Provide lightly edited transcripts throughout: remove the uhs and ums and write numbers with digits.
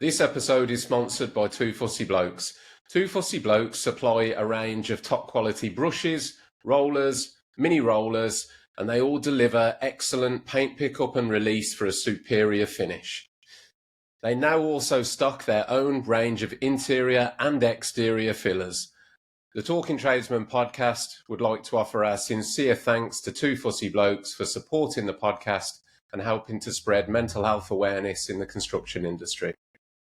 This episode is sponsored by Two Fussy Blokes. Two Fussy Blokes supply a range of top quality brushes, rollers, mini rollers, and they all deliver excellent paint pickup and release for a superior finish. They now also stock their own range of interior and exterior fillers. The Talking Tradesman podcast would like to offer our sincere thanks to Two Fussy Blokes for supporting the podcast and helping to spread mental health awareness in the construction industry.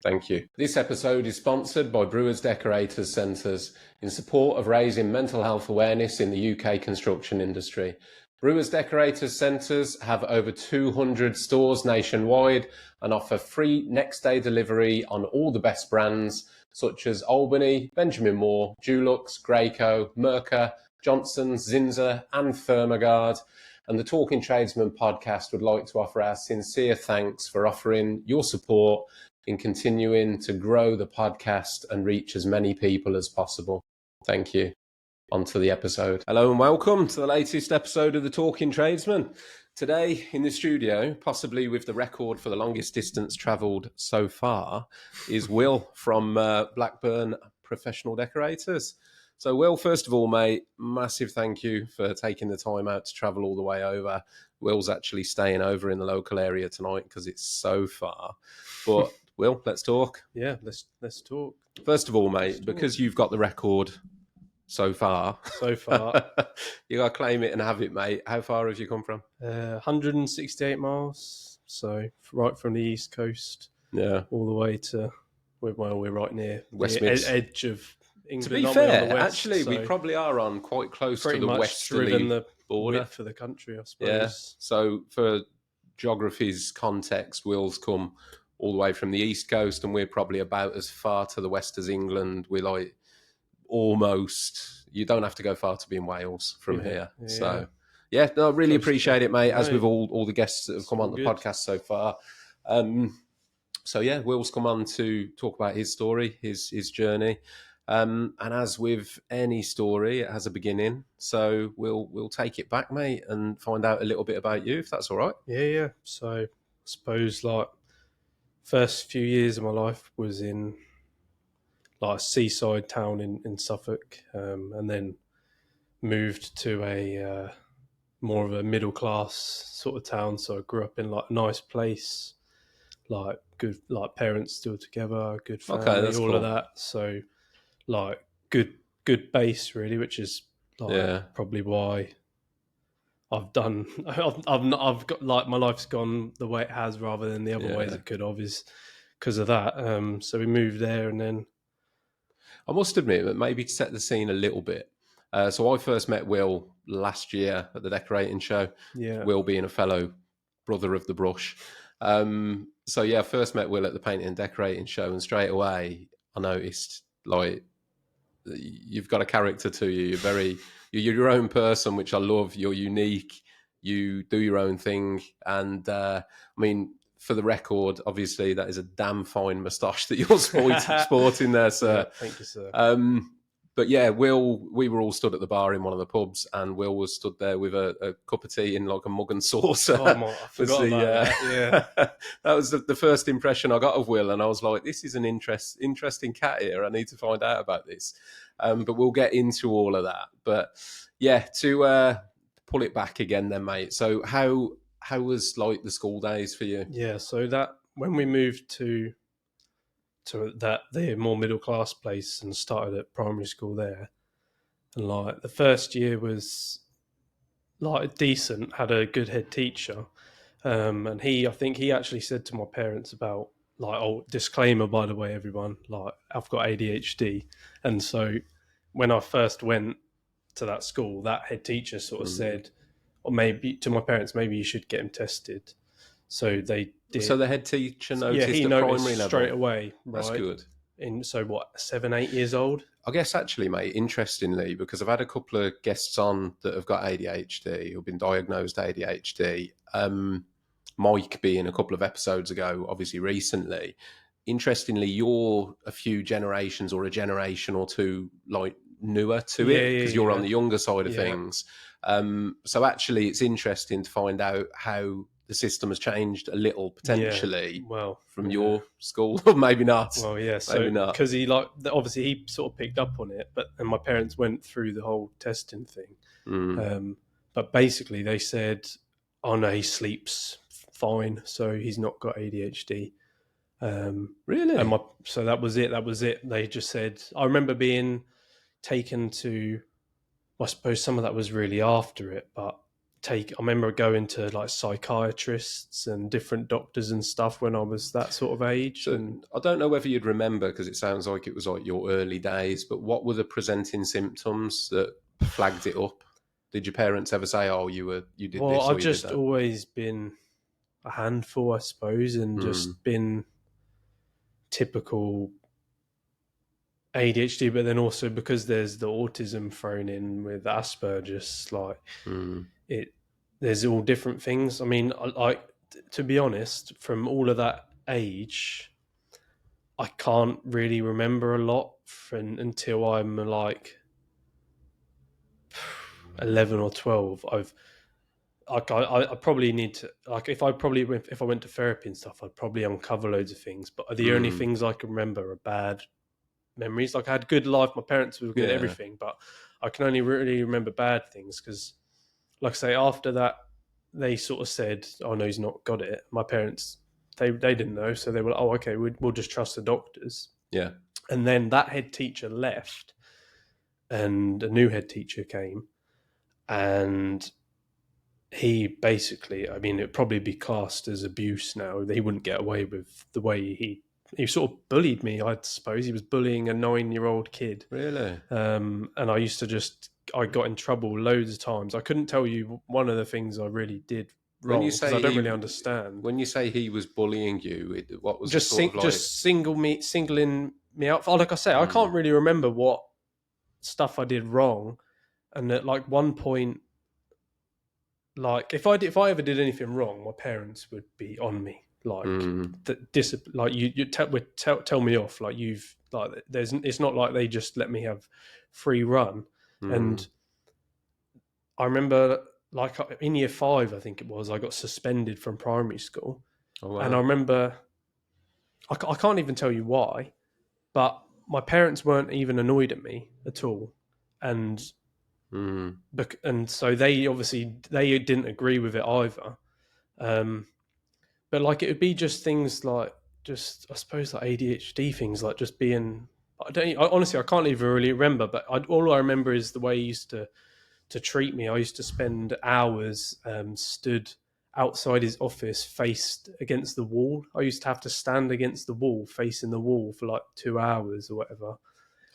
Thank you. This episode is sponsored by Brewers Decorators Centres in support of raising mental health awareness in the UK construction industry. Brewers Decorators Centres have over 200 stores nationwide and offer free next day delivery on all the best brands such as Albany, Benjamin Moore, Dulux, Graco, Mercer, Johnson's, Zinza and Thermogard. And the Talking Tradesman podcast would like to offer our sincere thanks for offering your support in continuing to grow the podcast and reach as many people as possible. Thank you. On to the episode. Hello and welcome to the latest episode of the Talking Tradesman. Today in the studio, possibly with the record for the longest distance travelled so far, is Will from Blackburn Professional Decorators. So Will, first of all, mate, massive thank you for taking the time out to travel all the way over. Will's actually staying over in the local area tonight because it's so far. But Will, let's talk. Yeah, let's talk. First of all, mate, because you've got the record so far, you got to claim it and have it, mate. How far have you come from? 168 miles. So right from the east coast, all the way to we're right near the edge of England. To be fair, actually, we probably are on quite close to the westerly border for the country, I suppose. Yeah. So for geography's context, Will's come all the way from the east coast, and we're probably about as far to the west as England. We're like almost, you don't have to go far to be in Wales from here. Yeah. So I really appreciate it, mate, as with all the guests that have come on the podcast so far. Will's come on to talk about his story, his journey. And as with any story, it has a beginning. So we'll take it back, mate, and find out a little bit about you, if that's all right. Yeah. So I suppose first few years of my life was in a seaside town in Suffolk, and then moved to a more of a middle class sort of town. So I grew up in a nice place, good, parents still together, good family, all cool. Of that. So good base really, which is probably why I've got my life's gone the way it has rather than the other ways it could have, is because of that. So we moved there, and then I must admit that maybe to set the scene a little bit. So I first met Will last year at the decorating show. Yeah. Will being a fellow brother of the brush. I first met Will at the painting and decorating show, and straight away I noticed you've got a character to you. You're your own person, which I love. You're unique. You do your own thing. And for the record, obviously that is a damn fine moustache that you're sporting there, sir. Yeah, thank you, sir. Will, we were all stood at the bar in one of the pubs, and Will was stood there with a cup of tea in like a mug and saucer. Oh, I forgot about that. Yeah. That was the first impression I got of Will, and I was like, this is an interesting cat here. I need to find out about this. But we'll get into all of that. But to pull it back again then, mate. So how was the school days for you? Yeah, so that when we moved to the more middle class place and started at primary school there, and the first year was decent, had a good head teacher, and I think he actually said to my parents about disclaimer, by the way, everyone, I've got ADHD, and so when I first went to that school, that head teacher sort of said, or maybe to my parents, maybe you should get him tested. So they did. So the head teacher noticed he at noticed primary level straight away. Right? That's good. 7, 8 years old? I guess actually, mate, interestingly, because I've had a couple of guests on that have got ADHD, who've been diagnosed ADHD. Mike being a couple of episodes ago, obviously recently. Interestingly, you're a few generations or a generation or two newer to it, because you're on the younger side of things. So actually, it's interesting to find out how the system has changed a little potentially well, from your school, or maybe not. Well, yeah. So Maybe not. because obviously he sort of picked up on it, and my parents went through the whole testing thing. But basically, they said, "Oh no, he sleeps fine, so he's not got ADHD." Really? And so that was it. That was it. They just said. I remember being taken to. I suppose some of that was really after it, but I remember going to like psychiatrists and different doctors and stuff when I was that sort of age. So, And I don't know whether you'd remember, because it sounds like it was like your early days, but what were the presenting symptoms that flagged it up? Did your parents ever say, "Oh, you did this," or I've you just did that? always been a handful, I suppose, and just been typical ADHD, but then also because there's the autism thrown in with Asperger's, like there's all different things. I mean, to be honest, from all of that age, I can't really remember a lot until I'm like 11 or 12. I probably need to, like, if I went to therapy and stuff, I'd probably uncover loads of things. But the only things I can remember are bad memories. Like, I had a good life, my parents were good at everything, but I can only really remember bad things because, like I say, after that, they sort of said, "Oh no, he's not got it." My parents, they didn't know, so they were like, "Oh, okay, we'll just trust the doctors." Yeah. And then that head teacher left, and a new head teacher came, and he basically, I mean, it'd probably be classed as abuse now. He wouldn't get away with the way he sort of bullied me, I suppose. He was bullying a 9-year-old kid. Really? And I used to I got in trouble loads of times. I couldn't tell you one of the things I really did wrong because I don't really understand. When you say he was bullying you, what was just it sort of like? Just singling me out. Like I say, I can't really remember what stuff I did wrong. And at like one point, like if I ever did anything wrong, my parents would be on me. Like like you tell me off. Like it's not like they just let me have free run. And I remember, like in year 5, I think it was, I got suspended from primary school. Oh, wow. And I remember, I can't even tell you why, but my parents weren't even annoyed at me at all, and so they didn't agree with it either. But like it would be just things like I suppose like ADHD things, like just being. Honestly, I can't even really remember, but all I remember is the way he used to treat me. I used to spend hours stood outside his office faced against the wall. I used to have to stand against the wall, facing the wall for like 2 hours or whatever.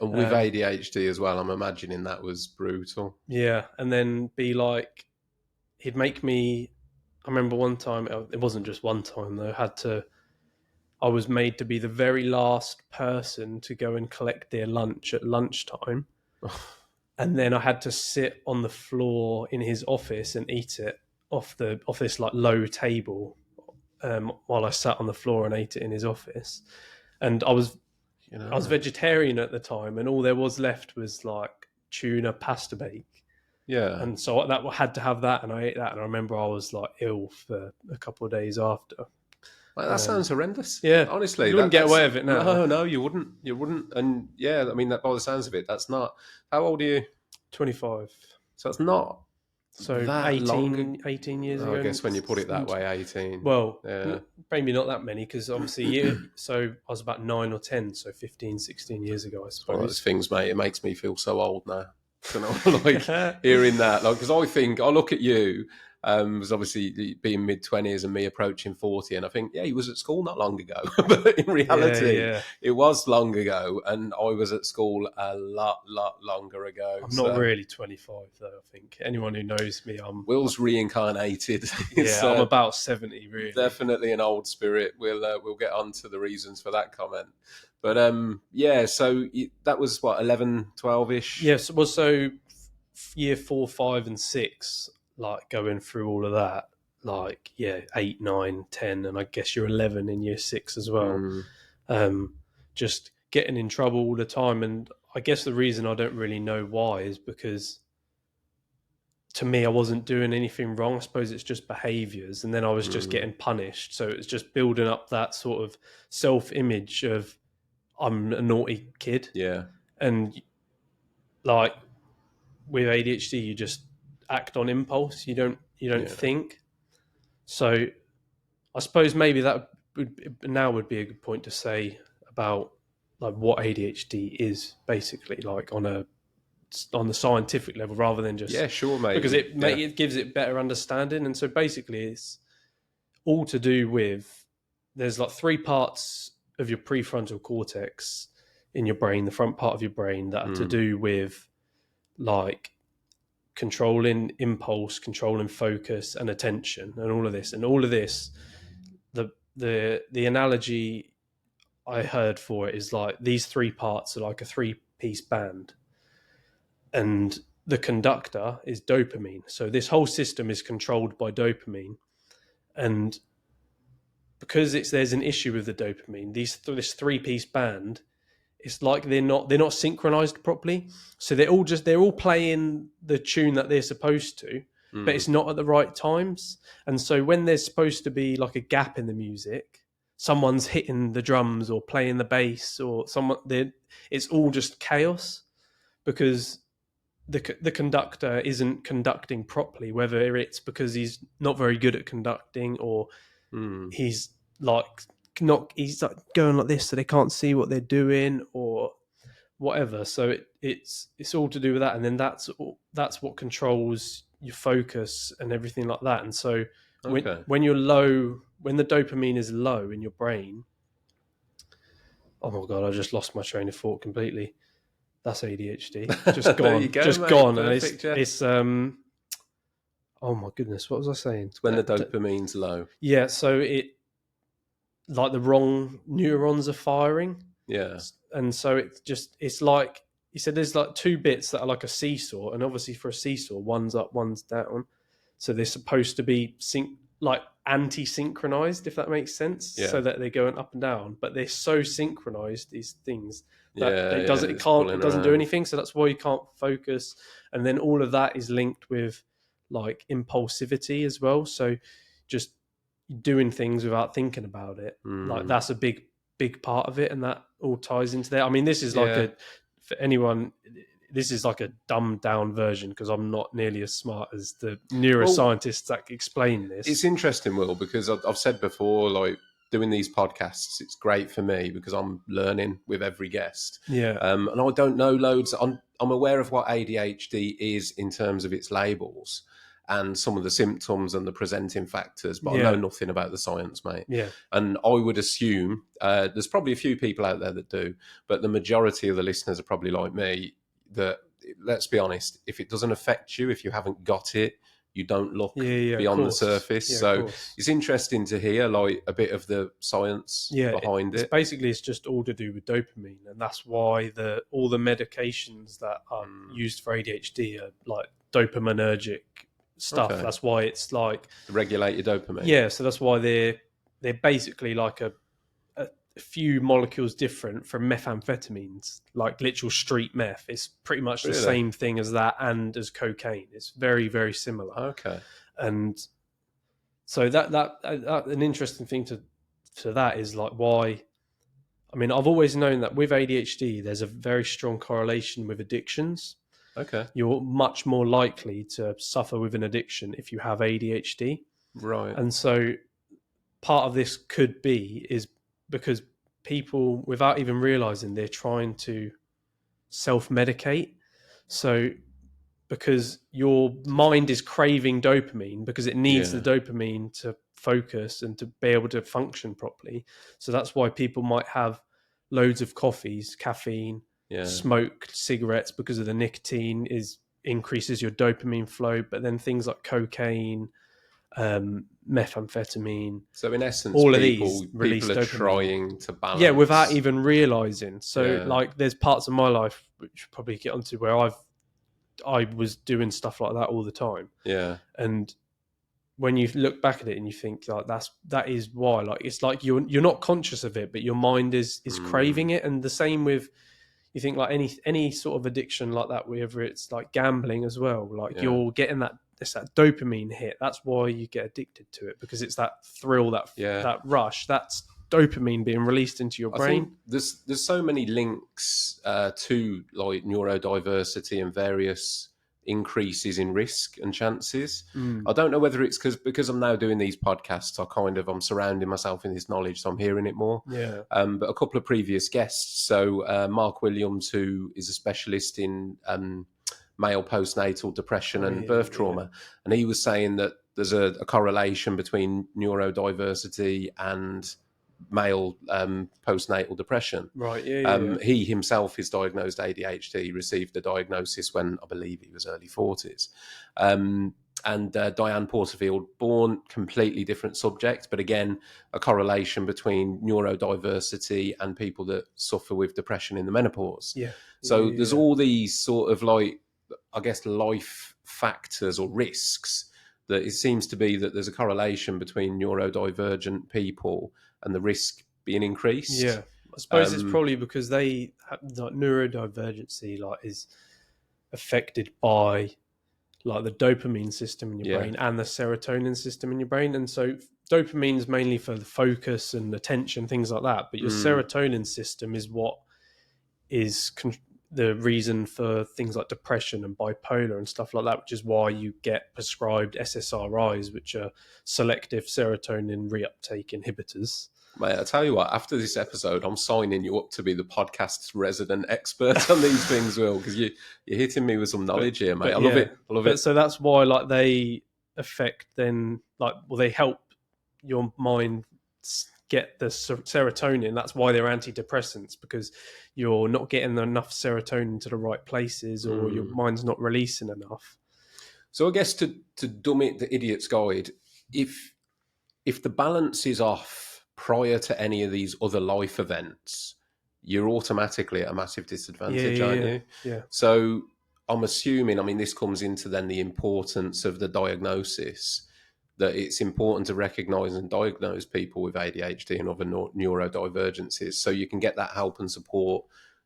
And with ADHD as well, I'm imagining that was brutal. Yeah, and then be like, he'd make me. I remember one time, it wasn't just one time though, I was made to be the very last person to go and collect their lunch at lunchtime. And then I had to sit on the floor in his office and eat it off this like low table, while I sat on the floor and ate it in his office. And I was vegetarian at the time, and all there was left was like tuna pasta bake. Yeah. And so I had to have that, and I ate that. And I remember I was like ill for a couple of days after. Well, that sounds horrendous. Yeah, honestly, you wouldn't get away with it now. No, you wouldn't. You wouldn't. And yeah, I mean, that by the sounds of it, that's not. How old are you? 25. So it's not. So that 18 years ago. I guess when you put it that way, 18. Well, yeah. Maybe not that many, because obviously, so I was about 9 or 10, so 15, 16 years ago, I suppose. One of those things, mate. It makes me feel so old now. You know, like hearing that, like, because I look at you, was obviously being mid-20s and me approaching 40, and I think, yeah, he was at school not long ago, but in reality, it was long ago, and I was at school a lot longer ago. I'm not really 25 though. I think anyone who knows me, Will's reincarnated. I'm about 70, really. Definitely an old spirit. We'll get on to the reasons for that comment. But so that was what, 11, 12-ish? Yes, well, so year 4, 5, and 6, like going through all of that, like 8, 9, 10, and I guess you're 11 in year 6 as well. Just getting in trouble all the time, and I guess the reason I don't really know why is because to me, I wasn't doing anything wrong. I suppose it's just behaviors. And then I was just getting punished. So it's just building up that sort of self-image of I'm a naughty kid. Yeah. And like with ADHD, you just act on impulse. You don't think. So I suppose maybe that would be a good point to say about like what ADHD is basically, like on the scientific level, rather than just sure, mate. because it gives it better understanding. And so basically, it's all to do with there's like 3 parts of your prefrontal cortex in your brain, the front part of your brain, that are to do with like controlling impulse, controlling focus and attention, and all of this. And all of this, the analogy I heard for it is like these 3 parts are like a 3-piece band, and the conductor is dopamine. So this whole system is controlled by dopamine, and because there's an issue with the dopamine, this 3-piece band, it's like they're not synchronized properly. So they're all playing the tune that they're supposed to, but it's not at the right times. And so when there's supposed to be like a gap in the music, someone's hitting the drums or playing the bass, or it's all just chaos because the conductor isn't conducting properly, whether it's because he's not very good at conducting, or he's like going like this so they can't see what they're doing or whatever. So it's all to do with that, and then that's what controls your focus and everything like that. And so when you're low, when the dopamine is low in your brain, oh my god, I just lost my train of thought completely. That's ADHD. Just gone. Just mate. Gone. Perfect, and it's oh my goodness, what was I saying? It's when the dopamine's low. Yeah, so it like the wrong neurons are firing. Yeah. And so it's like you said, there's like 2 bits that are like a seesaw, and obviously for a seesaw, one's up, one's down. So they're supposed to be anti-synchronized, if that makes sense, so that they're going up and down. But they're so synchronized, these things, that it doesn't do anything. So that's why you can't focus. And then all of that is linked with like impulsivity as well. So just doing things without thinking about it, like that's a big part of it, and that all ties into there. I mean, this is like for anyone, this is like a dumbed down version because I'm not nearly as smart as the neuroscientists that explain this. It's interesting, Will, because I've said before, like doing these podcasts, it's great for me because I'm learning with every guest. Yeah. And I don't know loads. I'm aware of what ADHD is in terms of its labels and some of the symptoms and the presenting factors, but I know nothing about the science, mate. Yeah. And I would assume there's probably a few people out there that do, but the majority of the listeners are probably like me, that, let's be honest, if it doesn't affect you, if you haven't got it, you don't look beyond the surface. Yeah, so it's interesting to hear like a bit of the science behind it. Basically, it's just all to do with dopamine, and that's why all the medications that are used for ADHD are like dopaminergic stuff. Okay. That's why it's like regulate your dopamine. Yeah, so that's why they're basically like a few molecules different from methamphetamines, like literal street meth. It's pretty much the same thing as that and as cocaine. It's very, very similar. Okay. And so that an interesting thing to that is like why. I mean, I've always known that with ADHD, there's a very strong correlation with addictions. Okay. You're much more likely to suffer with an addiction if you have ADHD. Right. And so part of this could be is because people, without even realizing, they're trying to self-medicate. So because your mind is craving dopamine because it needs the dopamine to focus and to be able to function properly. So that's why people might have loads of coffees, caffeine, smoke cigarettes, because of the nicotine increases your dopamine flow. But then things like cocaine, methamphetamine. So in essence, all of people these are trying to balance. Yeah, without even realizing. So like there's parts of my life which we'll probably get onto where I was doing stuff like that all the time. Yeah. And when you look back at it and you think like that is why, like it's like you're not conscious of it, but your mind is craving it. And the same with, you think like any sort of addiction like that, whether it's like gambling as well, like you're getting that that dopamine hit. That's why you get addicted to it, because it's that thrill, that rush. That's dopamine being released into your brain. I think there's so many links to like neurodiversity and various increases in risk and chances. I don't know whether it's because I'm now doing these podcasts, I'm surrounding myself in this knowledge, so I'm hearing it more. Yeah. But a couple of previous guests, so Mark Williams, who is a specialist in male postnatal depression and birth trauma, and he was saying that there's a correlation between neurodiversity and male postnatal depression. Right. He himself is diagnosed ADHD. He received the diagnosis when I believe he was early 40s. And Diane Porterfield, born completely different subject, but again, a correlation between neurodiversity and people that suffer with depression in the menopause. So there's all these sort of like, I guess, life factors or risks that it seems to be that there's a correlation between neurodivergent people and the risk being increased. Yeah, I suppose it's probably because they have, like, neurodivergency is affected by like the dopamine system in your brain and the serotonin system in your brain. And so dopamine's mainly for the focus and attention, things like that. But your serotonin system is what is the reason for things like depression and bipolar and stuff like that, which is why you get prescribed SSRIs, which are selective serotonin reuptake inhibitors. Mate, I tell you what, after this episode, I'm signing you up to be the podcast's resident expert on these things, Will, because you're hitting me with some knowledge here, mate. I love it. So that's why they affect they help your mind get the serotonin. That's why they're antidepressants, because you're not getting enough serotonin to the right places, or your mind's not releasing enough. So I guess to dumb it, the idiot's guide, if the balance is off prior to any of these other life events, you're automatically at a massive disadvantage, aren't you? Yeah. So I'm assuming, this comes into then the importance of the diagnosis, that it's important to recognise and diagnose people with ADHD and other neurodivergencies, so you can get that help and support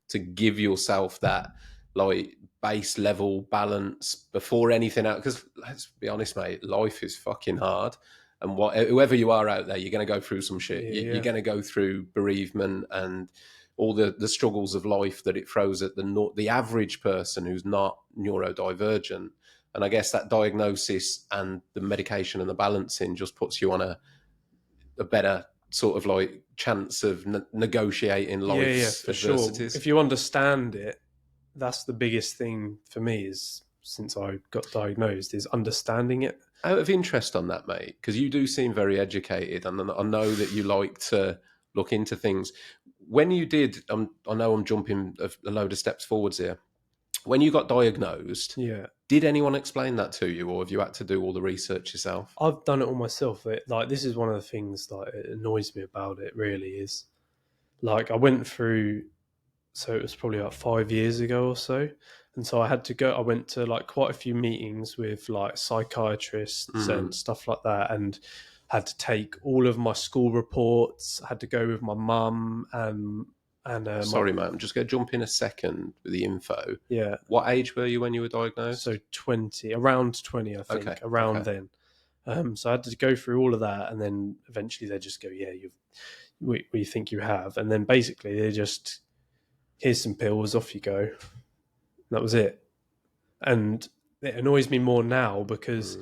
to give yourself that like base level balance before anything else. Because let's be honest, mate, life is fucking hard. And whoever you are out there, you're going to go through some shit. You're going to go through bereavement and all the struggles of life that it throws at the average person who's not neurodivergent. And I guess that diagnosis and the medication and the balancing just puts you on a better sort of like chance of negotiating life's adversities. Sure. If you understand it, that's the biggest thing for me, is since I got diagnosed, is understanding it. Out of interest on that, mate, because you do seem very educated, and I know that you like to look into things. When you did, I know I'm jumping a load of steps forwards here. When you got diagnosed, did anyone explain that to you, or have you had to do all the research yourself? I've done it all myself. This is one of the things that annoys me about it, really, is I went through, so it was probably about 5 years ago or so. And so I went to quite a few meetings with psychiatrists and stuff like that, and had to take all of my school reports. I had to go with my mum and sorry, mate, I'm just going to jump in a second with the info. Yeah. What age were you when you were diagnosed? So around 20, I think, then. So I had to go through all of that, and then eventually they just go, we think you have. And then basically they just, here's some pills, off you go. That was it. And it annoys me more now because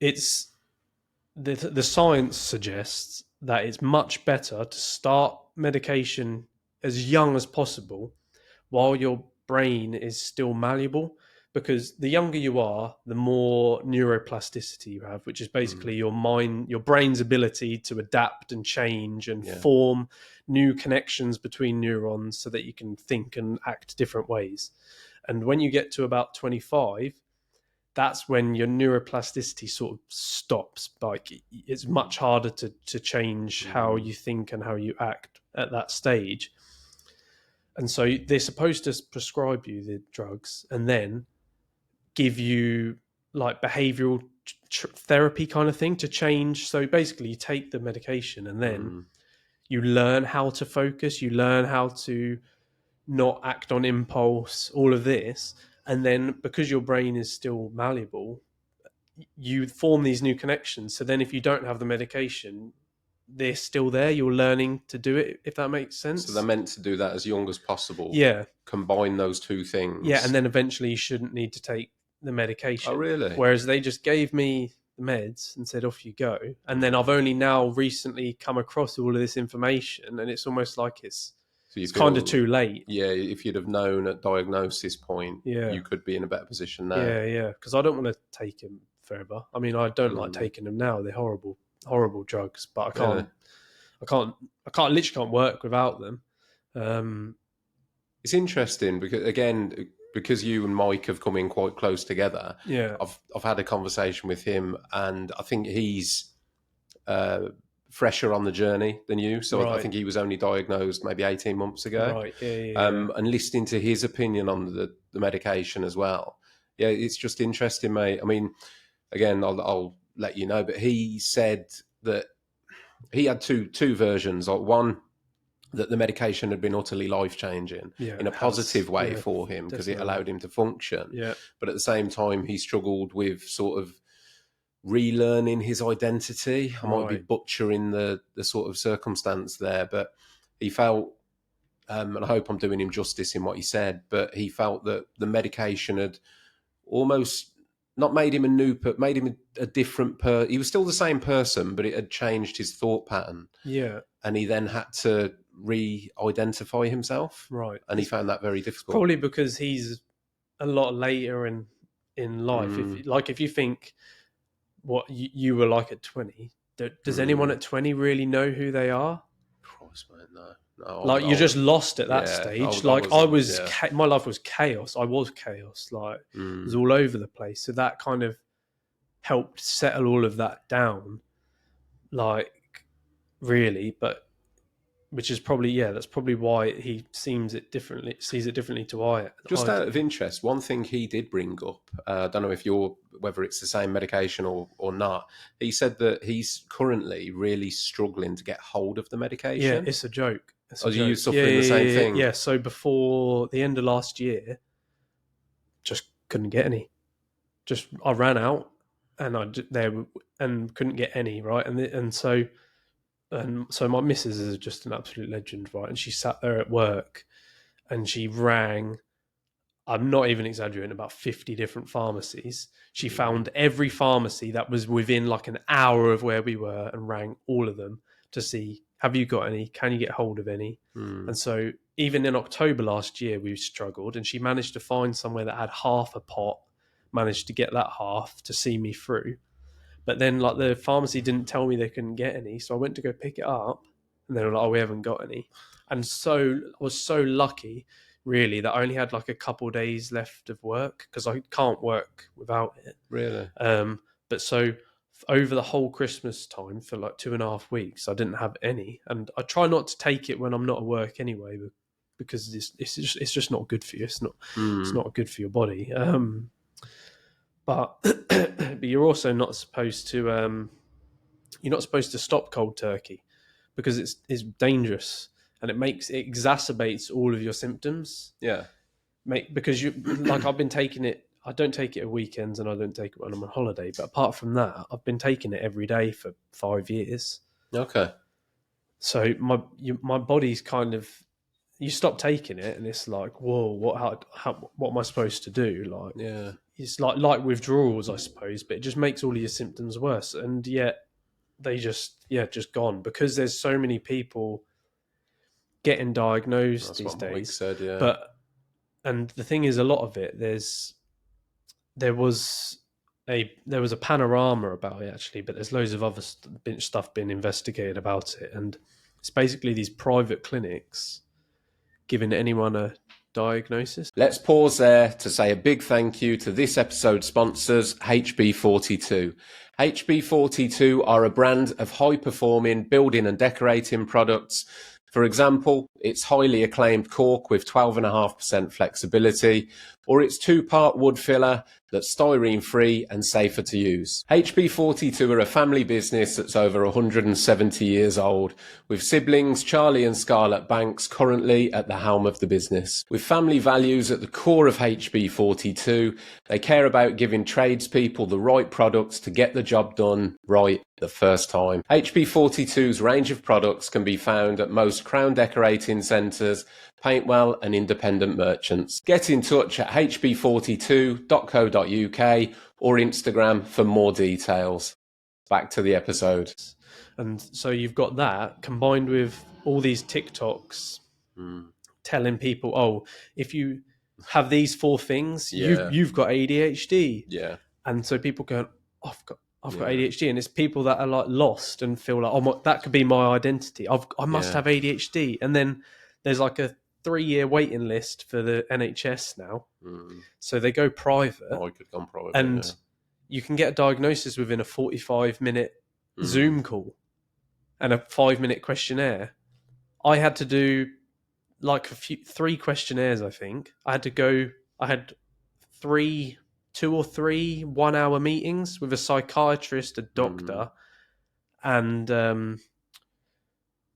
it's the science suggests that it's much better to start medication as young as possible while your brain is still malleable, because the younger you are, the more neuroplasticity you have, which is basically your brain's ability to adapt and change and form new connections between neurons so that you can think and act different ways. And when you get to about 25, that's when your neuroplasticity sort of stops. It's much harder to change how you think and how you act at that stage. And so they're supposed to prescribe you the drugs and then give you behavioral therapy kind of thing to change. So basically you take the medication and then you learn how to focus, you learn how to not act on impulse, all of this. And then because your brain is still malleable, you form these new connections. So then if you don't have the medication, they're still there. You're learning to do it, if that makes sense. So they're meant to do that as young as possible. Yeah. Combine those two things. Yeah, and then eventually you shouldn't need to take the medication. Oh, really? Whereas they just gave me the meds and said, off you go. And then I've only now recently come across all of this information, and it's almost like it's kind of too late. Yeah, if you'd have known at diagnosis point, you could be in a better position now. Yeah, because I don't want to take them forever. I mean, I don't like taking them now. They're horrible, horrible drugs, but I literally can't work without them. It's interesting because you and Mike have come in quite close together. Yeah, I've had a conversation with him, and I think he's fresher on the journey than you. So I think he was only diagnosed maybe 18 months ago. Right. Yeah. And listening to his opinion on the medication as well. Yeah, it's just interesting, mate. I mean, again, I'll let you know, but he said that he had two versions. One, that the medication had been utterly life-changing in a positive way for him because it allowed him to function. Yeah. But at the same time, he struggled with sort of relearning his identity. I might be butchering the sort of circumstance there, but he felt, and I hope I'm doing him justice in what he said, but he felt that the medication had almost not made him a new, but made him a different person. He was still the same person, but it had changed his thought pattern. Yeah. And he then had to re-identify himself. Right. And he found that very difficult. Probably because he's a lot later in life. If you think what you were like at 20, does anyone at 20 really know who they are? Christ, mate, no. Like you're just lost at that stage. My life was chaos. I was chaos. Like it was all over the place. So that kind of helped settle all of that down. Like really, but which is probably that's probably why he sees it differently to I. Just out of interest, one thing he did bring up, I don't know whether it's the same medication or not. He said that he's currently really struggling to get hold of the medication. Yeah, it's a joke. Are you suffering the same thing? Yeah. So before the end of last year, just couldn't get any. Just I ran out, and couldn't get any. Right, and so my missus is just an absolute legend, right? And she sat there at work, and she rang. I'm not even exaggerating, about 50 different pharmacies. She found every pharmacy that was within like an hour of where we were and rang all of them to see, have you got any? Can you get hold of any? And so even in October last year, we struggled, and she managed to find somewhere that had half a pot, managed to get that half to see me through. But then like the pharmacy didn't tell me they couldn't get any. So I went to go pick it up, and they were like, oh, we haven't got any. And so I was so lucky, really, that I only had like a couple of days left of work because I can't work without it. Really? But so over the whole Christmas time for like 2.5 weeks, I didn't have any. And I try not to take it when I'm not at work anyway, because it's just not good for you. It's not good for your body. But you're also not supposed to stop cold turkey because it's dangerous, and it exacerbates all of your symptoms. Yeah. Because you like I've been taking it. I don't take it at weekends, and I don't take it when I'm on holiday. But apart from that, I've been taking it every day for 5 years. Okay. So my body's kind of, you stop taking it, and it's like, whoa, what am I supposed to do? Like, yeah, it's like withdrawals, I suppose, but it just makes all of your symptoms worse. And yet they just gone because there's so many people getting diagnosed. That's these what days. Mike said, yeah. And the thing is, a lot of it, there was a panorama about it actually, but there's loads of other stuff being investigated about it, and it's basically these private clinics giving anyone a diagnosis. Let's pause there to say a big thank you to this episode's sponsors, HB42. HB42 are a brand of high-performing building and decorating products. For example, its highly acclaimed cork with 12.5% flexibility, or its 2-part wood filler that's styrene-free and safer to use. HB42 are a family business that's over 170 years old, with siblings Charlie and Scarlett Banks currently at the helm of the business. With family values at the core of HB42, they care about giving tradespeople the right products to get the job done right the first time. HB42's range of products can be found at most Crown decorating centres, Paintwell and independent merchants. Get in touch at hb42.co.uk or Instagram for more details. Back to the episode. And so you've got that combined with all these TikToks telling people, oh, if you have these 4 things, you've got ADHD. Yeah. And so people go, I've got ADHD, and it's people that are like lost and feel like, that could be my identity. I must have ADHD. And then there's like a 3-year waiting list for the NHS now. So they go private. I could go private. And you can get a diagnosis within a 45-minute Zoom call and a 5-minute questionnaire. I had to do like 3 questionnaires, I think. I had 2 or 3 1-hour meetings with a psychiatrist, a doctor, and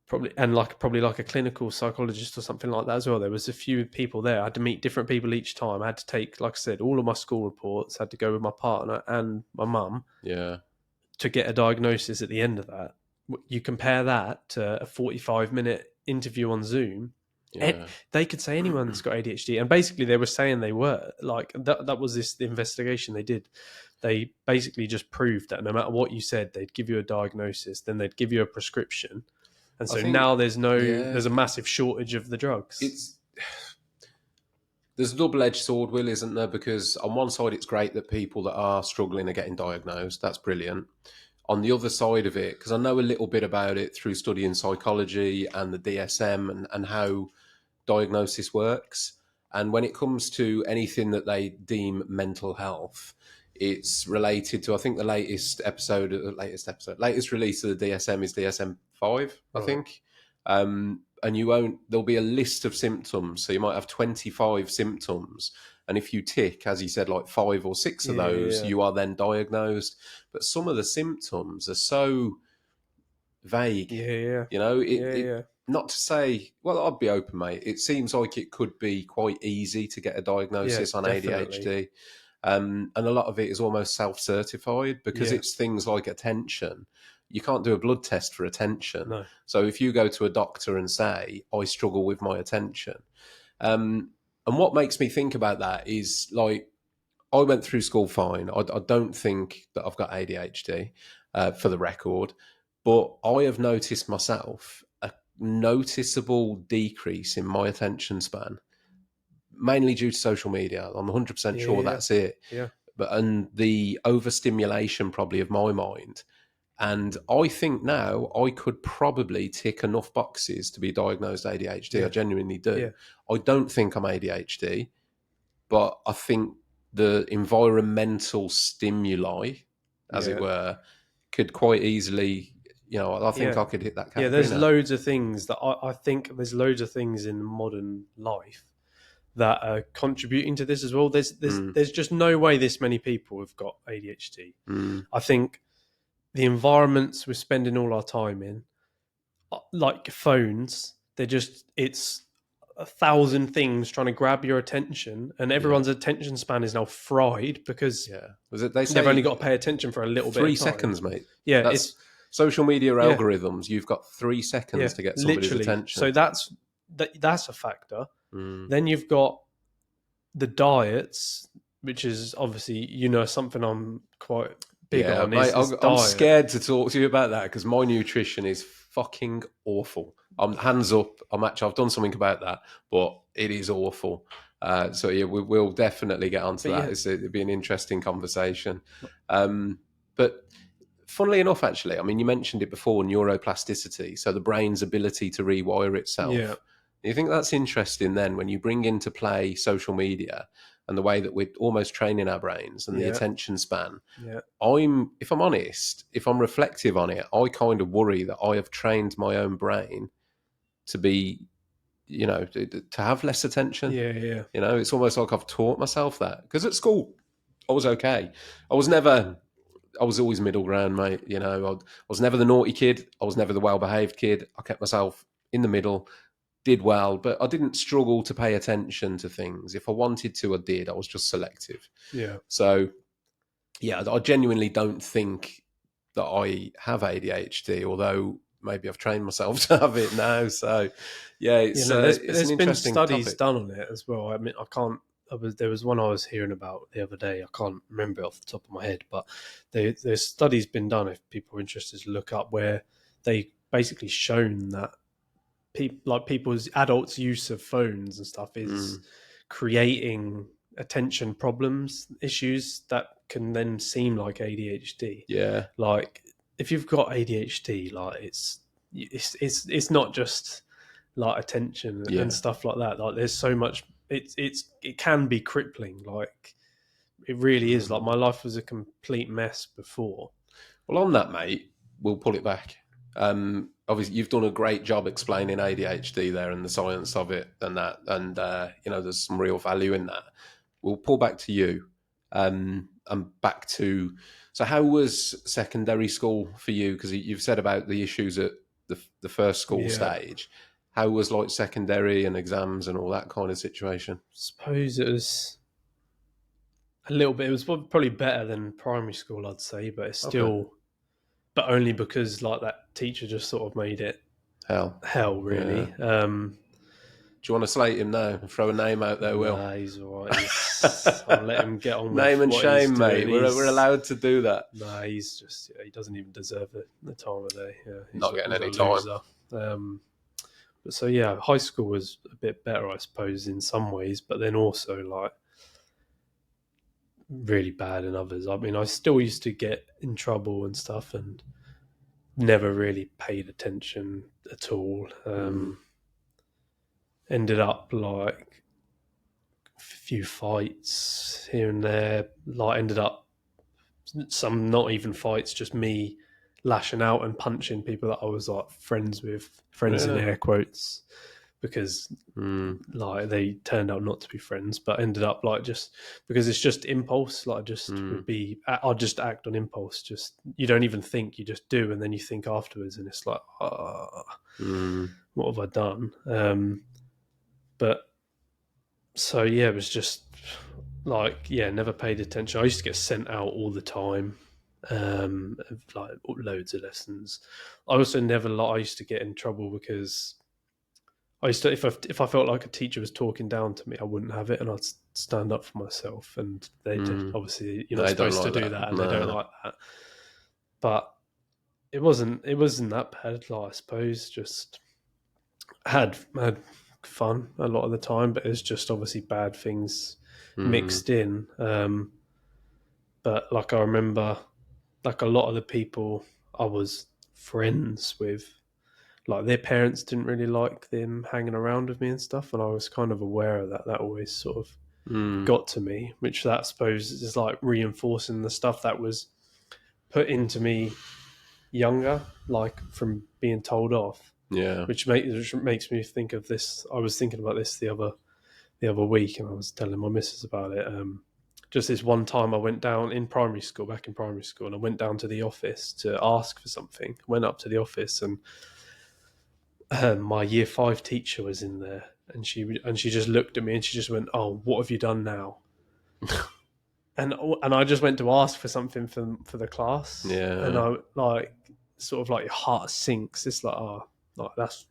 probably like a clinical psychologist or something like that as well. There was a few people there. I had to meet different people each time. I had to take, like I said, all of my school reports. I had to go with my partner and my mum. Yeah. To get a diagnosis at the end of that. You compare that to a 45-minute interview on Zoom. Yeah. They could say anyone's got ADHD, and basically they were saying they were like that was the investigation they did. They basically just proved that no matter what you said, they'd give you a diagnosis, then they'd give you a prescription, and so now there's a massive shortage of the drugs. There's a double-edged sword, Will, isn't there? Because on one side, it's great that people that are struggling are getting diagnosed. That's brilliant. On the other side of it, because I know a little bit about it through studying psychology and the DSM and how diagnosis works. And when it comes to anything that they deem mental health, it's related to, I think the latest release of the DSM is DSM-5, I think. And there'll be a list of symptoms. So you might have 25 symptoms. And if you tick, as you said, like 5 or 6 of those, you are then diagnosed. But some of the symptoms are so vague. You know, not to say, well, I'd be open, mate. It seems like it could be quite easy to get a diagnosis on ADHD. And a lot of it is almost self-certified because it's things like attention. You can't do a blood test for attention. No. So if you go to a doctor and say, I struggle with my attention. And what makes me think about that is, like, I went through school fine. I don't think that I've got ADHD, for the record. But I have noticed myself a noticeable decrease in my attention span, mainly due to social media. I'm 100% sure that's it. And the overstimulation probably of my mind. And I think now I could probably tick enough boxes to be diagnosed ADHD. I genuinely do. I don't think I'm ADHD, but I think the environmental stimuli, as it were, could quite easily, I think I could hit that category. Yeah, there's loads of things that I think there's loads of things in modern life that are contributing to this as well. There's just no way this many people have got ADHD. I think the environments we're spending all our time in, like phones, it's 1,000 things trying to grab your attention, and everyone's attention span is now fried because they've only got to pay attention for a little bit of 3 time. seconds, mate. Yeah, it's social media algorithms. You've got 3 seconds to get somebody's attention. So that's a factor. Then you've got the diets, which is obviously something I'm quite big on. Mate, I'm scared to talk to you about that because my nutrition is fucking awful. I'm hands up. I've done something about that, but it is awful. We'll definitely get onto that. It'd be an interesting conversation. But funnily enough, actually, I mean, you mentioned it before, neuroplasticity. So the brain's ability to rewire itself. Yeah. You think that's interesting then when you bring into play social media and the way that we're almost training our brains and the attention span. Yeah. If I'm honest, if I'm reflective on it, I kind of worry that I have trained my own brain to be, to have less attention. Yeah. It's almost like I've taught myself that. Because at school, I was okay. I was never. I was always middle ground, mate. You know, I was never the naughty kid. I was never the well-behaved kid. I kept myself in the middle, did well, but I didn't struggle to pay attention to things. If I wanted to, I did. I was just selective. Yeah. So, yeah, I genuinely don't think that I have ADHD, although maybe I've trained myself to have it now. So, yeah, it's There's an been interesting studies topic. done on it as well. I mean, I can't. There was one I was hearing about the other day. I can't remember it off the top of my head, but there's studies been done. If people are interested to look up, where they basically shown that people's adults' use of phones and stuff is creating attention problems, issues that can then seem like ADHD. Yeah, Like if you've got ADHD, like it's not just like attention yeah. and stuff like that. Like there's so much. It can be crippling. Like it really is. Like my life was a complete mess before. Well, on that, mate, we'll pull it back. Obviously, you've done a great job explaining ADHD there and the science of it and that, and you know, there's some real value in that. We'll pull back to you, and back to. So, how was secondary school for you? Because you've said about the issues at the first school Yeah. stage. How was like secondary and exams and all that kind of situation? Suppose it was a little bit. It was probably better than primary school, I'd say, but it's still. Okay. But only because like that teacher just sort of made it hell, really. Yeah. Do you want to slate him now and throw a name out there, Will? Nah, he's all right. I'll let him get on with Name and what shame, he's mate. doing. We're allowed to do that. Nah, he's just he doesn't even deserve the time of day. Yeah, Not getting any time. But so yeah, high school was a bit better, I suppose, in some ways, but then also like really bad in others. I mean, I still used to get in trouble and stuff, and never really paid attention at all. Ended up like a few fights here and there. Like ended up some not even fights, just me lashing out and punching people that I was like friends with, friends in air quotes, because like they turned out not to be friends, but ended up like just because it's just impulse. Like just would be, I'll just act on impulse. Just you don't even think, you just do, and then you think afterwards, and it's like, what have I done? But so yeah, it was just like never paid attention. I used to get sent out all the time, like loads of lessons. I also never I used to get in trouble because I used to if I felt like a teacher was talking down to me, I wouldn't have it, and I'd stand up for myself. And they did, obviously you're not supposed to do that, and they don't like that. But it wasn't that bad. Like I suppose just had fun a lot of the time, but it's just obviously bad things mixed in. But like I remember, like a lot of the people I was friends with, like their parents didn't really like them hanging around with me and stuff, and I was kind of aware of that. That always sort of got to me, which that I suppose is like reinforcing the stuff that was put into me younger, like from being told off. Yeah. Which makes me think of this. I was thinking about this the other week, and I was telling my missus about it. Just this one time I went down back in primary school, and I went down to the office to ask for something. Went up to the office, and my year 5 teacher was in there, and she just looked at me and she just went, "Oh, what have you done now?" and I just went to ask for something for the class. Yeah. And I like sort of like your heart sinks. It's like, oh, like that's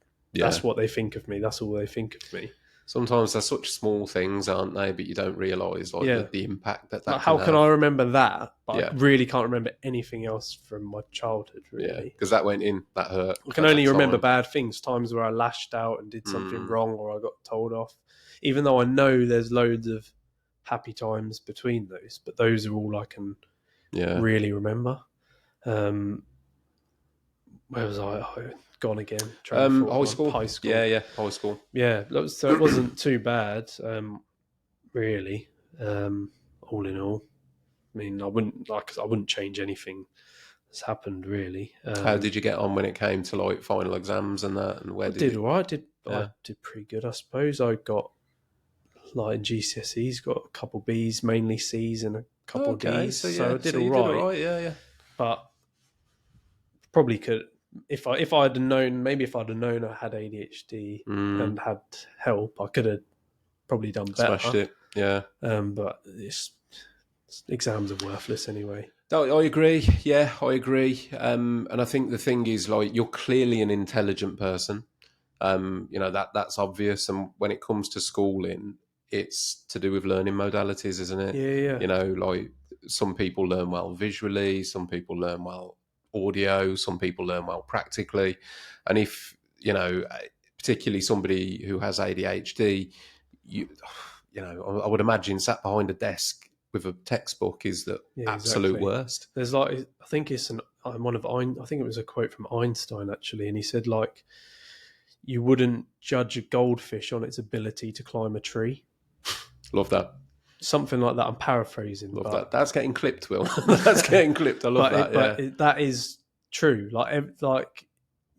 what they think of me. That's all they think of me. Sometimes they're such small things, aren't they? But you don't realise the impact that like, how can I remember that? But I really can't remember anything else from my childhood, really. Yeah, because that went in, that hurt. I can only remember bad things, times where I lashed out and did something wrong, or I got told off. Even though I know there's loads of happy times between those, but those are all I can really remember. Where was I? Gone again. High school. High school. Yeah, high school. Yeah, so it wasn't too bad, really. All in all, I mean, I wouldn't change anything that's happened, really. How did you get on when it came to like final exams and that? And where did all right. I did pretty good, I suppose. I got like in GCSEs, got a couple Bs, mainly Cs, and couple of Ds, so I did all you right. did all right, yeah. But probably could, if I'd have known, maybe if I'd have known I had ADHD and had help, I could have probably done better. Smashed it, yeah. But exams are worthless anyway. I agree. Yeah, I agree. And I think the thing is, like, you're clearly an intelligent person. That's obvious. And when it comes to schooling, it's to do with learning modalities, isn't it? Yeah. Like some people learn well visually, some people learn well audio, some people learn well practically. And if, particularly somebody who has ADHD, I would imagine sat behind a desk with a textbook is the absolute worst. There's I think it's I think it was a quote from Einstein actually, and he said, like, you wouldn't judge a goldfish on its ability to climb a tree. Love that. Something like that. I'm paraphrasing. Love that. That's getting clipped, Will. That's getting clipped. I love that. But that is true. Like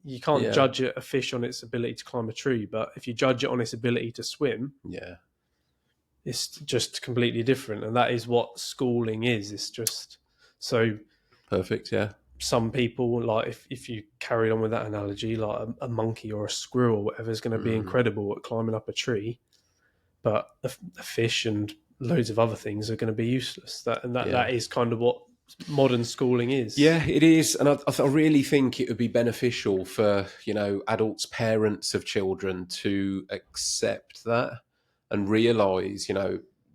you can't judge a fish on its ability to climb a tree, but if you judge it on its ability to swim, it's just completely different. And that is what schooling is. It's just so perfect. Yeah. Some people, like, if you carry on with that analogy, like a monkey or a squirrel or whatever is going to be incredible at climbing up a tree, but a fish and loads of other things are going to be useless. That is kind of what modern schooling is. Yeah, it is. And I really think it would be beneficial for, adults, parents of children to accept that and realise,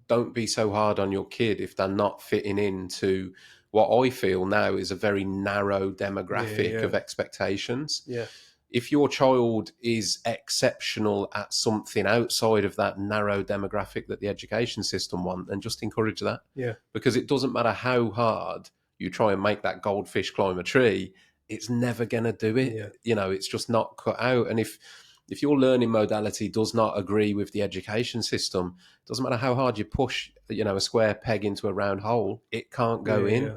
don't be so hard on your kid if they're not fitting into what I feel now is a very narrow demographic of expectations. Yeah. If your child is exceptional at something outside of that narrow demographic that the education system want, then just encourage that. Yeah. Because it doesn't matter how hard you try and make that goldfish climb a tree, it's never going to do it. Yeah. It's just not cut out. And if your learning modality does not agree with the education system, it doesn't matter how hard you push, a square peg into a round hole, it can't go in. Yeah.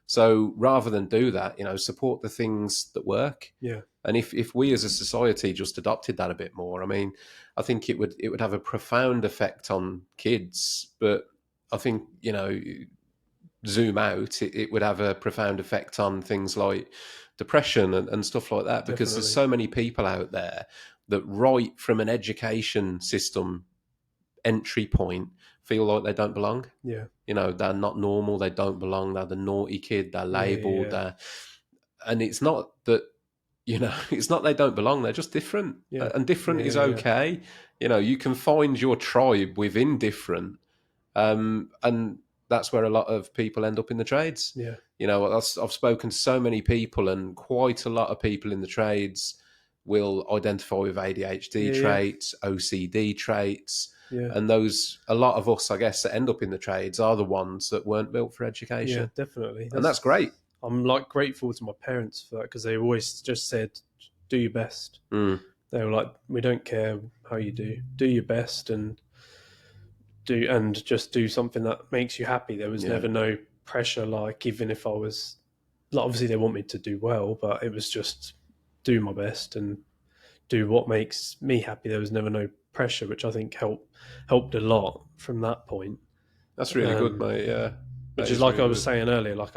So rather than do that, support the things that work. Yeah. And if we as a society just adopted that a bit more, I think it would have a profound effect on kids. But I think, zoom out, it would have a profound effect on things like depression and stuff like that. Because there's so many people out there that right from an education system entry point feel like they don't belong. Yeah. They're not normal, they don't belong, they're the naughty kid, they're labelled, and it's not that, it's not they don't belong, they're just different. Yeah. And different is okay. You can find your tribe within different. And that's where a lot of people end up in the trades. Yeah. I've spoken to so many people, and quite a lot of people in the trades will identify with ADHD traits, OCD traits. Yeah. And a lot of us, I guess, that end up in the trades are the ones that weren't built for education. Yeah, definitely. And that's great. I'm grateful to my parents for that, because they always just said, do your best. They were like, we don't care how you do your best and just do something that makes you happy. There was never no pressure, like, even if I was, like, obviously they want me to do well, but it was just do my best and do what makes me happy. There was never no pressure, which I think helped a lot from that point. That's really good, mate. Yeah, which is like really I was saying earlier. Like,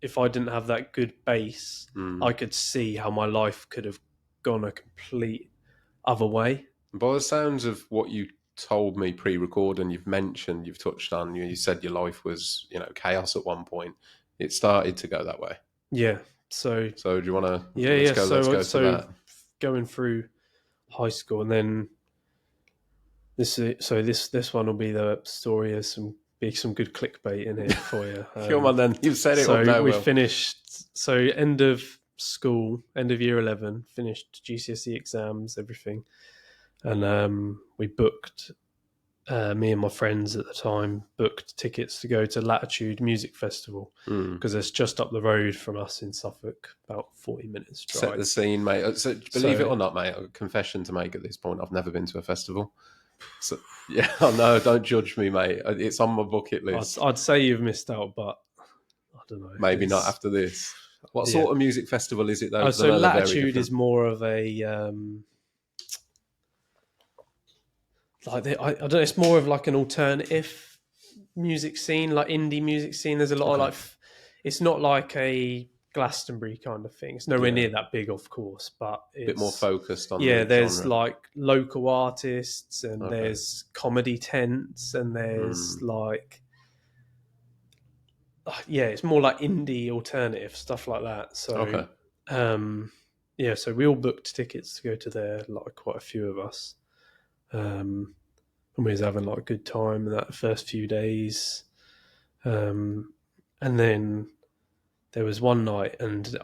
if I didn't have that good base, I could see how my life could have gone a complete other way. By the sounds of what you told me pre-recording, you've touched on, you said your life was chaos at one point. It started to go that way. Yeah. So do you want to? Let's go to that. Going through high school, and then this one will be the story. There's some good clickbait in here for you. Come on, then, you've said it. So we finished. So end of school, end of year 11, finished GCSE exams, everything, and we booked. Me and my friends at the time booked tickets to go to Latitude Music Festival, because it's just up the road from us in Suffolk, about 40 minutes drive. Set the scene, mate. So, believe it or not, mate, a confession to make at this point, I've never been to a festival. So, yeah, no, don't judge me, mate. It's on my bucket list. I'd say you've missed out, but I don't know. Maybe not after this. What sort of music festival is it, though? So Latitude is more of a... I don't know, it's more of like an alternative music scene, like indie music scene. There's a lot of Okay. like, it's not like a Glastonbury kind of thing. It's nowhere near that big, of course, but A bit more it's focused on yeah. the There's genre. like local artists, and Okay. there's comedy tents, and there's like yeah, it's more like indie alternative stuff like that. So Okay. yeah, so we all booked tickets to go to there, like quite a few of us. And we was having like a good time in that first few days. And then there was one night, and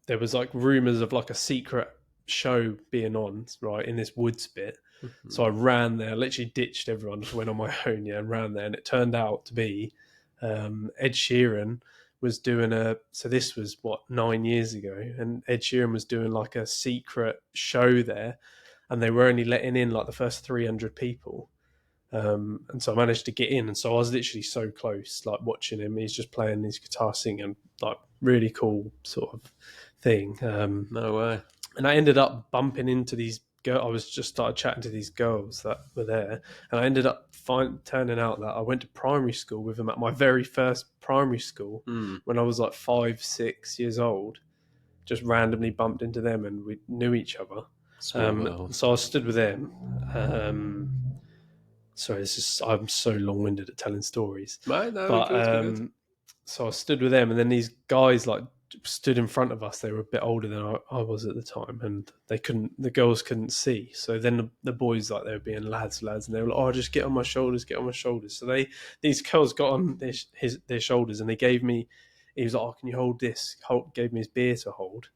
there was like rumors of like a secret show being on right in this woods bit. So I ran there, literally ditched everyone, just went on my own, yeah, and ran there. And it turned out to be Ed Sheeran was doing so this was 9 years ago, and Ed Sheeran was doing like a secret show there, and they were only letting in like the first 300 people. And so I managed to get in, and so I was literally so close, like watching him. He's just playing his guitar, singing, like really cool sort of thing. No way. And I ended up bumping into these girls. I was just started chatting to these girls that were there, and I ended up turning out that I went to primary school with them at my very first primary school when I was like 5, 6 years old. Just randomly bumped into them, and we knew each other. So I stood with them. Sorry, I'm so long-winded at telling stories. Right, no, But good. so I stood with them, and then these guys like stood in front of us. They were a bit older than I was at the time, and the girls couldn't see. So then the boys, like, they were being lads, and they were like, "Oh, just get on my shoulders, get on my shoulders." So these girls got on their shoulders, and they gave me. He was like, "Oh, can you hold this?" Gave me his beer to hold.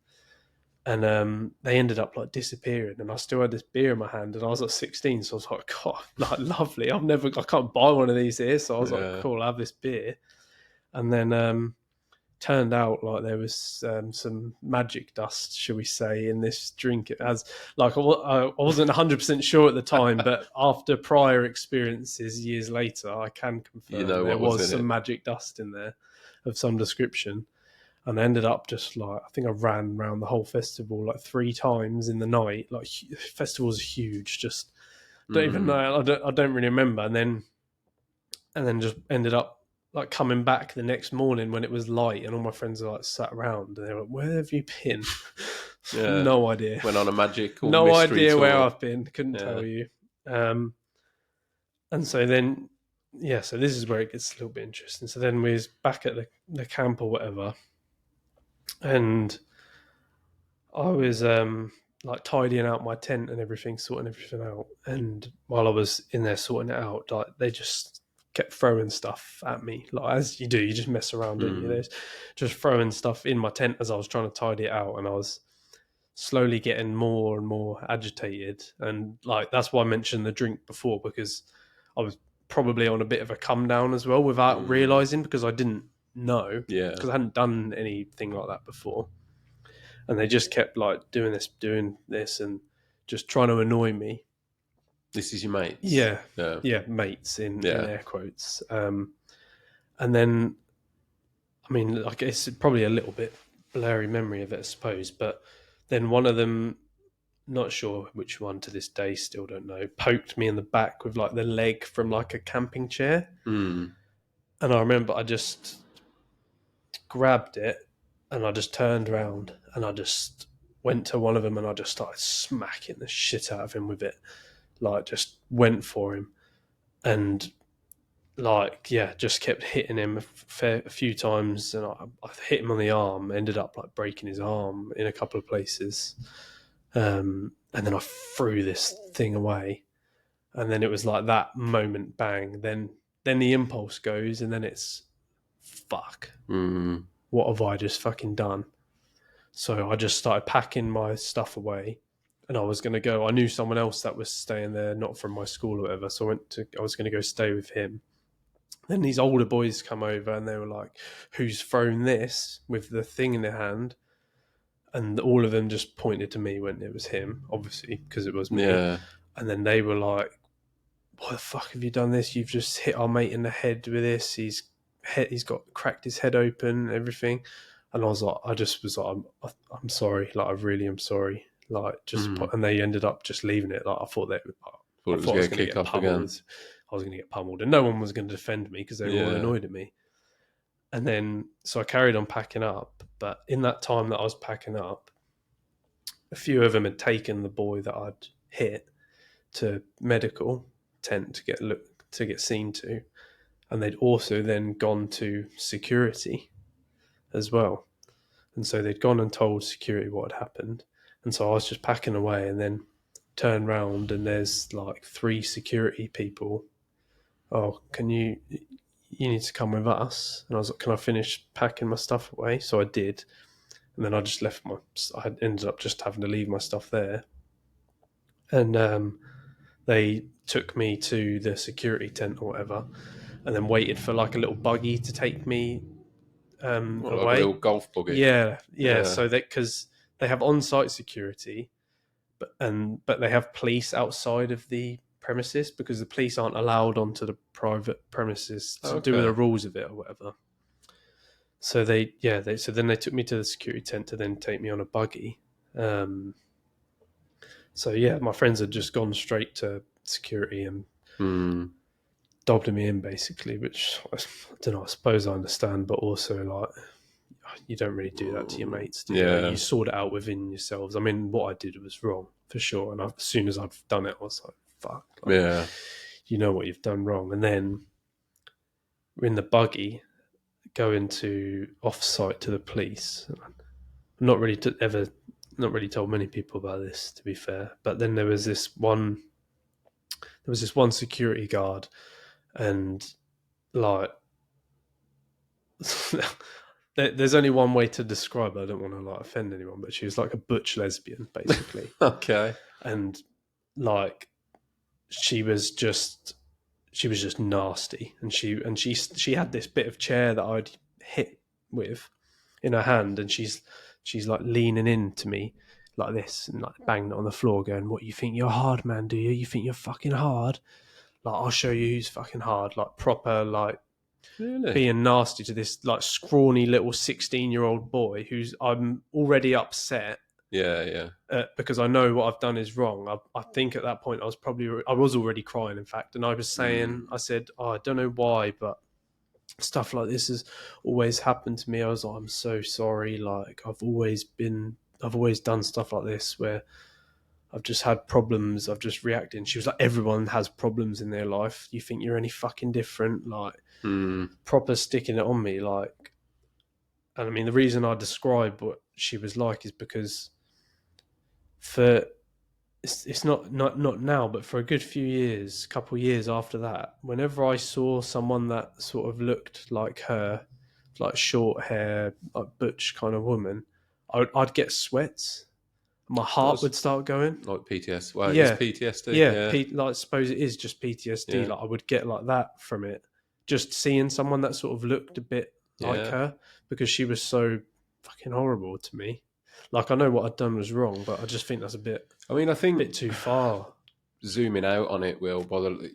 And they ended up like disappearing, and I still had this beer in my hand, and I was like 16, so I was like, God, like lovely. I can't buy one of these here, so I was like, cool, I'll have this beer. And then turned out like there was some magic dust, shall we say, in this drink. It has like I wasn't 100% sure at the time, but after prior experiences years later, I can confirm there was some magic dust in there of some description. And I ended up just like, I think I ran around the whole festival like 3 times in the night. Like, festivals are huge. Just don't even know. I don't really remember. And then just ended up like coming back the next morning when it was light, and all my friends were like sat around, and they were like, "Where have you been?" No idea. Went on a magical no mystery idea tour. where I've been. Couldn't tell you. And so then, yeah. So this is where it gets a little bit interesting. So then we was back at the camp or whatever. And I was like tidying out my tent and everything, sorting everything out. And while I was in there sorting it out, like, they just kept throwing stuff at me, like as you do. You just mess around, don't you? There's just throwing stuff in my tent as I was trying to tidy it out, and I was slowly getting more and more agitated. And like, that's why I mentioned the drink before, because I was probably on a bit of a come down as well without realizing, because I didn't know, because I hadn't done anything like that before. And they just kept like doing this, and just trying to annoy me. This is your mates? Yeah, mates in air quotes. And then, I mean, like, it's probably a little bit blurry memory of it, I suppose. But then one of them, not sure which one to this day, still don't know, poked me in the back with like the leg from like a camping chair. And I remember I just grabbed it, and I just turned around, and I just went to one of them, and I just started smacking the shit out of him with it. Like, just went for him, and like, yeah, just kept hitting him a few times, and I hit him on the arm, ended up like breaking his arm in a couple of places. And then I threw this thing away, and then it was like that moment, bang, then the impulse goes, and then it's fuck. What have I just fucking done? So I just started packing my stuff away, and I was going to go. I knew someone else that was staying there, not from my school or whatever. So I was going to go stay with him. Then these older boys come over, and they were like, "Who's thrown this?" with the thing in their hand. And all of them just pointed to me when it was him, obviously, because it was me. Yeah. And then they were like, "Why the fuck have you done this? You've just hit our mate in the head with this. He's got cracked his head open, and everything." And I was like, I'm sorry. Like, I really am sorry. Like, just and they ended up just leaving it. Like, I thought it was going to kick off again. I was going to get pummeled, and no one was going to defend me because they were all Yeah. annoyed at me. And then, so I carried on packing up. But in that time that I was packing up, a few of them had taken the boy that I'd hit to medical tent to get seen to, and they'd also then gone to security as well. And so they'd gone and told security what had happened. And so I was just packing away, and then turned round, and there's like 3 security people. Oh, you need to come with us? And I was like, can I finish packing my stuff away? So I did. And then I just I ended up just having to leave my stuff there. And they took me to the security tent or whatever, and then waited for like a little buggy to take me What, like a away. little golf buggy? Yeah. So because they have on-site security, but they have police outside of the premises because the police aren't allowed onto the private premises to do with the rules of it or whatever. So so then they took me to the security tent to then take me on a buggy. So yeah, my friends had just gone straight to security and dobbed me in basically, which I don't know. I suppose I understand, but also like you don't really do that to your mates, do you? Yeah. Like, you sort it out within yourselves. I mean, what I did was wrong for sure, and as soon as I've done it, I was like, "Fuck!" Like, Yeah. you know what you've done wrong, and then we're in the buggy going to off-site to the police. I'm not really told many people about this, to be fair. But then there was this one security guard, and like there's only one way to describe her. I don't want to like offend anyone, but she was like a butch lesbian, basically. Okay. And like she was just nasty, and she had this bit of chair that I'd hit with in her hand, and she's like leaning into me like this and like banging it on the floor, going, "What, you think you're hard, man? Do you? You think you're fucking hard? Like, I'll show you who's fucking hard." Like proper like Really? being nasty to this like scrawny little 16-year-old boy who's I'm already upset. Yeah. Because I know what I've done is wrong. I think at that point I was already crying, in fact, and I was saying, I said, "Oh, I don't know why, but stuff like this has always happened to me." I was like, "I'm so sorry. Like I've always done stuff like this where I've just had problems. I've just reacted." And she was like, "Everyone has problems in their life. You think you're any fucking different?" Like proper sticking it on me. Like, and I mean, the reason I describe what she was like is because it's not now, but for a good couple of years after that, whenever I saw someone that sort of looked like her, like short hair, like butch kind of woman, I'd get sweats. My heart would start going. Like PTSD. Well, Yeah. it's PTSD. Yeah, like I suppose it is just PTSD. Yeah. Like I would get like that from it, just seeing someone that sort of looked a bit like her, because she was so fucking horrible to me. Like I know what I'd done was wrong, but I just think that's a bit I think bit too far. Zooming out on it, Will,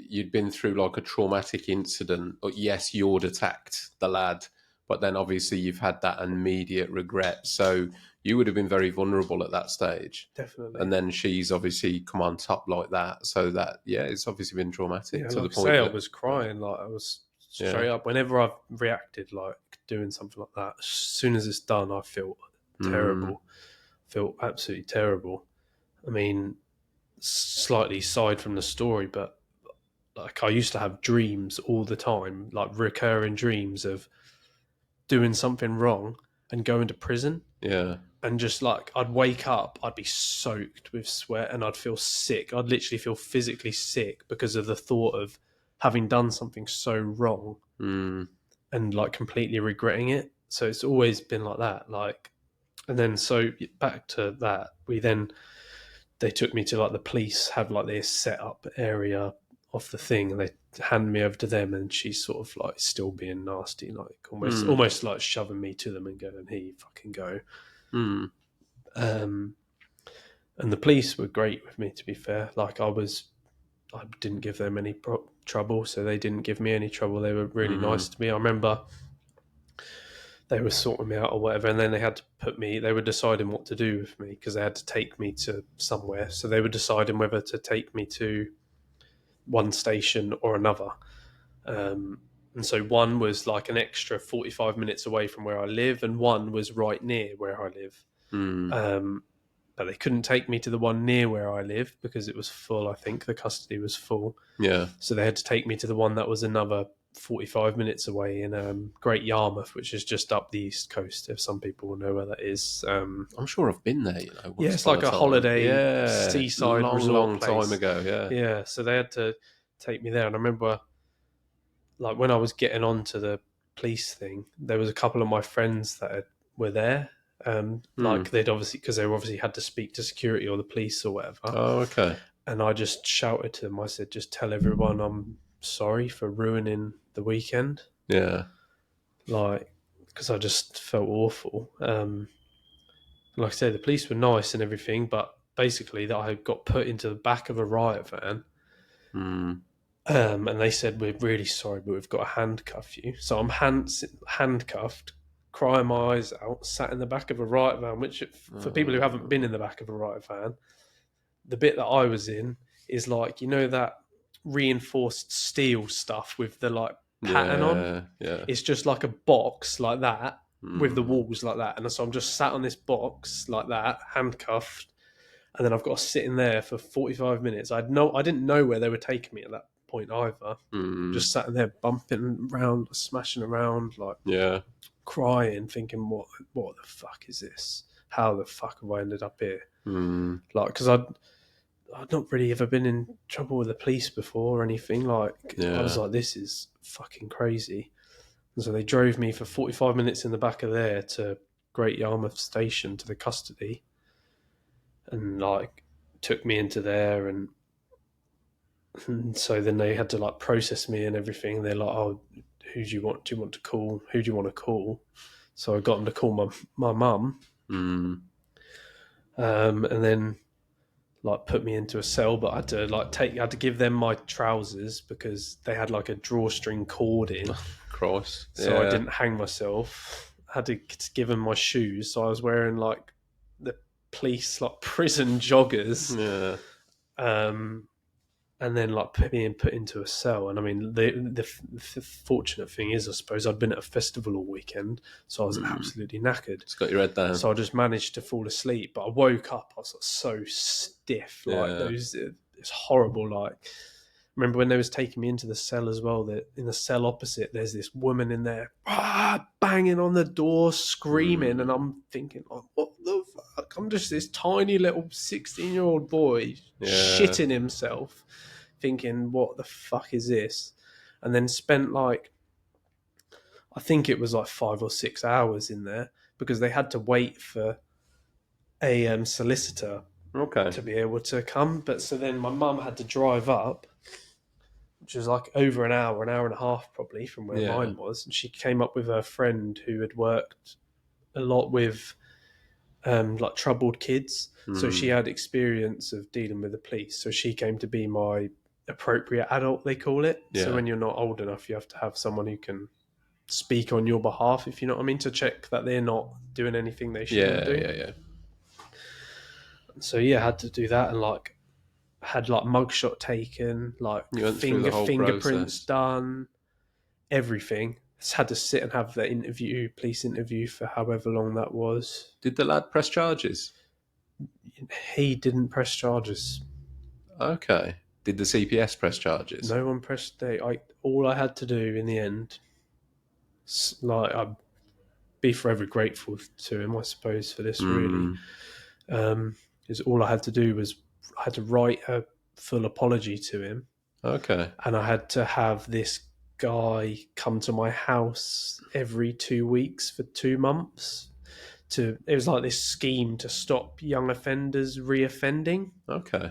you'd been through like a traumatic incident. But yes, you'd attacked the lad, but then obviously you've had that immediate regret. So you would have been very vulnerable at that stage. Definitely. And then she's obviously come on top like that. So that, it's obviously been traumatic to the point I was crying. Like I was straight up. Whenever I've reacted like doing something like that, as soon as it's done, I feel terrible. Feel absolutely terrible. I mean, slightly aside from the story, but like I used to have dreams all the time, like recurring dreams of doing something wrong and going to prison. Yeah. And just like I'd wake up, I'd be soaked with sweat and I'd feel sick. I'd literally feel physically sick because of the thought of having done something so wrong and like completely regretting it. So it's always been like that. Like, and then so back to that, they took me to like the police have like this set up area of the thing, and they hand me over to them, and she's sort of like still being nasty, like almost like shoving me to them and going, "Here you fucking go." And the police were great with me, to be fair. Like I didn't give them any trouble, so they didn't give me any trouble. They were really nice to me. I remember they were sorting me out or whatever, and then they were deciding what to do with me because they had to take me to somewhere. So they were deciding whether to take me to one station or another. And so one was like an extra 45 minutes away from where I live, and one was right near where I live. But they couldn't take me to the one near where I live because it was full. I think the custody was full. Yeah. So they had to take me to the one that was another 45 minutes away in Great Yarmouth, which is just up the east coast, if some people will know where that is. I'm sure I've been there, Yeah, it's like a holiday seaside resort long place. time ago, Yeah, so they had to take me there. And I remember, like, when I was getting onto the police thing, there was a couple of my friends that were there. Like, they'd obviously, because they obviously had to speak to security or the police or whatever. Oh, okay. And I just shouted to them, I said, just tell everyone I'm sorry for ruining the weekend. Yeah. Like, because I just felt awful. Like I said, the police were nice and everything, but basically that I got put into the back of a riot van. And they said, we're really sorry, but we've got to handcuff you. So I'm handcuffed, crying my eyes out, sat in the back of a riot van, which for people who haven't been in the back of a riot van, the bit that I was in is like, you know, that reinforced steel stuff with the like pattern on? Yeah. It's just like a box like that with the walls like that. And so I'm just sat on this box like that, handcuffed. And then I've got to sit in there for 45 minutes. I didn't know where they were taking me at that point either. Just sat in there bumping around, smashing around, like crying, thinking, what the fuck is this? How the fuck have I ended up here? Like, because I'd not really ever been in trouble with the police before or anything. Like, I was like, this is fucking crazy. And so they drove me for 45 minutes in the back of there to Great Yarmouth Station to the custody. And like took me into there, and so then they had to like process me and everything. They're like, "Oh, who do you want? Do you want to call? Who do you want to call?" So I got them to call my mum, and then like put me into a cell. But I had to give them my trousers because they had like a drawstring cord in. Christ. So I didn't hang myself. I had to give them my shoes. So I was wearing like the police like prison joggers, and then like being put into a cell. And I mean, the fortunate thing is, I suppose I'd been at a festival all weekend, so I was absolutely knackered. Just got your head down. So I just managed to fall asleep, but I woke up, I was like, so stiff, like it's horrible. Like, remember when they was taking me into the cell as well, that in the cell opposite there's this woman in there banging on the door screaming, and I'm thinking, like, what the fuck? I'm just this tiny little 16-year-old boy shitting himself, thinking, what the fuck is this? And then spent like, I think it was like 5 or 6 hours in there because they had to wait for a solicitor to be able to come. But so then my mum had to drive up, which was like over an hour and a half probably from where mine was. And she came up with her friend who had worked a lot with like troubled kids. So she had experience of dealing with the police. So she came to be my appropriate adult, they call it. So when you're not old enough, you have to have someone who can speak on your behalf, if you know what I mean, to check that they're not doing anything they shouldn't do. So I had to do that, and like had like mugshot taken, like fingerprints done, everything. Just had to sit and have the police interview for however long that was. Did the lad press charges? He didn't press charges. Okay. Did the CPS press charges? No one pressed. All I had to do in the end, like, I'd be forever grateful to him, I suppose, for this. Really, is all I had to do was I had to write a full apology to him. Okay. And I had to have this guy come to my house every 2 weeks for 2 months. It was like this scheme to stop young offenders reoffending. Okay.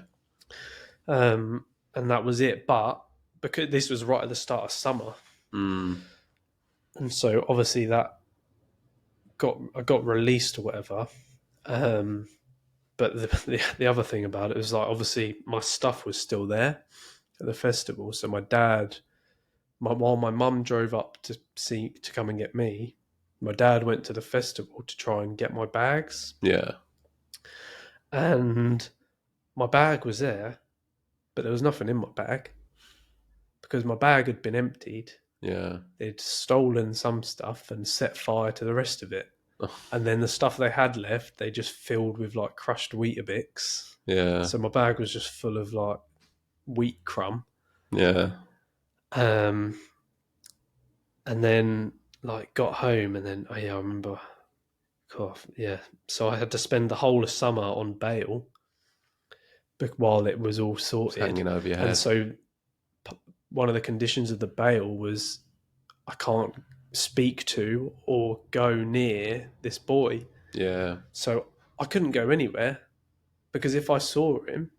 And that was it. But because this was right at the start of summer, and so obviously that I got released or whatever. But the other thing about it was, like, obviously my stuff was still there at the festival. So my dad, while my mum drove up to come and get me, my dad went to the festival to try and get my bags. Yeah. And my bag was there, but there was nothing in my bag. because my bag had been emptied. Yeah. They'd stolen some stuff and set fire to the rest of it. And then the stuff they had left, they just filled with like crushed Weetabix. Yeah. So my bag was just full of like wheat crumb. Yeah. And then like got home, and then I remember, yeah. So I had to spend the whole of summer on bail while it was all sorted, hanging over your head. And so one of the conditions of the bail was I can't speak to or go near this boy. Yeah. So I couldn't go anywhere, because if I saw him,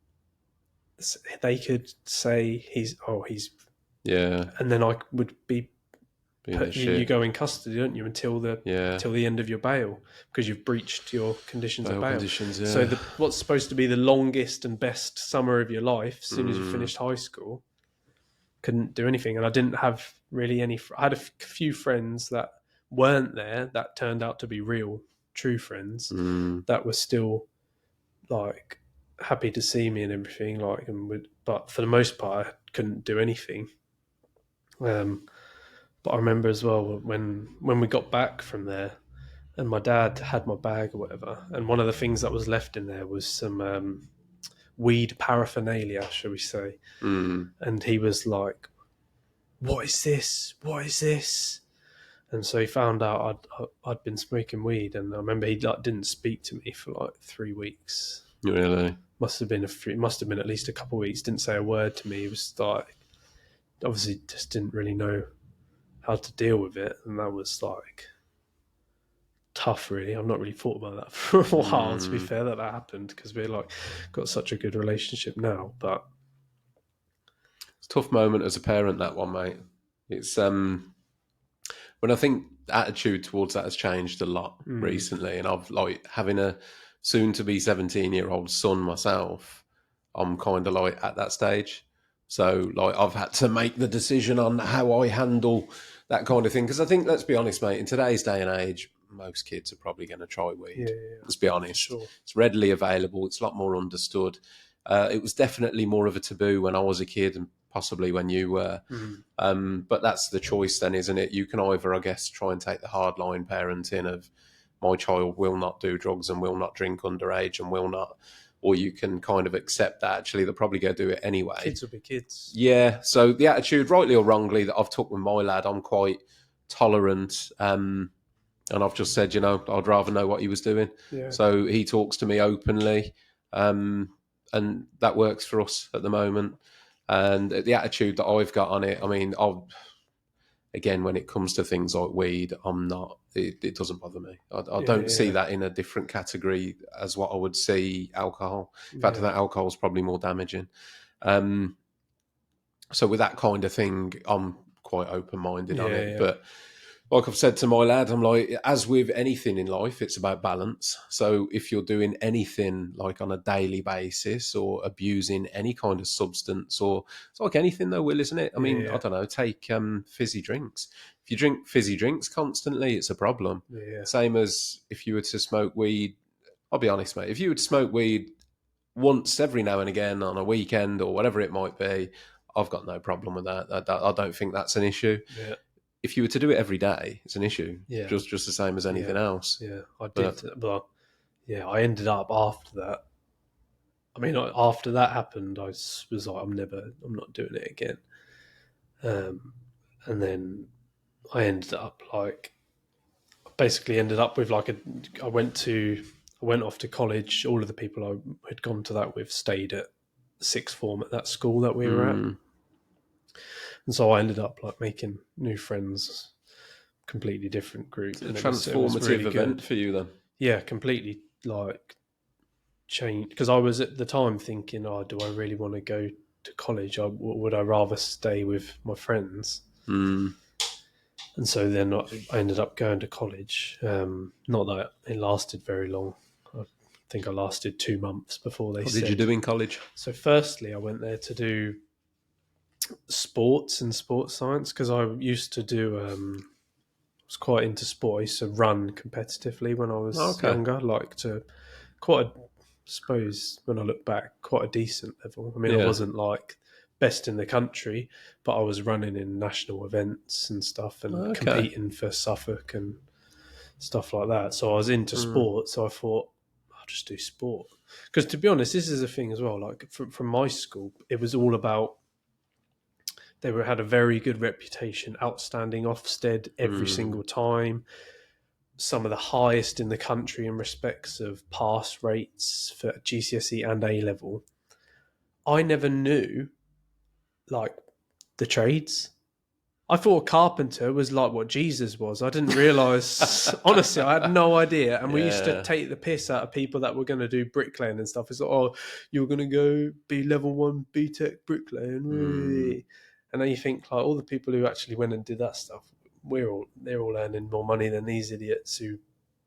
they could say he's Yeah. and then I would be Being a you shit. go in custody, don't you, until the end of your bail, because you've breached your conditions of bail. Conditions, yeah. So what's supposed to be the longest and best summer of your life, as soon as you finished high school, couldn't do anything. And I didn't have really any. I had a few friends that weren't there that turned out to be real, true friends that were still like happy to see me and everything. Like, but for the most part, I couldn't do anything. But I remember as well when we got back from there, and my dad had my bag or whatever, and one of the things that was left in there was some weed paraphernalia, shall we say. And he was like, what is this? What is this? And so he found out I'd been smoking weed, and I remember he like didn't speak to me for like 3 weeks. Really? Must have been at least a couple of weeks. Didn't say a word to me. He was like, obviously just didn't really know how to deal with it, and that was like tough, really. I've not really thought about that for a while, to be fair, that happened, because we're like got such a good relationship now. But it's a tough moment as a parent, that one, mate. It's when I think attitude towards that has changed a lot recently, and I've like having a soon to be 17-year-old son myself. I'm kind of like at that stage. So, like, I've had to make the decision on how I handle that kind of thing. Because I think, let's be honest, mate, in today's day and age, most kids are probably going to try weed. Yeah, let's be honest. sure. It's readily available. It's a lot more understood. It was definitely more of a taboo when I was a kid, and possibly when you were. But that's the choice then, isn't it? You can either, I guess, try and take the hardline parenting of my child will not do drugs and will not drink underage and will not... Or you can kind of accept that actually they'll probably go do it anyway. Kids will be kids. Yeah. So the attitude, rightly or wrongly, that I've took with my lad, I'm quite tolerant. And I've just said, you know, I'd rather know what he was doing. Yeah. So he talks to me openly. And that works for us at the moment. And the attitude that I've got on it, I mean, again, when it comes to things like weed, I'm not. It doesn't bother me. I don't see that in a different category as what I would see alcohol. In fact, that alcohol is probably more damaging. So with that kind of thing, I'm quite open-minded on it. But like I've said to my lad, I'm like, as with anything in life, it's about balance. So if you're doing anything like on a daily basis or abusing any kind of substance, or it's like anything though, Will, isn't it? I mean, I don't know, take fizzy drinks. If you drink fizzy drinks constantly, it's a problem. Yeah. Same as if you were to smoke weed. I'll be honest, mate. If you were to smoke weed once every now and again on a weekend or whatever it might be, I've got no problem with that. I don't think that's an issue. Yeah. If you were to do it every day, it's an issue. Yeah. Just the same as anything else. Yeah, I did. But yeah, I ended up after that. I mean, after that happened, I was like, I'm not doing it again. And then I ended up with I went off to college. All of the people I had gone to that with stayed at sixth form at that school that we were at. And so I ended up like making new friends, completely different group. A transformative event for you then? Yeah, completely like changed. Because I was at the time thinking, do I really want to go to college? Would I rather stay with my friends? And so then I ended up going to college. Not that it lasted very long. I think I lasted 2 months before they said. What did you do in college? So firstly, I went there to do sports and sports science, because I used to do... I was quite into sport. I used to run competitively when I was younger, like to quite, suppose when I look back, quite a decent level. I mean, I wasn't like best in the country, but I was running in national events and stuff and competing for Suffolk and stuff like that. So I was into sport. So I thought, I'll just do sport. Because to be honest, this is a thing as well. Like from my school, it was all about, had a very good reputation, outstanding Ofsted every single time. Some of the highest in the country in respects of pass rates for GCSE and A level. I never knew like the trades. I thought a carpenter was like what Jesus was. I didn't realise, honestly, I had no idea. And we used to take the piss out of people that were going to do bricklaying and stuff. It's like, oh, you're going to go be level 1 BTEC bricklaying. And then you think like all the people who actually went and did that stuff, they're all earning more money than these idiots who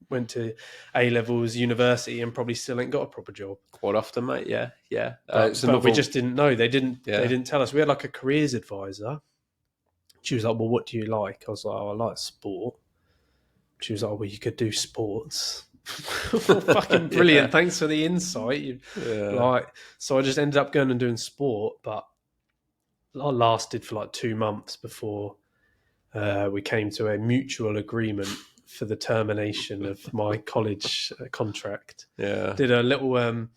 went to A levels, university, and probably still ain't got a proper job. Quite often, mate. Yeah. But we just didn't know. They didn't tell us. We had like a careers advisor. She was like, well, what do you like? I was like, oh, I like sport. She was like, well, you could do sports. Fucking brilliant. Thanks for the insight. So I just ended up going and doing sport, but I lasted for like 2 months before we came to a mutual agreement for the termination of my college contract. Yeah. Did a little...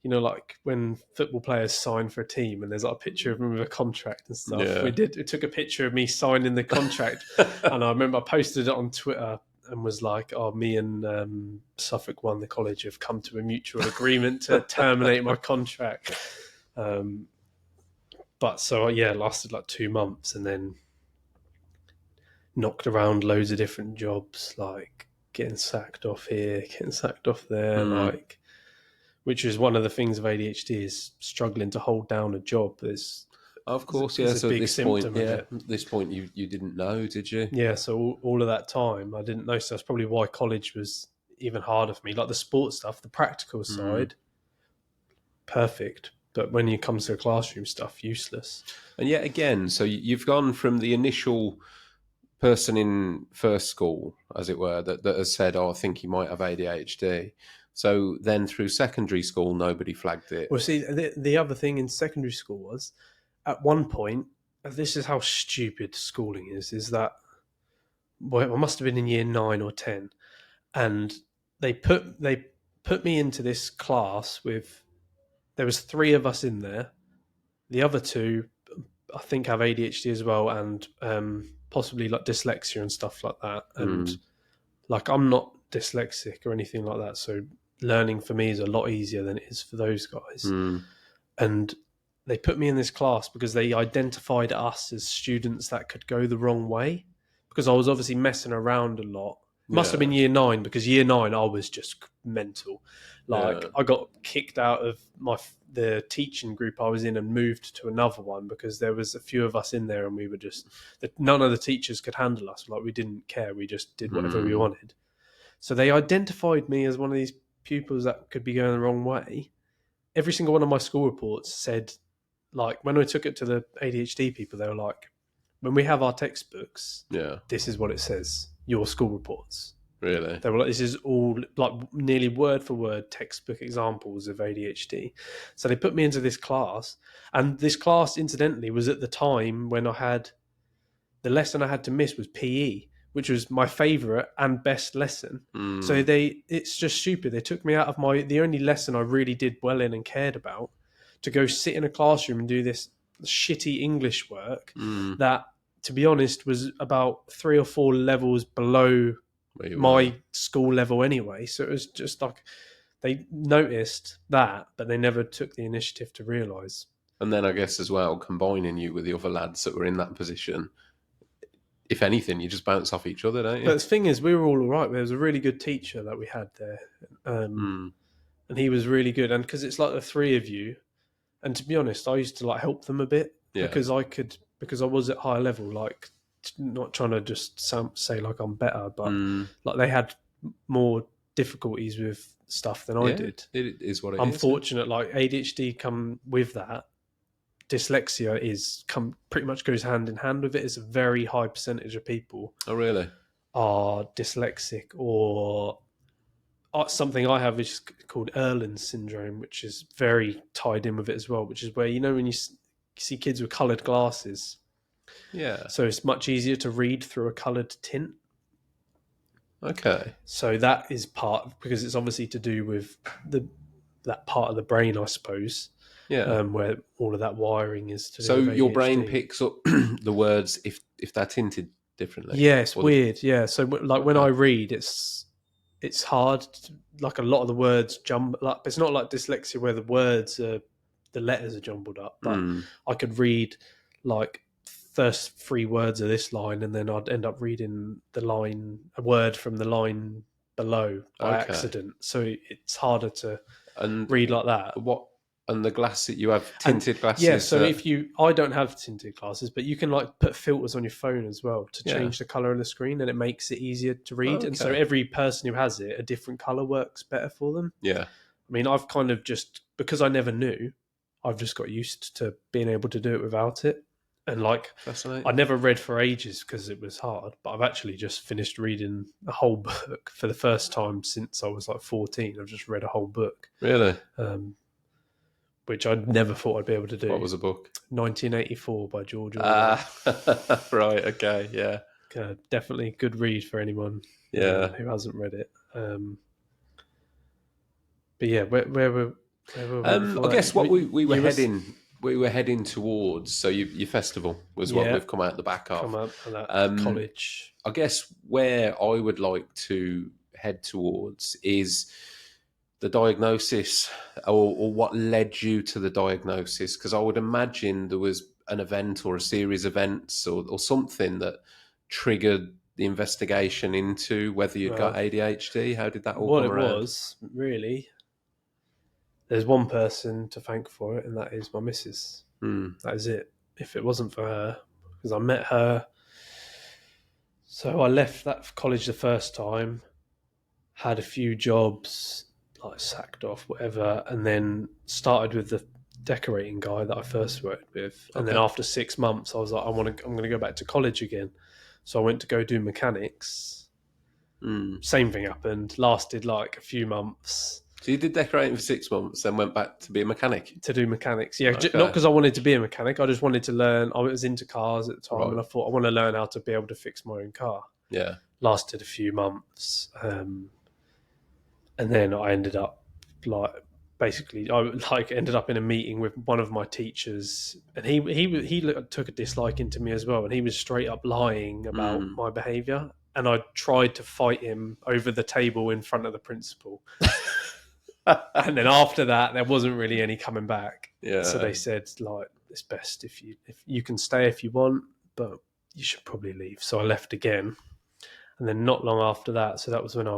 like when football players sign for a team and there's like a picture of them with a contract and stuff. Yeah. We took a picture of me signing the contract and I remember I posted it on Twitter and was like, oh, me and Suffolk won the college have come to a mutual agreement to terminate my contract. But so, yeah, it lasted like 2 months and then knocked around loads of different jobs, like getting sacked off here, getting sacked off there, which is one of the things of ADHD is struggling to hold down a job. Of course, yeah. So at this point, you didn't know, did you? Yeah. So all of that time, I didn't know. So that's probably why college was even harder for me. Like the sports stuff, the practical side, perfect. But when it comes to classroom stuff, useless. And yet again, so you've gone from the initial person in first school, as it were, that has said, oh, I think you might have ADHD. So then through secondary school, nobody flagged it. Well, see, the other thing in secondary school was, at one point, this is how stupid schooling is that, well, I must have been in year 9 or 10, and they put me into this class with, there was 3 of us in there. The other 2, I think, have ADHD as well, and possibly like dyslexia and stuff like that. And like, I'm not dyslexic or anything like that, so learning for me is a lot easier than it is for those guys. And they put me in this class because they identified us as students that could go the wrong way, because I was obviously messing around a lot. Must have been year 9, because year 9 I was just mental. Like I got kicked out of the teaching group I was in and moved to another one because there was a few of us in there and we were just, none of the teachers could handle us. Like we didn't care. We just did whatever we wanted. So they identified me as one of these pupils that could be going the wrong way. Every single one of my school reports said, like, when I took it to the ADHD people, they were like, when we have our textbooks, this is what it says, your school reports. Really? They were like, this is all like nearly word for word textbook examples of ADHD. So they put me into this class, and this class, incidentally, was at the time when the lesson I had to miss was PE, which was my favourite and best lesson. So it's just stupid. They took me out of the only lesson I really did well in and cared about to go sit in a classroom and do this shitty English work that, to be honest, was about 3 or 4 levels below my school level anyway. So it was just like they noticed that, but they never took the initiative to realise. And then I guess as well, combining you with the other lads that were in that position, if anything, you just bounce off each other, don't you? But the thing is, we were all right. There was a really good teacher that we had there. And he was really good. And because it's like the 3 of you, and to be honest, I used to like help them a bit because I was at high level, like not trying to just say like I'm better, but like they had more difficulties with stuff than I did. It is what it I'm is. fortunate, like ADHD come with that. Dyslexia pretty much goes hand in hand with it. It's a very high percentage of people. Oh, really? Are dyslexic, or something I have is called Erland's syndrome, which is very tied in with it as well, which is where, when you see kids with coloured glasses. Yeah. So it's much easier to read through a coloured tint. Okay. So that is because it's obviously to do with that part of the brain, I suppose, Yeah. where all of that wiring is to do So with ADHD. your brain picks up the words if they're tinted differently. Yeah, it's weird. Yeah, so like when Okay. I read, it's hard. Like a lot of the words jumble up. It's not like dyslexia where the letters are jumbled up, but I could read like first 3 words of this line, and then I'd end up reading a word from the line below by accident. So it's harder to read like that. And the glasses, you have tinted glasses. Yeah, so I don't have tinted glasses, but you can like put filters on your phone as well to change the color of the screen, and it makes it easier to read. And so every person who has it, a different color works better for them. Yeah. I mean, I've kind of just, because I never knew, I've just got used to being able to do it without it. And like, I never read for ages because it was hard, but I've actually just finished reading a whole book for the first time since I was like 14. I've just read a whole book. Really? Which I never thought I'd be able to do. What was the book? 1984 by George Orwell. Right, okay, yeah. Definitely a good read for anyone who hasn't read it. But yeah, where were we I guess what we were heading towards, so your festival was what we've come out the back of. Come up at that college. I guess where I would like to head towards is the diagnosis, or what led you to the diagnosis, because I would imagine there was an event or a series of events or something that triggered the investigation into whether you'd got ADHD. How did that all come around? What it was, really, there's one person to thank for it, and that is my missus. That is it. If it wasn't for her, because I met her, so I left that college the first time, had a few jobs, like sacked off, whatever, and then started with the decorating guy that I first worked with. And then after 6 months, I was like, I'm going to go back to college again. So I went to go do mechanics. Same thing happened. Lasted like a few months. So you did decorating for 6 months, then went back to be a mechanic? To do mechanics, yeah. Not because I wanted to be a mechanic. I just wanted to learn. I was into cars at the time, and I thought I want to learn how to be able to fix my own car. Yeah. Lasted a few months. And then I ended up ended up in a meeting with one of my teachers, and he took a dislike into me as well, and he was straight up lying about my behaviour, and I tried to fight him over the table in front of the principal. And then after that, there wasn't really any coming back. Yeah. So they said, like, it's best if you can stay if you want, but you should probably leave. So I left again, and then not long after that, so that was when I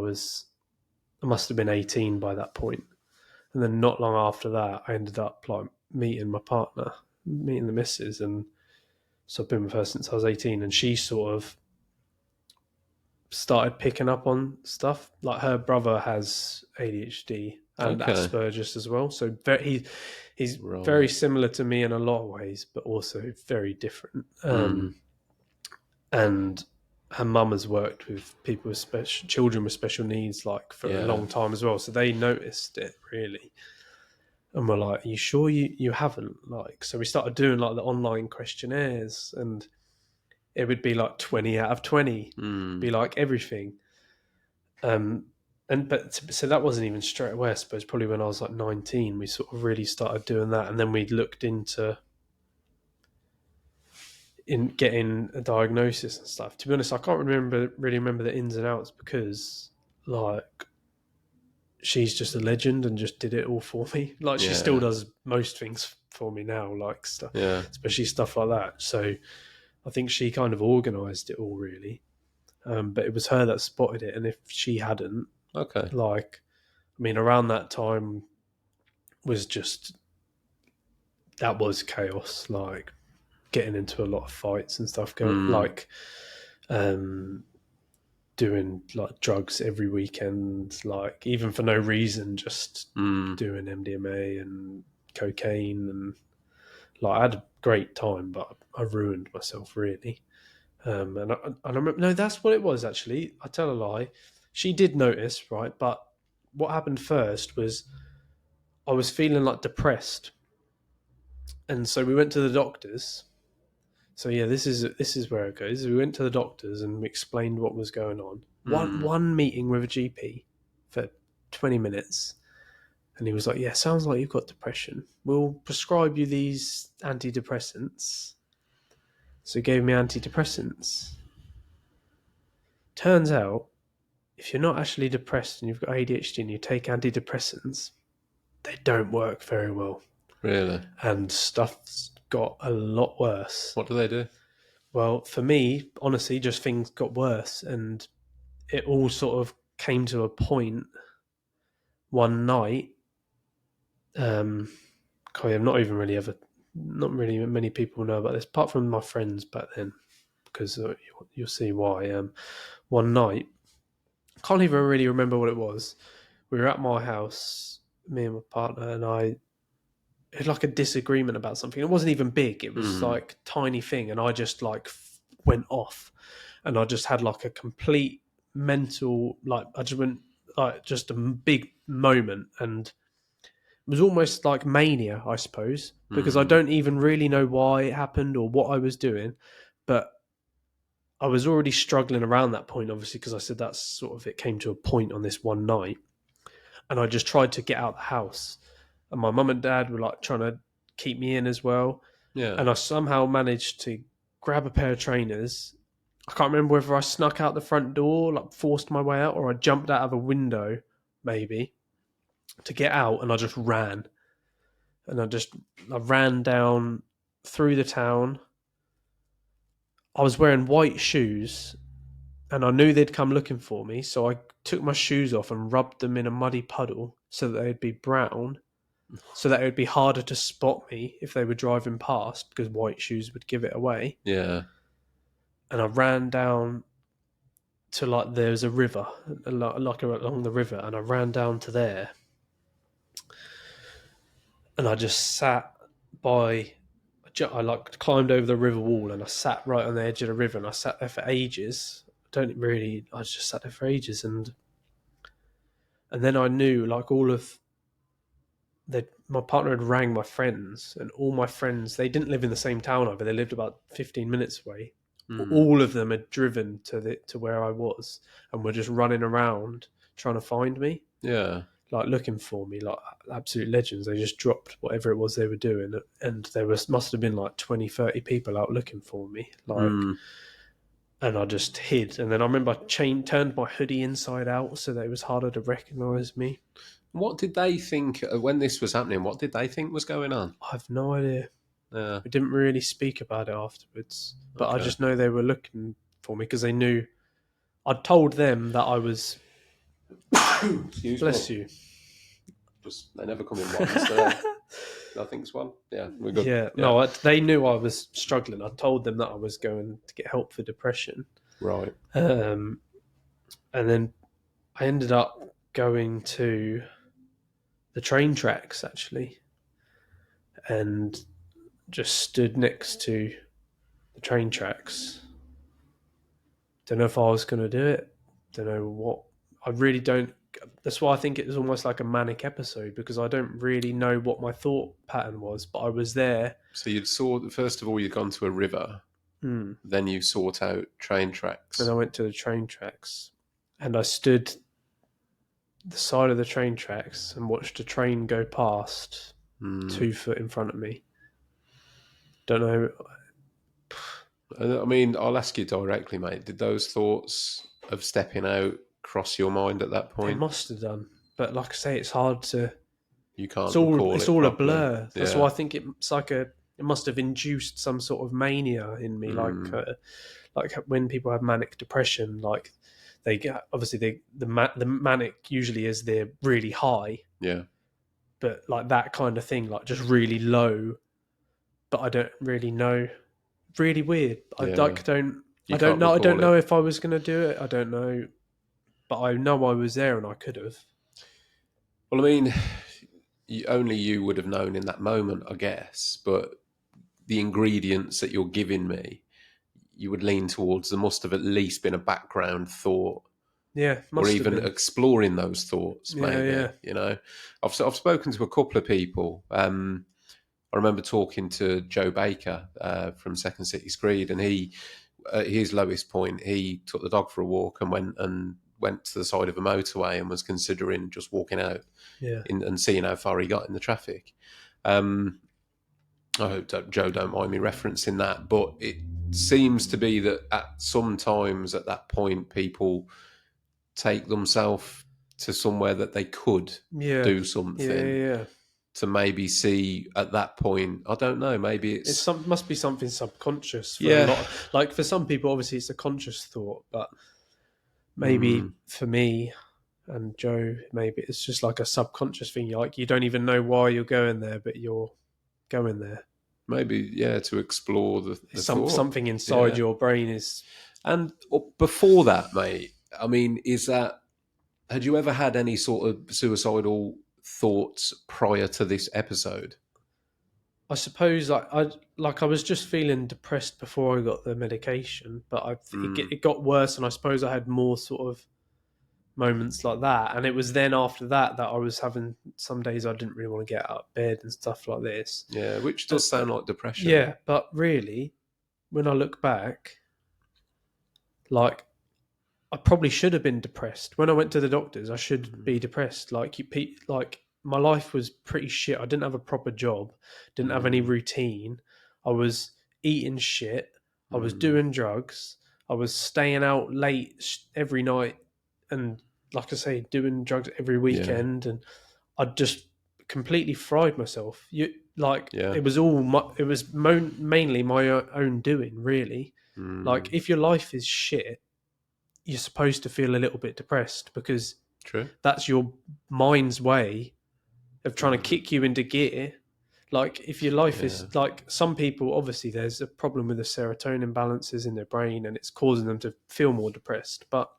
must have been 18 by that point. And then not long after that, I ended up like meeting my partner, meeting the missus. And so I've been with her since I was 18. And she sort of started picking up on stuff. Like her brother has ADHD and Asperger's as well. So he's very similar to me in a lot of ways, but also very different. And her mum has worked with people with children with special needs, like for a long time as well. So they noticed it really, and we're like, "Are you sure you haven't?" Like, so we started doing like the online questionnaires, and it would be like 20 out of 20, be like everything. So that wasn't even straight away. I suppose probably when I was like 19, we sort of really started doing that, and then we looked into in getting a diagnosis and stuff. To be honest, I can't really remember the ins and outs, because like she's just a legend and just did it all for me. Like she still does most things for me now, like stuff, especially stuff like that. So I think she kind of organised it all really. But it was her that spotted it, and if she hadn't, like, I mean, around that time was chaos, like getting into a lot of fights and stuff, going like doing like drugs every weekend, like even for no reason, just doing MDMA and cocaine, and like I had a great time, but I ruined myself really. And I remember, no, that's what it was actually. I tell a lie. She did notice, right? But what happened first was I was feeling like depressed. And so we went to the doctors. So yeah, this is where it goes. We went to the doctors and we explained what was going on. One meeting with a GP for 20 minutes. And he was like, yeah, sounds like you've got depression. We'll prescribe you these antidepressants. So he gave me antidepressants. Turns out, if you're not actually depressed and you've got ADHD and you take antidepressants, they don't work very well. Really? And stuff's got a lot worse. What do they do? Well, for me, honestly, just things got worse. And it all sort of came to a point one night. I'm not really many people know about this, apart from my friends back then, because you'll see why. One night, I can't even really remember what it was. We were at my house, me and my partner, and I had like a disagreement about something. It wasn't even big; it was like a tiny thing, and I just like went off, and I just had like a complete mental, like I just went like just a big moment, and it was almost like mania, I suppose, because I don't even really know why it happened or what I was doing, but I was already struggling around that point, obviously, because I said that's sort of, it came to a point on this one night, and I just tried to get out the house, and my mum and dad were like trying to keep me in as well, and I somehow managed to grab a pair of trainers. I can't remember whether I snuck out the front door, like forced my way out, or I jumped out of a window, maybe, to get out, and I just ran. And I ran down through the town. I was wearing white shoes, and I knew they'd come looking for me, so I took my shoes off and rubbed them in a muddy puddle so that they'd be brown, so that it would be harder to spot me if they were driving past, because white shoes would give it away. Yeah. And I ran down to, like, there's a river, like along the river, and I ran down to there. And I just sat by, I like climbed over the river wall, and I sat right on the edge of the river, and I sat there for ages. I just sat there for ages, and then I knew, like, all of my partner had rang my friends, and all my friends, they didn't live in the same town over, they lived about 15 minutes away. All of them had driven to where I was and were just running around trying to find me. Yeah. Like looking for me, like absolute legends. They just dropped whatever it was they were doing, and there must have been like 20, 30 people out looking for me. And I just hid. And then I remember I turned my hoodie inside out so that it was harder to recognise me. What did they think when this was happening? What did they think was going on? I have no idea. Yeah. We didn't really speak about it afterwards, but I just know they were looking for me because they knew I'd told them that I was. Bless you. They never come in once, do they? Nothing's one. Yeah, we're good. Yeah. No, they knew I was struggling. I told them that I was going to get help for depression. Right. And then I ended up going to the train tracks, actually, and just stood next to the train tracks. Don't know if I was going to do it. Don't know what. I really don't. That's why I think it was almost like a manic episode, because I don't really know what my thought pattern was, but I was there. So first of all, you'd gone to a river, then you sought out train tracks. And I went to the train tracks, and I stood the side of the train tracks and watched a train go past 2 foot in front of me. Don't know. I mean, I'll ask you directly, mate. Did those thoughts of stepping out cross your mind at that point? It must have done, but like I say, it's hard to. You can't. It's all a blur. That's why I think it's like it must have induced some sort of mania in me, like when people have manic depression, like they get, obviously the manic usually is they're really high, but like that kind of thing, like just really low, but I don't really know. Really weird. I don't know if I was going to do it. I don't know, but I know I was there and I could have. Well, I mean, only you would have known in that moment, I guess. But the ingredients that you're giving me, you would lean towards. There must have at least been a background thought, or even exploring those thoughts. Maybe you know, I've spoken to a couple of people. I remember talking to Joe Baker from Second City Screed, and he, at his lowest point, he took the dog for a walk and went to the side of a motorway and was considering just walking out Yeah. and seeing how far he got in the traffic. I hope Joe don't mind me referencing that, but it seems to be that at sometimes at that point, people take themselves to somewhere that they could Yeah. do something Yeah. to maybe see at that point. I don't know. Maybe it's Must be something subconscious for Yeah. a lot. Like for some people, obviously it's a conscious thought, but maybe for me and Joe, maybe it's just like a subconscious thing. Like you don't even know why you're going there, but you're going there. maybe to explore the thought. Something inside Yeah. your brain is. And before that, mate, I mean, had you ever had any sort of suicidal thoughts prior to this episode? I suppose I was just feeling depressed before I got the medication, but it got worse, and I suppose I had more sort of moments like that. And it was then after that I was having some days I didn't really want to get out of bed and stuff like this. Yeah, which does sound like depression. Yeah, but really, when I look back, like I probably should have been depressed. When I went to the doctors, I should be depressed. Like my life was pretty shit. I didn't have a proper job, didn't have any routine. I was eating shit. I was doing drugs. I was staying out late every night, and like I say, doing drugs every weekend. And I just completely fried myself. It was all mainly my own doing, really. Like if your life is shit, you're supposed to feel a little bit depressed because True. that's your mind's way of trying to kick you into gear. Like if your life is like some people, obviously there's a problem with the serotonin balances in their brain and it's causing them to feel more depressed. But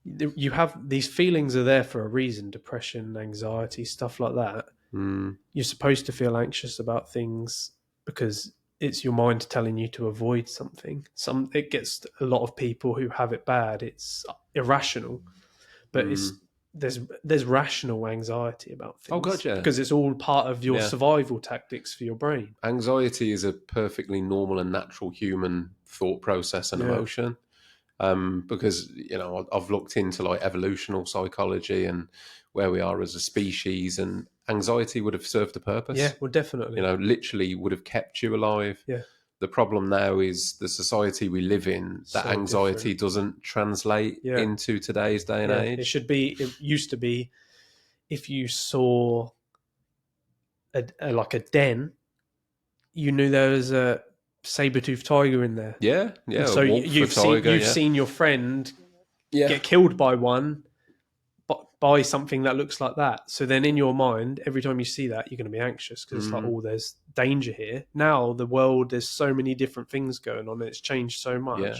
you have these feelings are there for a reason: depression, anxiety, stuff like that. You're supposed to feel anxious about things because it's your mind telling you to avoid something. It gets a lot of people who have it bad. It's irrational, but there's rational anxiety about things. Oh, gotcha. Because it's all part of your survival tactics for your brain. Anxiety is a perfectly normal and natural human thought process and emotion. Because I've looked into like evolutional psychology and where we are as a species, and anxiety would have served a purpose. Yeah, well, definitely. Literally would have kept you alive. Yeah. The problem now is the society we live in, that So anxiety different. doesn't translate into today's day and age. It used to be if you saw a den, you knew there was a saber-toothed tiger in there. Yeah. And so you've seen your friend get killed by one, by something that looks like that. So then in your mind, every time you see that, you're going to be anxious because it's like, oh, there's danger here. Now the world, there's so many different things going on and it's changed so much. Yeah.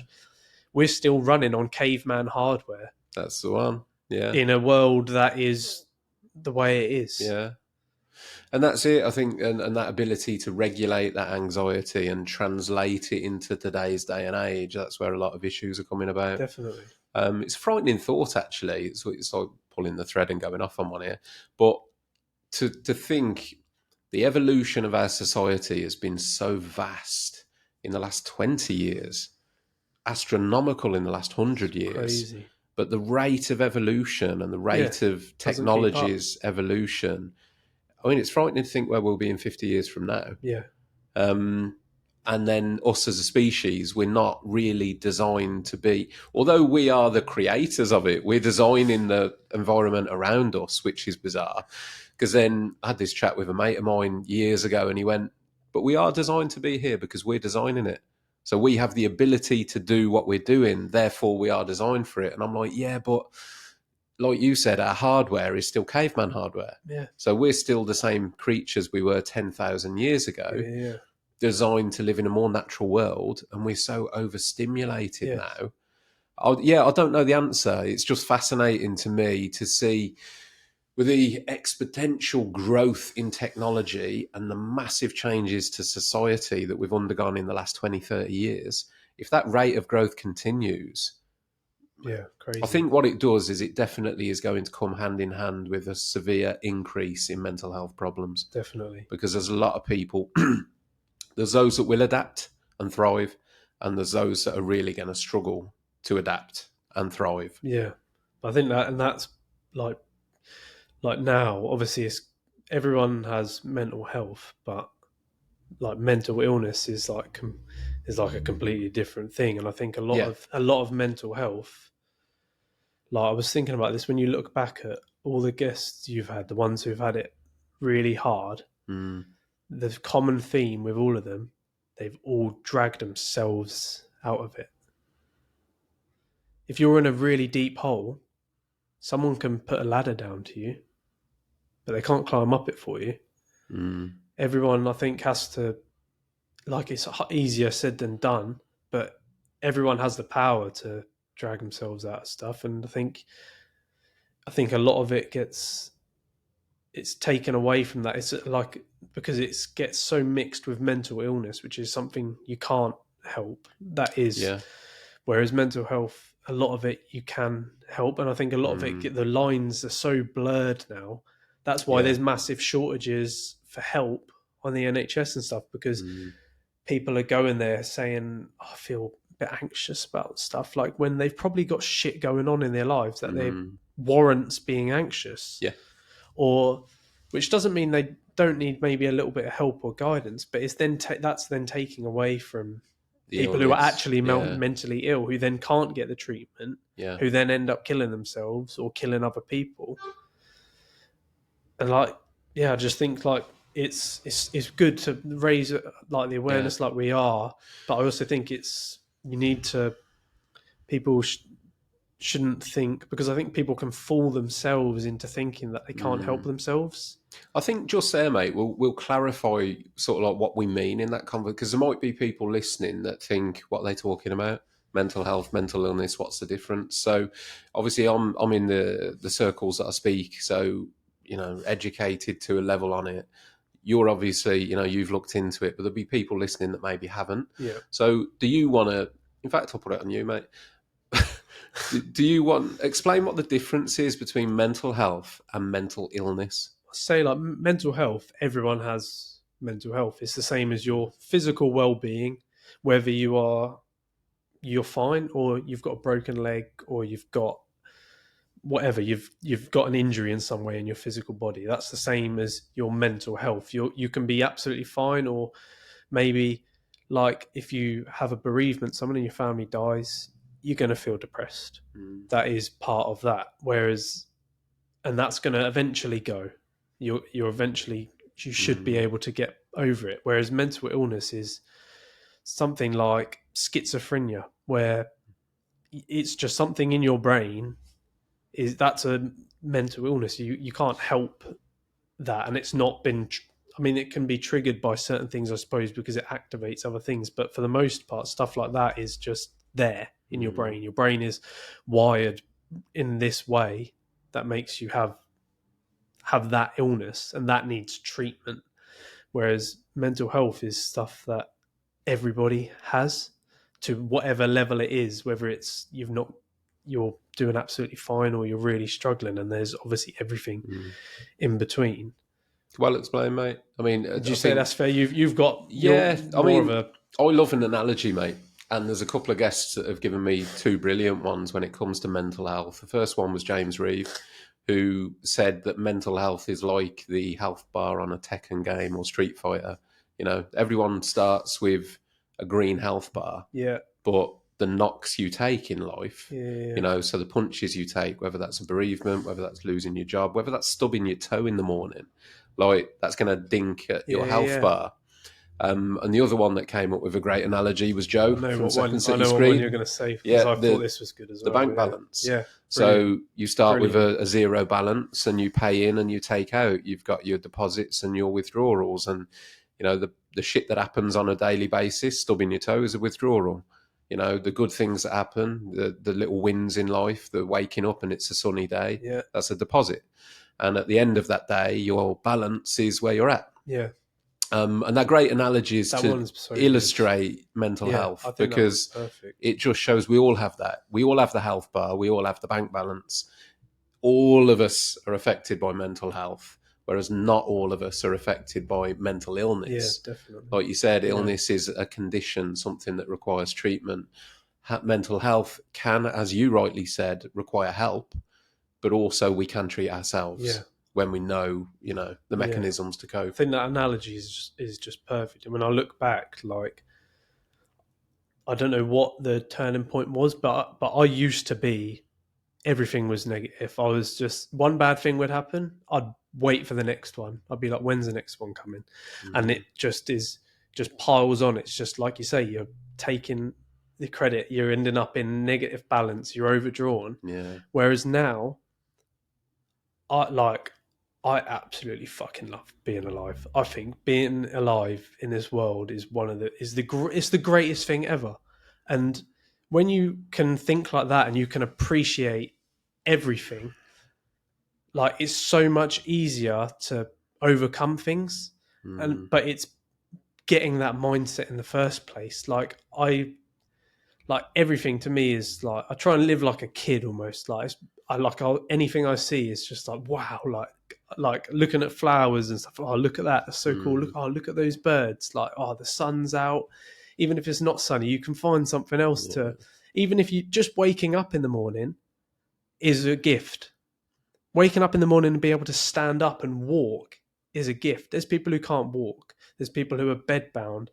We're still running on caveman hardware. That's the one. Yeah. In a world that is the way it is. Yeah. And that's it, I think, and that ability to regulate that anxiety and translate it into today's day and age, that's where a lot of issues are coming about. Definitely. It's a frightening thought, actually. It's like pulling the thread and going off on one here. But to think the evolution of our society has been so vast in the last 20 years, astronomical in the last 100 years. Crazy. But the rate of evolution and the rate of technology's evolution, I mean, it's frightening to think where we'll be in 50 years from now. Yeah. And then us as a species, we're not really designed to be, although we are the creators of it, we're designing the environment around us, which is bizarre. Because then I had this chat with a mate of mine years ago and he went, but we are designed to be here because we're designing it. So we have the ability to do what we're doing, therefore we are designed for it. And I'm like, yeah, but like you said, our hardware is still caveman hardware. Yeah. So we're still the same creatures we were 10,000 years ago, designed to live in a more natural world, and we're so overstimulated now. I don't know the answer. It's just fascinating to me to see with the exponential growth in technology and the massive changes to society that we've undergone in the last 20, 30 years, if that rate of growth continues, Yeah, crazy. I think what it does is it definitely is going to come hand in hand with a severe increase in mental health problems, Definitely. because there's a lot of people. There's those that will adapt and thrive, and there's those that are really going to struggle to adapt and thrive. Yeah. I think that's like now, obviously, everyone has mental health, but like mental illness is like a completely different thing. And I think Yeah. a lot of mental health, like I was thinking about this when you look back at all the guests you've had, the ones who've had it really hard, Mm. the common theme with all of them, they've all dragged themselves out of it. If you're in a really deep hole, someone can put a ladder down to you, but they can't climb up it for you. Mm. Everyone, I think, has to, like, it's easier said than done, but everyone has the power to drag themselves out of stuff. And I think a lot of it it's taken away from that. It's like, because it gets so mixed with mental illness, which is something you can't help. That is, Yeah. whereas mental health, a lot of it you can help. And I think a lot of it, the lines are so blurred now. That's why Yeah. there's massive shortages for help on the NHS and stuff, because people are going there saying, oh, I feel a bit anxious about stuff, like when they've probably got shit going on in their lives that they warrants being anxious. Yeah. Or, which doesn't mean they don't need maybe a little bit of help or guidance, but it's then that's then taking away from The people who are illness. actually mentally ill, who then can't get the treatment, Yeah. who then end up killing themselves or killing other people. And like, yeah, I just think like it's good to raise like the awareness like we are, but I also think you need to, people shouldn't think, because I think people can fool themselves into thinking that they can't help themselves. I think just there, mate, we'll clarify sort of like what we mean in that conversation, because there might be people listening that think, what are they talking about? Mental health, mental illness, what's the difference? So obviously I'm in the circles that I speak, so, you know, educated to a level on it. You're obviously, you know, you've looked into it, but there'll be people listening that maybe haven't. Yeah. So do you want to, in fact, I'll put it on you, mate. Do you want explain what the difference is between mental health and mental illness? Say like mental health, everyone has mental health. It's the same as your physical well-being, whether you're fine or you've got a broken leg or you've got whatever, you've got an injury in some way in your physical body. That's the same as your mental health. You can be absolutely fine, or maybe like if you have a bereavement, someone in your family dies, you're going to feel depressed. That is part of that. And that's going to eventually go. You should be able to get over it. Whereas mental illness is something like schizophrenia, where it's just something in your brain. That's a mental illness. You can't help that, and it's not been. I mean, it can be triggered by certain things, I suppose, because it activates other things. But for the most part, stuff like that is just there in your brain. Your brain is wired in this way that makes you have that illness, and that needs treatment. Whereas mental health is stuff that everybody has, to whatever level it is, whether it's you're doing absolutely fine or you're really struggling, and there's obviously everything in between. Well explained, mate. I mean, Did you say that's fair? You've got I love an analogy, mate. And there's a couple of guests that have given me two brilliant ones when it comes to mental health. The first one was James Reeve, who said that mental health is like the health bar on a Tekken game or Street Fighter. You know, everyone starts with a green health bar, but the knocks you take in life, you know, so the punches you take, whether that's a bereavement, whether that's losing your job, whether that's stubbing your toe in the morning, like that's going to dink at your health bar. And the other one that came up with a great analogy was Joe from Second City I know Screen. what one you're going to say, because I thought this was good as well. The bank balance. Yeah. So you start with a zero balance, and you pay in and you take out. You've got your deposits and your withdrawals, and you know the shit that happens on a daily basis. Stubbing your toe is a withdrawal. You know, the good things that happen, the little wins in life, the waking up and it's a sunny day, that's a deposit. And at the end of that day, your balance is where you're at. Yeah. And they're great analogies That to one's so illustrate mental Yeah, I health, think that one's because perfect. it just shows we all have that. We all have the health bar. We all have the bank balance. All of us are affected by mental health, whereas not all of us are affected by mental Yeah, illness. definitely. Like you said, Yeah. illness is a condition, something that requires treatment. Mental health can, as you rightly said, require help, but also we can treat ourselves Yeah. when we know, the Yeah. mechanisms to I cope. think that analogy is just perfect. And when I look back, like, I don't know what the turning point was, but I used to be, everything was negative. I was just, one bad thing would happen, I'd wait for the next one. I'd be like, when's the next one coming? And it just piles on. It's just like you say, you're taking the credit, you're ending up in negative balance, you're overdrawn. Yeah. Whereas now, I absolutely fucking love being alive. I think being alive in this world is it's the greatest thing ever. And when you can think like that and you can appreciate everything, like, it's so much easier to overcome things. But it's getting that mindset in the first place. Like, everything to me is like, I try and live like a kid almost. Like, anything I see is just like, wow. Like looking at flowers and stuff. Oh, look at that, that's so cool. Look at those birds. Like, oh, the sun's out. Even if it's not sunny, you can find something else to. Even if you just waking up in the morning is a gift. Waking up in the morning and be able to stand up and walk is a gift. There's people who can't walk. There's people who are bedbound.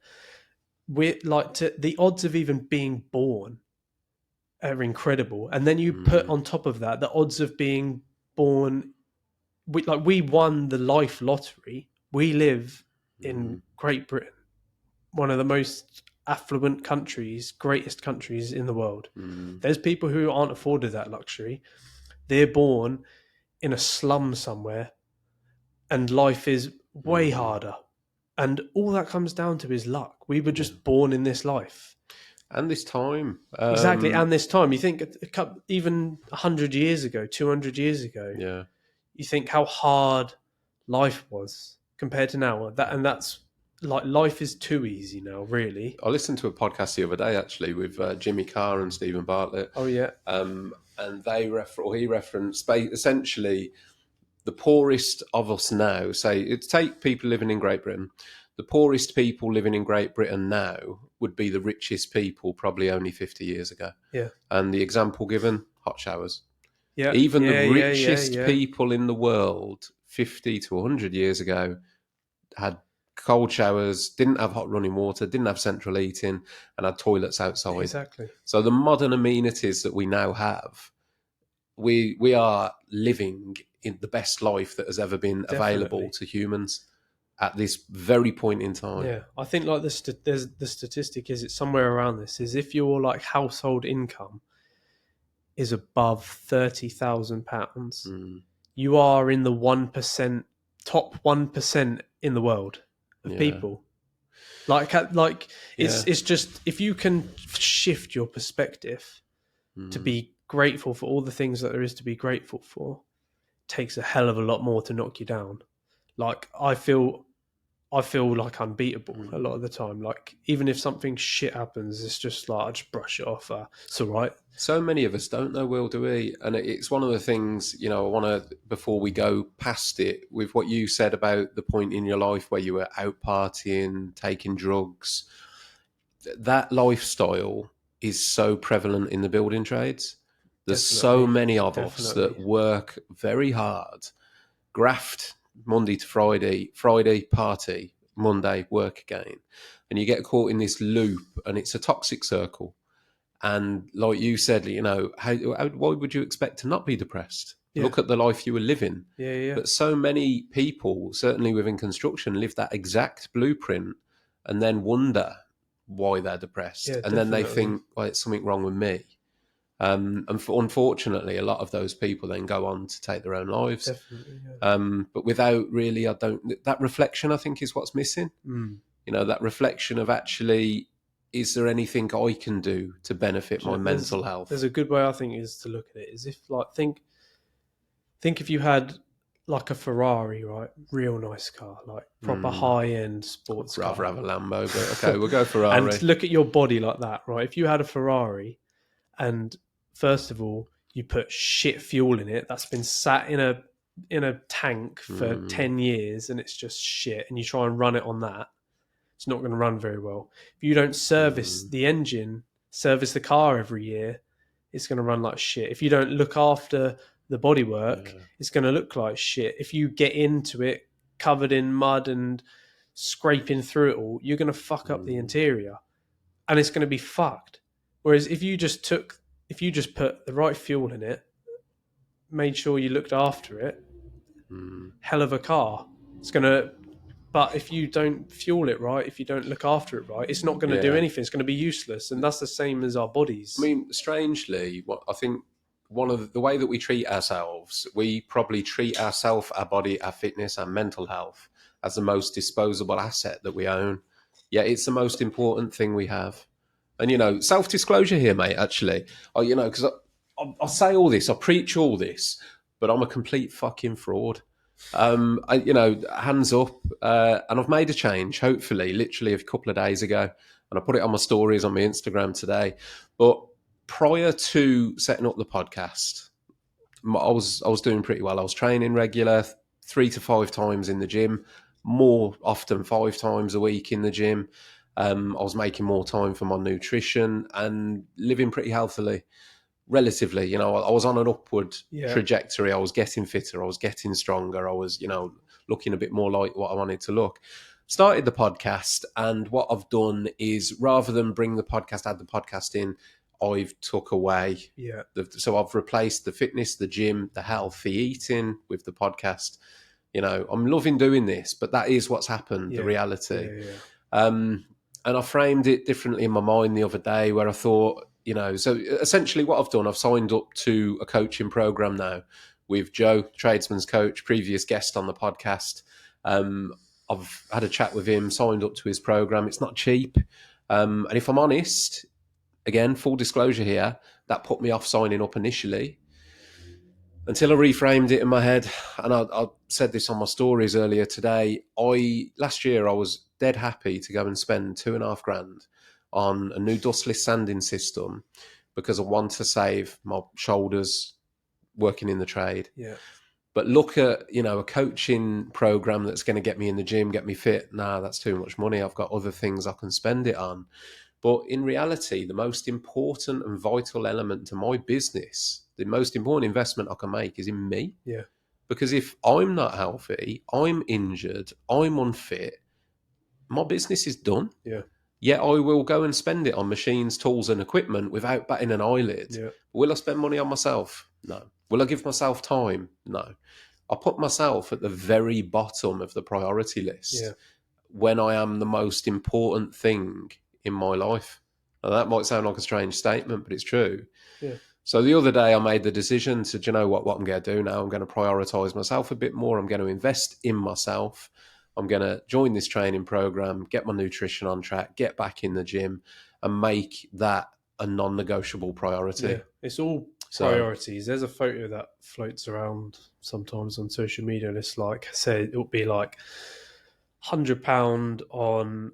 The odds of even being born are incredible. And then you put on top of that the odds of being born. We won the life lottery. We live in Great Britain, one of the most affluent countries, greatest countries in the world. There's people who aren't afforded that luxury. They're born in a slum somewhere, and life is way harder. And all that comes down to is luck. We were just born in this life. And this time. Exactly. And this time, you think even 100 years ago, 200 years ago, Yeah. you think how hard life was compared to now. That's like, life is too easy now, really. I listened to a podcast the other day, actually, with Jimmy Carr and Stephen Bartlett. Oh, yeah. And he referenced essentially the poorest of us now. Take people living in Great Britain. The poorest people living in Great Britain now would be the richest people probably only 50 years ago. Yeah. And the example given, hot showers. Yeah. Even the richest people in the world 50 to 100 years ago had cold showers, didn't have hot running water, didn't have central heating, and had toilets outside. Exactly. So the modern amenities that we now have, we are living in the best life that has ever been available to humans at this very point in time. Yeah, I think like the statistic is, it's somewhere around this, is if your like household income is above £30,000, you are in the 1%, top 1% in the world of people. It's just, if you can shift your perspective to be grateful for all the things that there is to be grateful for, it takes a hell of a lot more to knock you down. Like, I feel like unbeatable a lot of the time. Like, even if something shit happens, it's just like, I just brush it off. It's all right. So many of us don't know, Will, do we? And it's one of the things, I want to, before we go past it, with what you said about the point in your life where you were out partying, taking drugs, that lifestyle is so prevalent in the building trades. There's so many of us that work very hard, graft Monday to Friday party, Monday work again. And you get caught in this loop, and it's a toxic circle. And like you said, why would you expect to not be depressed? Yeah. Look at the life you were living. Yeah. But so many people, certainly within construction, live that exact blueprint and then wonder why they're depressed. Yeah, and then they think, well, it's something wrong with me. Unfortunately, a lot of those people then go on to take their own lives. Definitely, yeah. But without really, that reflection, I think, is what's missing. That reflection of actually, is there anything I can do to benefit my mental health? There's a good way, I think, is to look at it. Is if, like, think if you had like a Ferrari, right? Real nice car, like proper high-end sports I'd rather car. have a Lambo, but okay, we'll go Ferrari. And look at your body like that, right? If you had a Ferrari, and first of all, you put shit fuel in it that's been sat in a tank for 10 years and it's just shit, and you try and run it on that, it's not going to run very well. If you don't service the engine, service the car every year, it's going to run like shit. If you don't look after the bodywork, it's going to look like shit. If you get into it covered in mud and scraping through it all, you're going to fuck up the interior, and it's going to be fucked. Whereas if you just put the right fuel in it, made sure you looked after it, hell of a car. But if you don't fuel it right, if you don't look after it right, it's not going to do anything. It's going to be useless. And that's the same as our bodies. I mean, strangely, I think one of the way that we treat ourselves, we probably treat ourselves, our body, our fitness, our mental health as the most disposable asset that we own. Yeah, it's the most important thing we have. And, self-disclosure here, mate, actually. Because I say all this, I preach all this, but I'm a complete fucking fraud. Hands up, and I've made a change, hopefully, literally a couple of days ago, and I put it on my stories on my Instagram today. But prior to setting up the podcast, I was doing pretty well. I was training regular, 3 to 5 times in the gym, more often 5 times a week in the gym. I was making more time for my nutrition and living pretty healthily. Relatively, I was on an upward trajectory. I was getting fitter. I was getting stronger. I was, looking a bit more like what I wanted to look. Started the podcast, and what I've done is, rather than bring the podcast, add the podcast in, I've took away. Yeah. So I've replaced the fitness, the gym, the healthy eating with the podcast. I'm loving doing this, but that is what's happened, the reality. And I framed it differently in my mind the other day, where I thought, so essentially what I've done, I've signed up to a coaching program now with Joe, tradesman's coach, previous guest on the podcast. I've had a chat with him, signed up to his program. It's not cheap. And if I'm honest, again, full disclosure here, that put me off signing up initially until I reframed it in my head. And I said this on my stories earlier today. Last year, I was dead happy to go and spend $2,500 on a new dustless sanding system because I want to save my shoulders working in the trade. Yeah. But look at, a coaching program that's going to get me in the gym, get me fit. Nah, that's too much money. I've got other things I can spend it on. But in reality, the most important and vital element to my business, the most important investment I can make is in me. Yeah. Because if I'm not healthy, I'm injured, I'm unfit, my business is done. Yeah. Yet I will go and spend it on machines, tools and equipment without batting an eyelid. Yeah. Will I spend money on myself? No. Will I give myself time? No. I put myself at the very bottom of the priority list when I am the most important thing in my life. Now, that might sound like a strange statement, but it's true. Yeah. So the other day I made the decision to, what I'm going to do now? I'm going to prioritise myself a bit more. I'm going to invest in myself. I'm going to join this training program, get my nutrition on track, get back in the gym, and make that a non-negotiable priority. Yeah. It's all priorities. There's a photo that floats around sometimes on social media, and it's like, say, it'll be like £100 on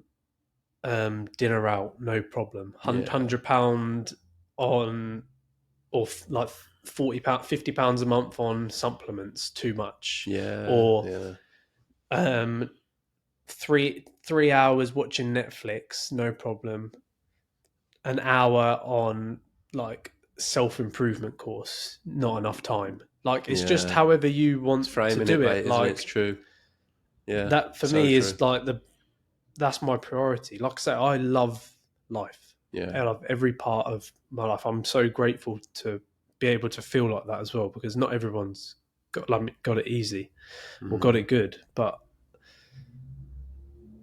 dinner out, no problem. £100 on, or like £40, £50 a month on supplements, too much. Yeah. Or 3 hours watching Netflix, no problem. An hour on like self-improvement course, not enough time. Like, it's just however you want to do it. Like, it's true. Yeah. That for me is like that's my priority. Like I say, I love life. Yeah. I love every part of my life. I'm so grateful to be able to feel like that as well, because not everyone's got it easy or got it good. But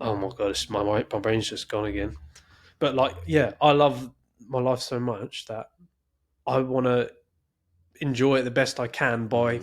oh my god, my brain's just gone again. But I love my life so much that I want to enjoy it the best I can by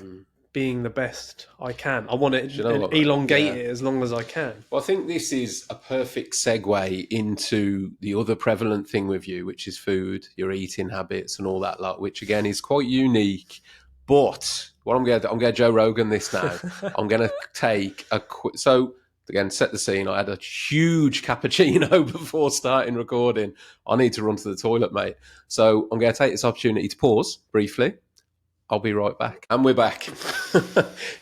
being the best I can. I want to elongate it as long as I can. Well, I think this is a perfect segue into the other prevalent thing with you, which is food, your eating habits and all that lot, which again is quite unique, But what I'm going to Joe Rogan this now. I'm going to take a quick. So again, set the scene. I had a huge cappuccino before starting recording. I need to run to the toilet, mate. So I'm going to take this opportunity to pause briefly. I'll be right back. And we're back.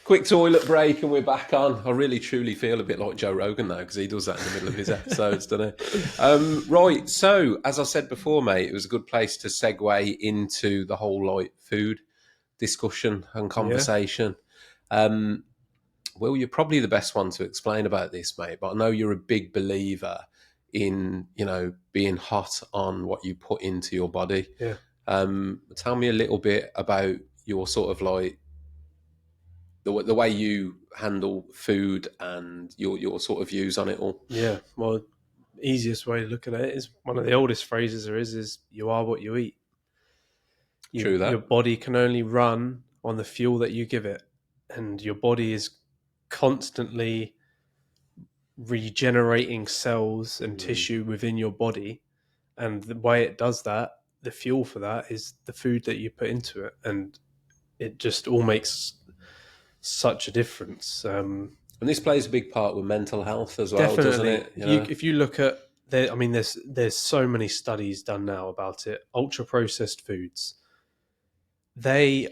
Quick toilet break and we're back on. I really truly feel a bit like Joe Rogan now because he does that in the middle of his episodes, doesn't he? Right. So as I said before, mate, it was a good place to segue into the whole like food discussion and conversation. Well, you're probably the best one to explain about this, mate, but I know you're a big believer in, being hot on what you put into your body. Yeah. Tell me a little bit about your sort of like the way you handle food and your sort of views on it all. Yeah. Well, easiest way to look at it is one of the oldest phrases there is you are what you eat. True that. Your body can only run on the fuel that you give it, and your body is constantly regenerating cells and tissue within your body, and the way it does that, the fuel for that is the food that you put into it, and it just all makes such a difference. And this plays a big part with mental health as well, Definitely. doesn't it? If you look at, there's so many studies done now about it. Ultra processed foods, there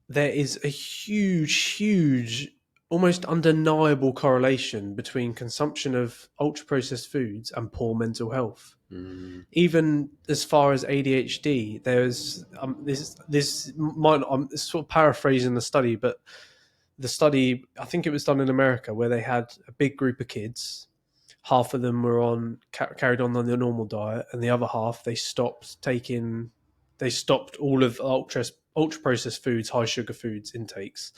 is a huge, almost undeniable correlation between consumption of ultra processed foods and poor mental health. Even as far as ADHD, there's this might, I'm sort of paraphrasing the study, but the study, I think it was done in America, where they had a big group of kids. Half of them were carried on their normal diet, and the other half they stopped all of ultra processed foods, high sugar foods intakes,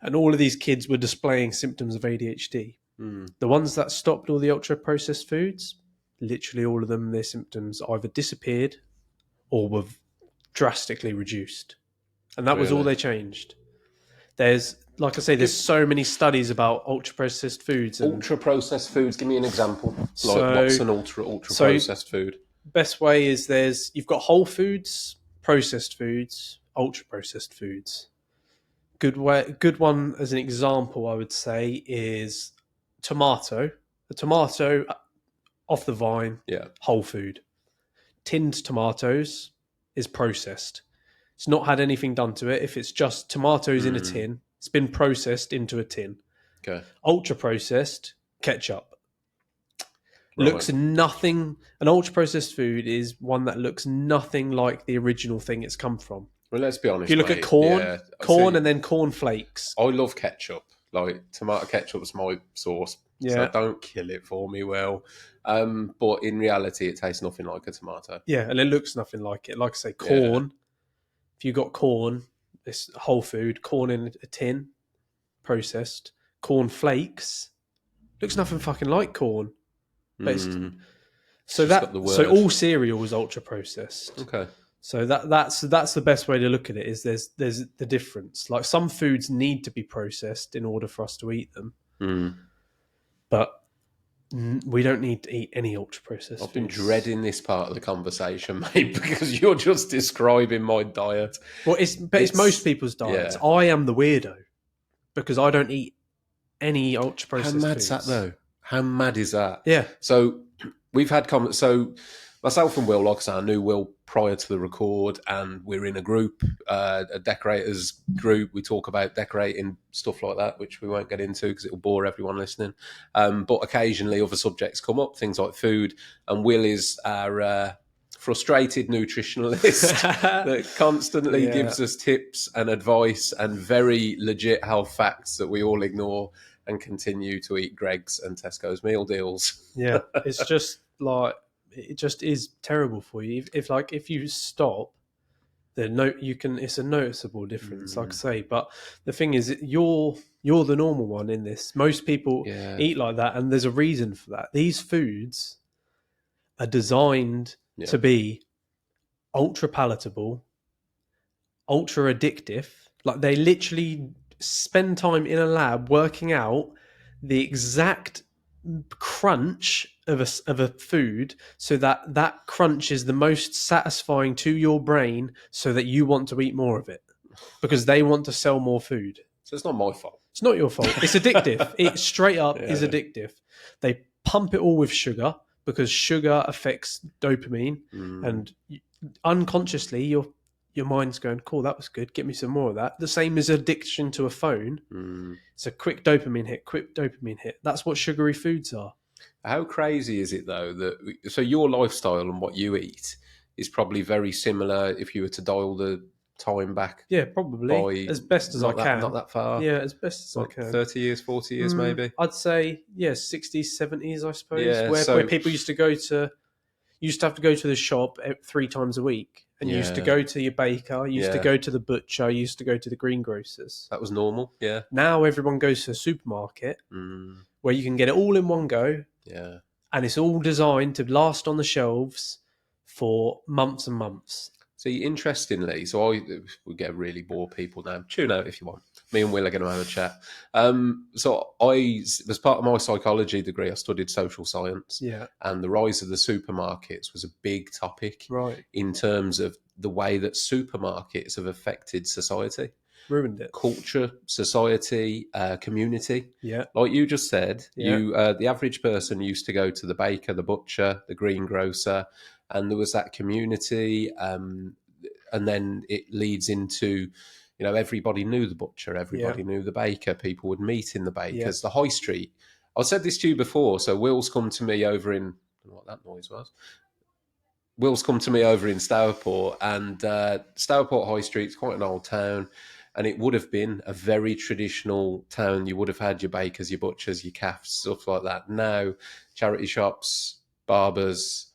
and all of these kids were displaying symptoms of ADHD. The ones that stopped all the ultra processed foods, literally all of them, their symptoms either disappeared or were drastically reduced, and that was all they changed. There's, like I say, there's so many studies about ultra processed foods. Ultra processed foods. Give me an example. What's an ultra processed food? Best way is you've got whole foods, processed foods, ultra processed foods. Good one as an example, I would say, is tomato. A tomato off the vine, whole food. Tinned tomatoes is processed. It's not had anything done to it. If it's just tomatoes in a tin, it's been processed into a tin. Okay. Ultra processed, ketchup. Right. Looks nothing. An ultra processed food is one that looks nothing like the original thing it's come from. Well, let's be honest. If you look at corn and then corn flakes. I love ketchup. Like tomato ketchup's my sauce. So don't kill it for me, well. But in reality, it tastes nothing like a tomato. Yeah, and it looks nothing like it. Like I say, corn. Yeah. If you got corn, this whole food, corn in a tin, processed, corn flakes, looks nothing fucking like corn. So all cereal is ultra processed. Okay. So that's the best way to look at it. Is there's the difference. Like some foods need to be processed in order for us to eat them, but we don't need to eat any ultra processed. I've been dreading this part of the conversation, mate, because you're just describing my diet. Well, it's most people's diets. Yeah. I am the weirdo because I don't eat any ultra processed foods. How mad's that though? How mad is that? Yeah. So we've had comments. So myself and Will, like I said, I knew Will prior to the record, and we're in a group, a decorators group. We talk about decorating, stuff like that, which we won't get into because it'll bore everyone listening. But occasionally other subjects come up, things like food, and Will is our frustrated nutritionalist that constantly gives us tips and advice and very legit health facts that we all ignore and continue to eat Greggs and Tesco's meal deals. Yeah, it's just like... It just is terrible for you. If you stop, it's a noticeable difference, like I say. But the thing is, you're the normal one in this. Most people eat like that, and there's a reason for that. These foods are designed to be ultra palatable, ultra addictive. Like they literally spend time in a lab working out the exact crunch of a food so that crunch is the most satisfying to your brain so that you want to eat more of it. because they want to sell more food. So it's not my fault. It's not your fault. It's addictive. It straight up is Yeah. addictive. They pump it all with sugar because sugar affects dopamine, and unconsciously your mind's going, cool, that was good. Get me some more of that. The same as addiction to a phone. It's a quick dopamine hit. That's what sugary foods are. How crazy is it though that so your lifestyle and what you eat is probably very similar if you were to dial the time back? Yeah, probably. As best as I can. Not that far. Yeah, as best as I can. 30 years, 40 years maybe? I'd say, 60s, 70s, I suppose. Yeah, where people used to have to go to the shop 3 times a week. And you used to go to your baker, you used to go to the butcher, you used to go to the greengrocers. That was normal, yeah. Now everyone goes to a supermarket where you can get it all in one go. Yeah. And it's all designed to last on the shelves for months and months. See, interestingly, we get really bore people now. Tune out if you want. Me and Will are going to have a chat. As part of my psychology degree, I studied social science. Yeah. And the rise of the supermarkets was a big topic. Right. In terms of the way that supermarkets have affected society. Ruined it. Culture, society, community. Yeah. Like you just said, Yeah. the average person used to go to the baker, the butcher, the greengrocer, and there was that community. And then it leads into, everybody knew the butcher, everybody knew the baker. People would meet in the bakers, the high street. I've said this to you before. So Will's come to me over in, I don't know what that noise was. Will's come to me over in Stourport, and Stourport High Street's quite an old town, and it would have been a very traditional town. You would have had your bakers, your butchers, your calves, stuff like that. Now, charity shops, barbers,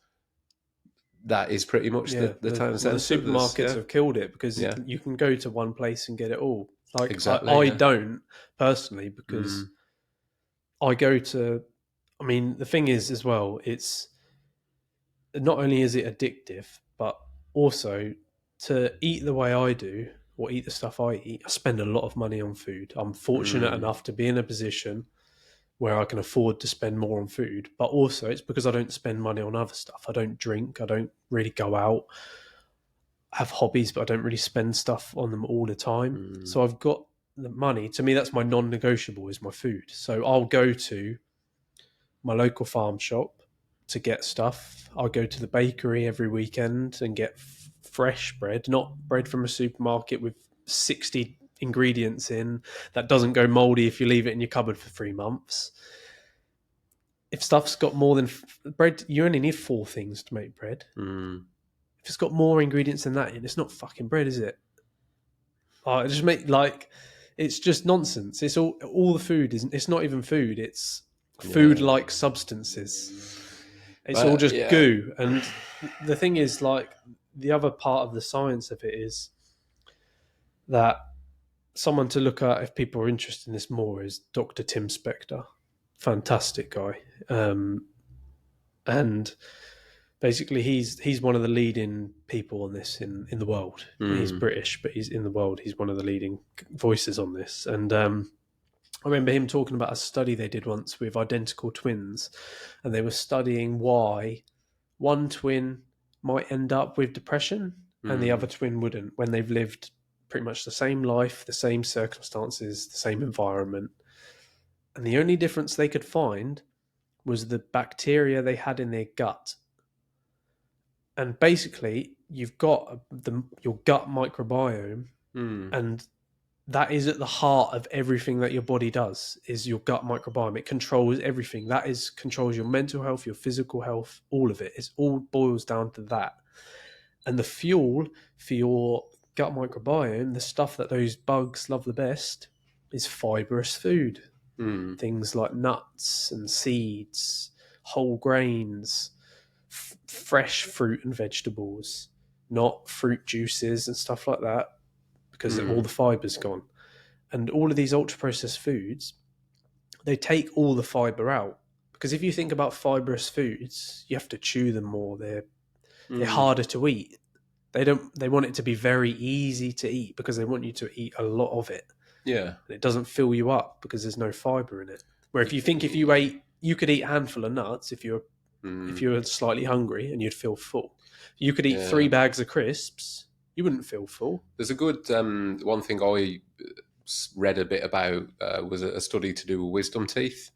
that is pretty much the town centre. The supermarkets have killed it because you can go to one place and get it all. Like exactly, I don't personally because I go to. I mean, the thing is as well, it's not only is it addictive, but also to eat the way I do or eat the stuff I eat, I spend a lot of money on food. I'm fortunate enough to be in a position where I can afford to spend more on food, but also it's because I don't spend money on other stuff. I don't drink. I don't really go out. I have hobbies, but I don't really spend stuff on them all the time. So I've got the money. To me, that's my non-negotiable is my food. So I'll go to my local farm shop to get stuff. I'll go to the bakery every weekend and get fresh bread, not bread from a supermarket with 60 ingredients in that doesn't go moldy if you leave it in your cupboard for 3 months. If stuff's got more than bread, you only need 4 things to make bread. If it's got more ingredients than that in, it's not fucking bread, is it? It's just nonsense. It's all the food isn't. It's not even food. It's food-like substances. It's all just goo. And the thing is, like, the other part of the science of it is that someone to look at if people are interested in this more is Dr. Tim Spector. Fantastic guy. And basically he's one of the leading people on this in the world. He's British, but he's in the world. He's one of the leading voices on this. And I remember him talking about a study they did once with identical twins, and they were studying why one twin might end up with depression and the other twin wouldn't when they've lived pretty much the same life, the same circumstances, the same environment. And the only difference they could find was the bacteria they had in their gut. And basically, you've got your gut microbiome, and that is at the heart of everything that your body does, is your gut microbiome. It controls everything. Controls your mental health, your physical health, all of it. It all boils down to that. And the fuel for your gut microbiome, the stuff that those bugs love the best, is fibrous food. Things like nuts and seeds, whole grains, fresh fruit and vegetables, not fruit juices and stuff like that, because all the fiber's gone. And all of these ultra-processed foods, they take all the fiber out. Because if you think about fibrous foods, you have to chew them more. They're harder to eat. They want it to be very easy to eat because they want you to eat a lot of it. Yeah. And it doesn't fill you up because there's no fiber in it. Where if you could eat a handful of nuts if you were slightly hungry and you'd feel full. You could eat 3 bags of crisps, you wouldn't feel full. There's a good one thing I read a bit about was a study to do with wisdom teeth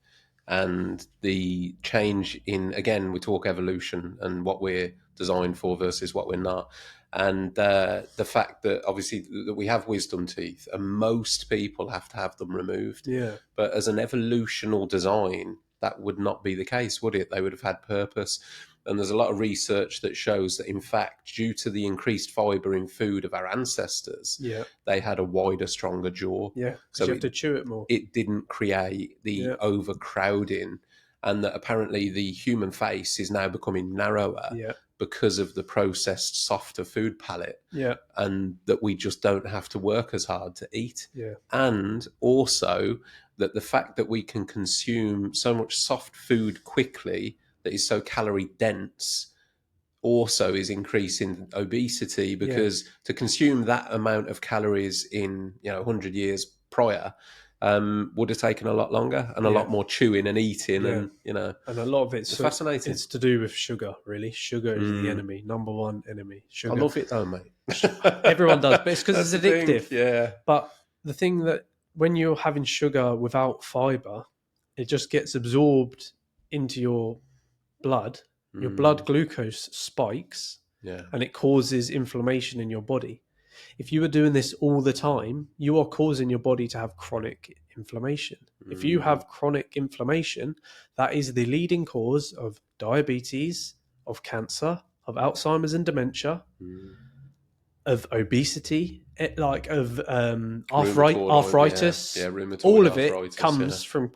and the change in, again, we talk evolution and what we're designed for versus what we're not. And the fact that obviously that we have wisdom teeth and most people have to have them removed. Yeah. But as an evolutional design, that would not be the case, would it? They would have had purpose. And there's a lot of research that shows that, in fact, due to the increased fibre in food of our ancestors, they had a wider, stronger jaw. Yeah, so you have to chew it more. It didn't create the overcrowding, and that apparently the human face is now becoming narrower because of the processed, softer food palette, and that we just don't have to work as hard to eat. And also that the fact that we can consume so much soft food quickly that is so calorie dense also is increasing obesity, because to consume that amount of calories in 100 years prior would have taken a lot longer and a lot more chewing and eating, and and a lot of it's fascinating. It's to do with sugar, really. Sugar is the enemy, number one enemy. Sugar. I love it though, mate. Everyone does, but it's because it's addictive. Yeah. But the thing that when you're having sugar without fiber, it just gets absorbed into your blood. Your blood glucose spikes, and it causes inflammation in your body. If you were doing this all the time, you are causing your body to have chronic inflammation. If you have chronic inflammation, that is the leading cause of diabetes, of cancer, of Alzheimer's and dementia, of obesity, of arthritis. Rheumatoid all of arthritis, it comes from,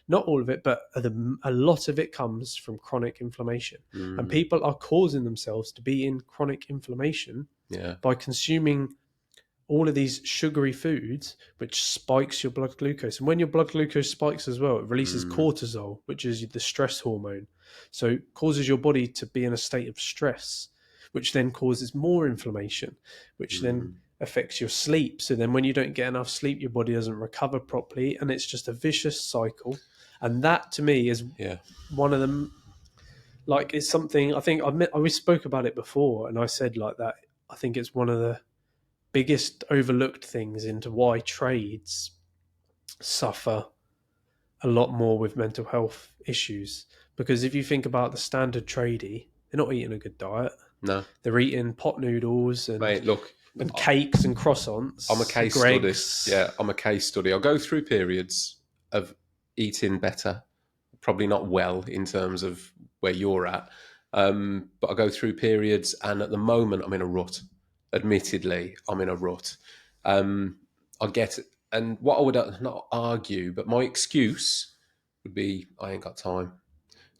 not all of it, but a lot of it comes from chronic inflammation. And people are causing themselves to be in chronic inflammation by consuming all of these sugary foods, which spikes your blood glucose. And when your blood glucose spikes as well, it releases cortisol, which is the stress hormone. So it causes your body to be in a state of stress, which then causes more inflammation, which then affects your sleep. So then when you don't get enough sleep, your body doesn't recover properly, and it's just a vicious cycle. And that to me is one of them. Like, it's something I think we spoke about it before, and I said like that. I think it's one of the biggest overlooked things into why trades suffer a lot more with mental health issues. Because if you think about the standard tradie, they're not eating a good diet. No, they're eating pot noodles and and cakes and croissants. I'm a case study. Yeah, I'm a case study. I'll go through periods of eating better, probably not well in terms of where you're at, but I go through periods, and at the moment I'm in a rut. Admittedly, I'm in a rut. I get, and what I would not argue, but my excuse would be I ain't got time.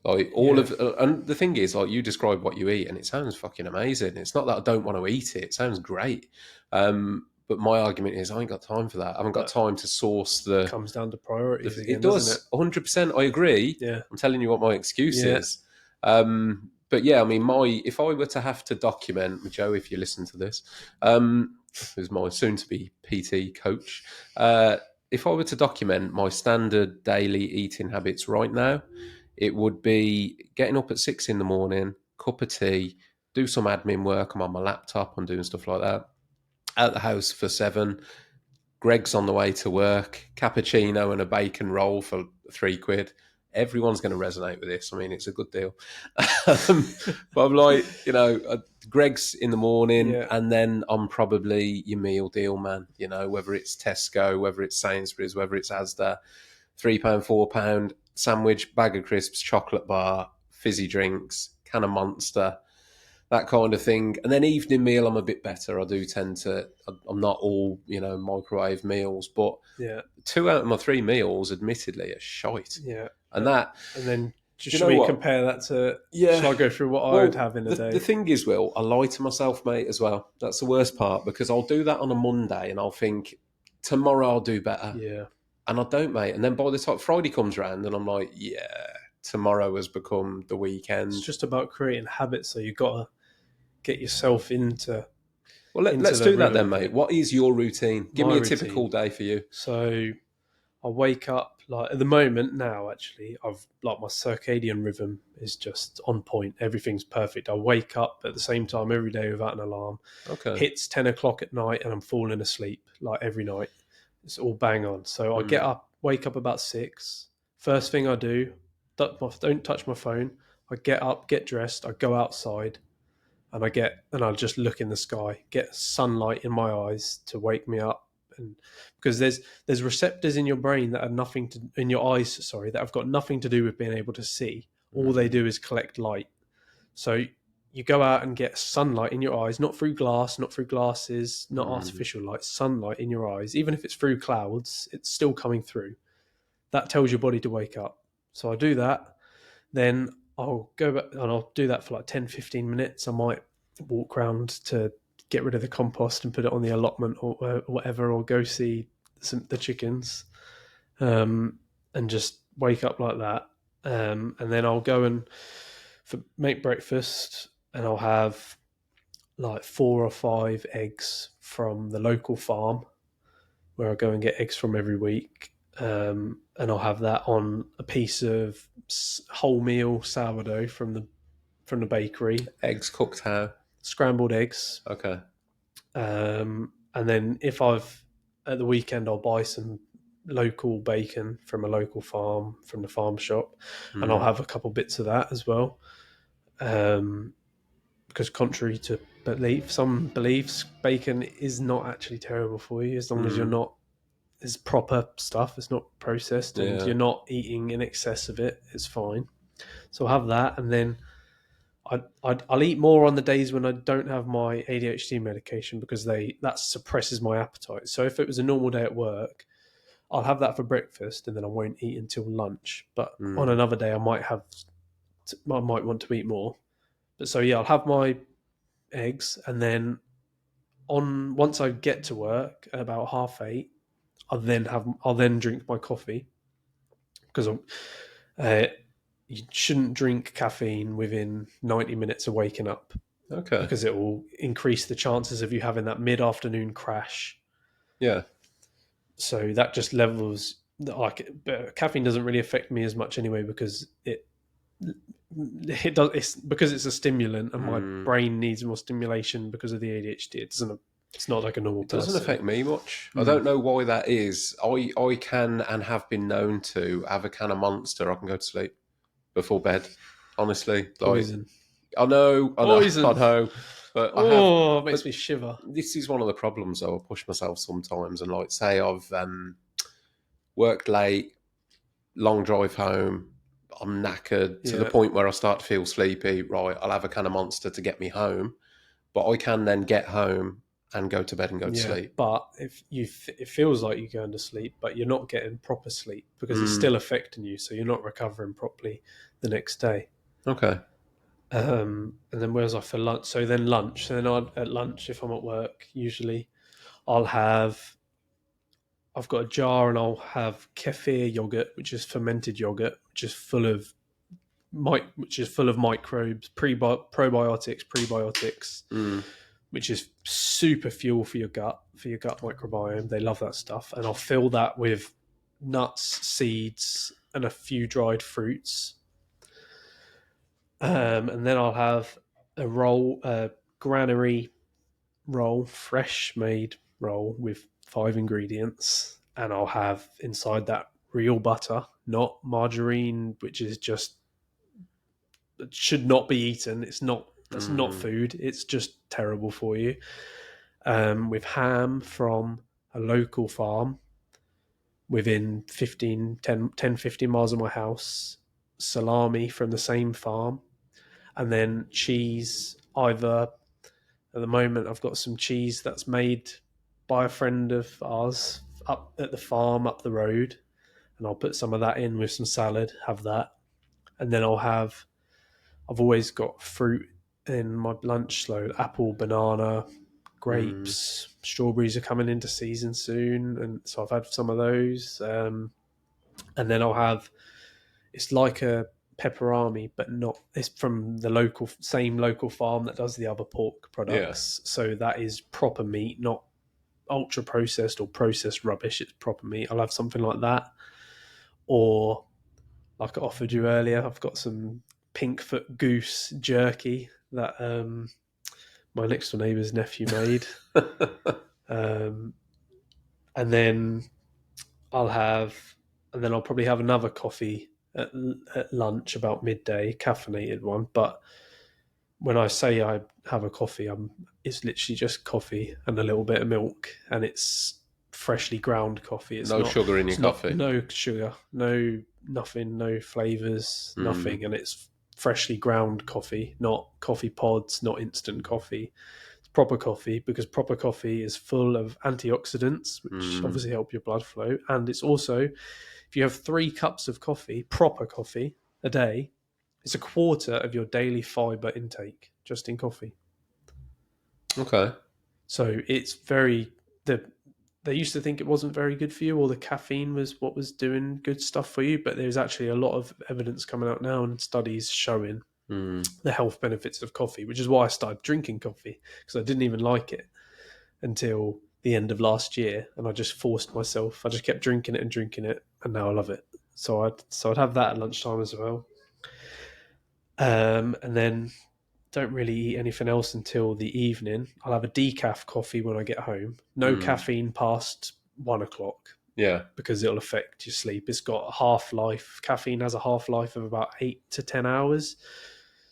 Like and the thing is, like, you describe what you eat, and it sounds fucking amazing. It's not that I don't want to eat it; it sounds great. But my argument is I ain't got time for that. I haven't got time to source the. It comes down to priorities. It does, 100%. I agree. Yeah, I'm telling you what my excuse is. But yeah, I mean, if I were to have to document, Joe, if you listen to this, who's my soon-to-be PT coach, if I were to document my standard daily eating habits right now, it would be getting up at 6 a.m, cup of tea, do some admin work. I'm on my laptop, I'm doing stuff like that. Out the house for 7. Greg's on the way to work, cappuccino and a bacon roll for £3. Everyone's going to resonate with this. I mean, it's a good deal. But I'm like, Greg's in the morning, and then I'm probably your meal deal, man. Whether it's Tesco, whether it's Sainsbury's, whether it's Asda, £3, £4 sandwich, bag of crisps, chocolate bar, fizzy drinks, can of Monster, that kind of thing. And then evening meal, I'm a bit better. I do tend to, I'm not all, microwave meals, but 2 out of my 3 meals, admittedly, are shite. Yeah. And then should we compare that to, shall I go through what I would have in a day? The thing is, Will, I lie to myself, mate, as well. That's the worst part, because I'll do that on a Monday and I'll think, tomorrow I'll do better. Yeah. And I don't, mate. And then by the time Friday comes around and I'm like, tomorrow has become the weekend. It's just about creating habits, so you've got to get yourself into. Well, let's do that then, mate. What is your routine? Give me a typical day for you. So I wake up like at the moment now. Actually, I've like my circadian rhythm is just on point. Everything's perfect. I wake up at the same time every day without an alarm. Okay. Hits 10 o'clock at night, and I'm falling asleep like every night. It's all bang on. So I get up, wake up about 6. First thing I do, don't touch my phone. I get up, get dressed, I go outside, and I just look in the sky, get sunlight in my eyes to wake me up. And because there's receptors in your brain that have nothing to in your eyes, sorry, that have got nothing to do with being able to see. All they do is collect light. So you go out and get sunlight in your eyes, not through glass, not through glasses, not artificial light, sunlight in your eyes. Even if it's through clouds, it's still coming through. That tells your body to wake up. So I do that. Then I'll go back and I'll do that for like 10, 15 minutes. I might walk around to get rid of the compost and put it on the allotment or whatever, or go see the chickens, and just wake up like that. And then I'll go and make breakfast, and I'll have like 4 or 5 eggs from the local farm where I go and get eggs from every week. And I'll have that on a piece of wholemeal sourdough from the bakery. Eggs cooked how? Scrambled eggs. Okay. And then if at the weekend, I'll buy some local bacon from a local farm, from the farm shop, and I'll have a couple bits of that as well. Because contrary to some beliefs, bacon is not actually terrible for you as long as you're not. It's proper stuff. It's not processed, and you're not eating in excess of it. It's fine. So I'll have that, and then I'll eat more on the days when I don't have my ADHD medication, because that suppresses my appetite. So if it was a normal day at work, I'll have that for breakfast, and then I won't eat until lunch. But on another day, I might want to eat more. But so yeah, I'll have my eggs, and then once I get to work at about 8:30, I'll then drink my coffee, because you shouldn't drink caffeine within 90 minutes of waking up. Okay. Because it will increase the chances of you having that mid-afternoon crash. Yeah. So that just levels, but caffeine doesn't really affect me as much anyway, because it does. It's because it's a stimulant, and my brain needs more stimulation because of the ADHD. It's not like a normal person. It doesn't affect me much. I don't know why that is. I can and have been known to have a can of Monster. I can go to sleep before bed. Honestly, Poison. I know. But it makes me shiver. This is one of the problems, though. I push myself sometimes, and like say I've worked late, long drive home, I'm knackered to the point where I start to feel sleepy. Right, I'll have a can of Monster to get me home, but I can then get home and go to bed and go to sleep. But it feels like you're going to sleep, but you're not getting proper sleep because it's still affecting you, so you're not recovering properly the next day. Okay. And then where's I for lunch? So then lunch. So then at lunch, if I'm at work, usually I've got a jar, and I'll have kefir yogurt, which is fermented yogurt, which is full of microbes, probiotics, prebiotics, which is super fuel for your gut microbiome. They love that stuff. And I'll fill that with nuts, seeds, and a few dried fruits. And then I'll have a granary roll, fresh made roll with 5 ingredients, and I'll have inside that real butter, not margarine, which is just, it should not be eaten. That's not food. It's just terrible for you. With ham from a local farm within 15 miles of my house, salami from the same farm, and then cheese. Either at the moment I've got some cheese that's made by a friend of ours up at the farm up the road, and I'll put some of that in with some salad, have that. And then I've always got fruit in my lunch, so apple, banana, grapes, strawberries are coming into season soon, and so I've had some of those. And then I'll have, it's like a pepperami, but not. It's from the same local farm that does the other pork products. So that is proper meat, not ultra processed or processed rubbish, it's proper meat, I'll have something like that. Or like I offered you earlier, I've got some Pinkfoot goose jerky that my next door neighbour's nephew made. And then I'll probably have another coffee at lunch about midday, caffeinated one. But when I say I have a coffee, it's literally just coffee and a little bit of milk, and it's freshly ground coffee. It's No not sugar in your coffee. No sugar, no nothing, no flavors, nothing, and it's freshly ground coffee, not coffee pods, not instant coffee. It's proper coffee, because proper coffee is full of antioxidants, which obviously help your blood flow, and it's also, if you have 3 cups of coffee, proper coffee, a day, it's a quarter of your daily fiber intake just in coffee. Okay. So it's they used to think it wasn't very good for you, or the caffeine was what was doing good stuff for you, but there's actually a lot of evidence coming out now and studies showing the health benefits of coffee, which is why I started drinking coffee, because I didn't even like it until the end of last year, and I just forced myself. I just kept drinking it, and now I love it. So I'd have that at lunchtime as well. And then don't really eat anything else until the evening. I'll have a decaf coffee when I get home. No caffeine past 1 o'clock. Yeah. Because it'll affect your sleep. It's got a half-life. Caffeine has a half-life of about 8 to 10 hours.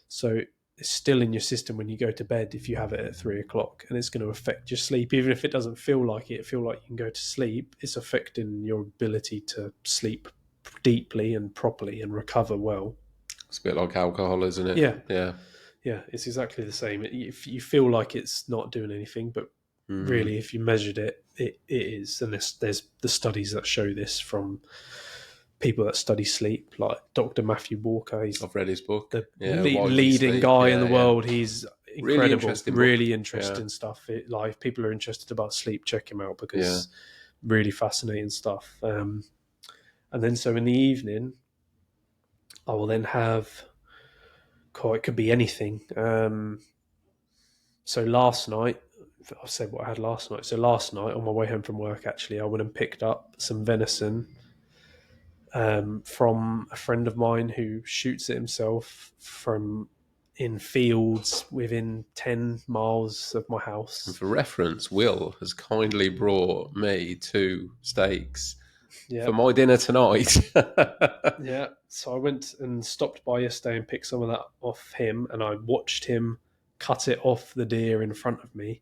So it's still in your system when you go to bed if you have it at 3 o'clock, and it's going to affect your sleep. Even if it doesn't feel like it, feel like you can go to sleep, it's affecting your ability to sleep deeply and properly and recover well. It's a bit like alcohol, isn't it? Yeah. Yeah, it's exactly the same. If you feel like it's not doing anything, but really, if you measured it, it is. And there's the studies that show this from people that study sleep, like Dr. Matthew Walker. I've read his book. The Why We leading Sleep. guy in the world. He's incredible. Really interesting stuff. If people are interested about sleep, check him out, because really fascinating stuff. And then so in the evening, I will then have... it could be anything. So last night, I've said what I had last night. So last night, on my way home from work, actually, I went and picked up some venison from a friend of mine who shoots it himself in fields within 10 miles of my house. And for reference, Will has kindly brought me 2 steaks for my dinner tonight. Yeah, so I went and stopped by yesterday and picked some of that off him, and I watched him cut it off the deer in front of me.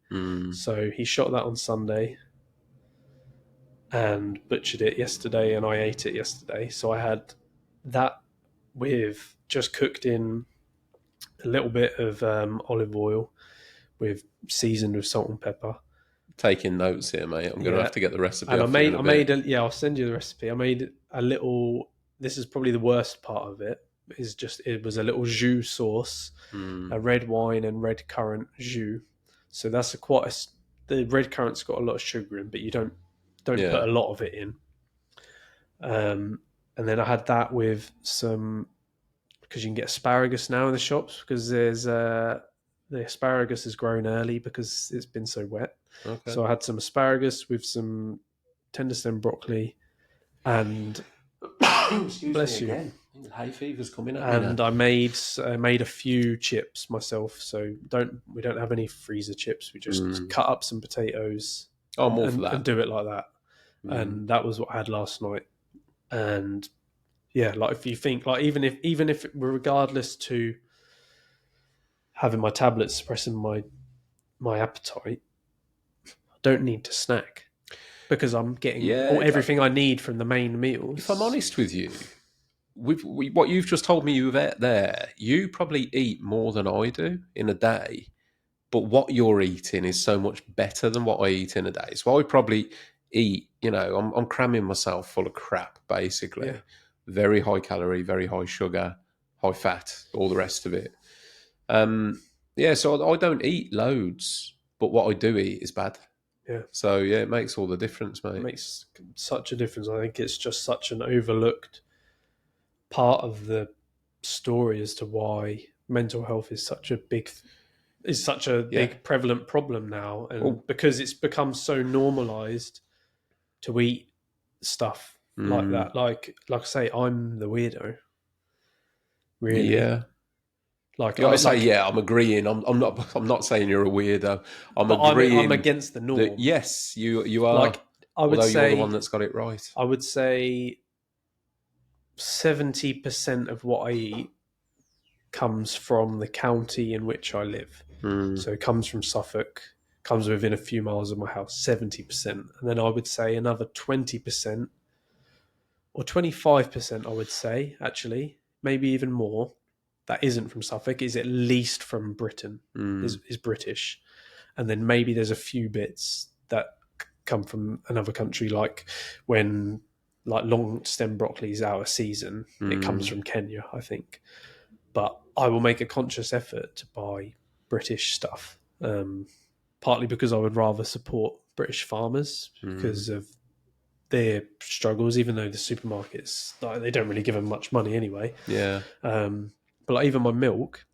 So he shot that on Sunday and butchered it yesterday, and I ate it yesterday. So I had that with just cooked in a little bit of olive oil, with seasoned with salt and pepper. Taking notes here, mate. I'm going to have to get the recipe. And I'll send you the recipe. I made a little. This is probably the worst part of it. It was a little jus sauce, a red wine and red currant jus. So that's the red currant's got a lot of sugar in, but you don't put a lot of it in. And then I had that with some, because you can get asparagus now in the shops, because there's the asparagus has grown early because it's been so wet. Okay. So I had some asparagus with some tender stem broccoli, and bless you. Again. The hay fever's coming up. And I made a few chips myself. So we don't have any freezer chips. We just cut up some potatoes. I'm all for that. And do it like that. And that was what I had last night. And yeah, like if you think, like even if regardless to having my tablets suppressing my appetite, I don't need to snack, because I'm getting everything I need from the main meals. If I'm honest with you, what you've just told me you there, you probably eat more than I do in a day, but what you're eating is so much better than what I eat in a day. So I probably eat, I'm cramming myself full of crap, basically. Yeah. Very high calorie, very high sugar, high fat, all the rest of it. So I don't eat loads, but what I do eat is bad. Yeah. So yeah, it makes all the difference, mate. It makes such a difference. I think it's just such an overlooked part of the story as to why mental health is such a big is such a big prevalent problem now, and because it's become so normalized to eat stuff like that. Like I say, I'm the weirdo. Really? Yeah. Like You gotta say, I'm agreeing. I'm not saying you're a weirdo. I'm agreeing. I'm against the norm. Yes, you are. Like I would although say, you're the one that's got it right. I would say 70% of what I eat comes from the county in which I live. So it comes from Suffolk, comes within a few miles of my house, 70%. And then I would say another 20% or 25%, I would say, actually, maybe even more, that isn't from Suffolk, is at least from Britain, is British. And then maybe there's a few bits that come from another country, like when long stem broccoli is out of season, it comes from Kenya, I think. But I will make a conscious effort to buy British stuff, partly because I would rather support British farmers because of their struggles, even though the supermarkets, they don't really give them much money anyway. Yeah. But like even my milk,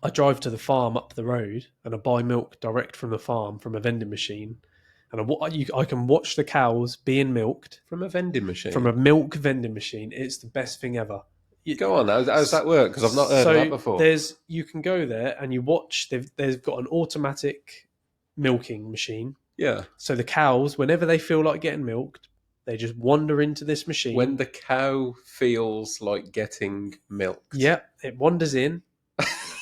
I drive to the farm up the road and I buy milk direct from the farm from a vending machine. And I can watch the cows being milked from a vending machine. From a milk vending machine. It's the best thing ever. Go on, how does that work? Because I've not heard of that before. You can go there and you watch. They've got an automatic milking machine. Yeah. So the cows, whenever they feel like getting milked, they just wander into this machine. When the cow feels like getting milked. Yeah, it wanders in.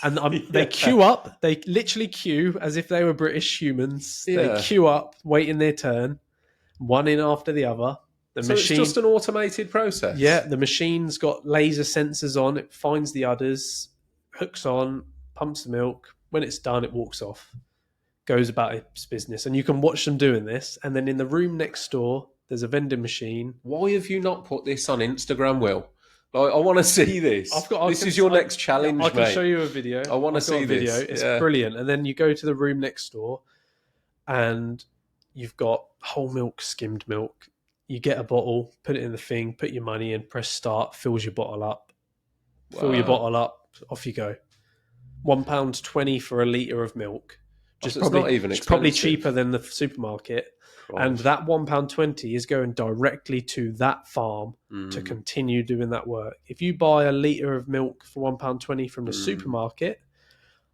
And they queue up. They literally queue as if they were British humans. Yeah. They queue up, waiting their turn, one in after the other. So it's just an automated process? Yeah, the machine's got laser sensors on. It finds the udders, hooks on, pumps the milk. When it's done, it walks off, goes about its business. And you can watch them doing this. And then in the room next door, there's a vending machine. Why have you not put this on Instagram, Will? Like, I want to see this. This is your next challenge, I can mate. show you a video. I want to see this. It's brilliant. And then you go to the room next door and you've got whole milk, skimmed milk. You get a bottle, put it in the thing, put your money in, press start, fills your bottle up. Wow. Fill your bottle up, off you go. £1.20 for a litre of milk. It's not even expensive. It's probably cheaper than the supermarket. Christ. And that £1.20 is going directly to that farm to continue doing that work. If you buy a litre of milk for £1.20 from the supermarket,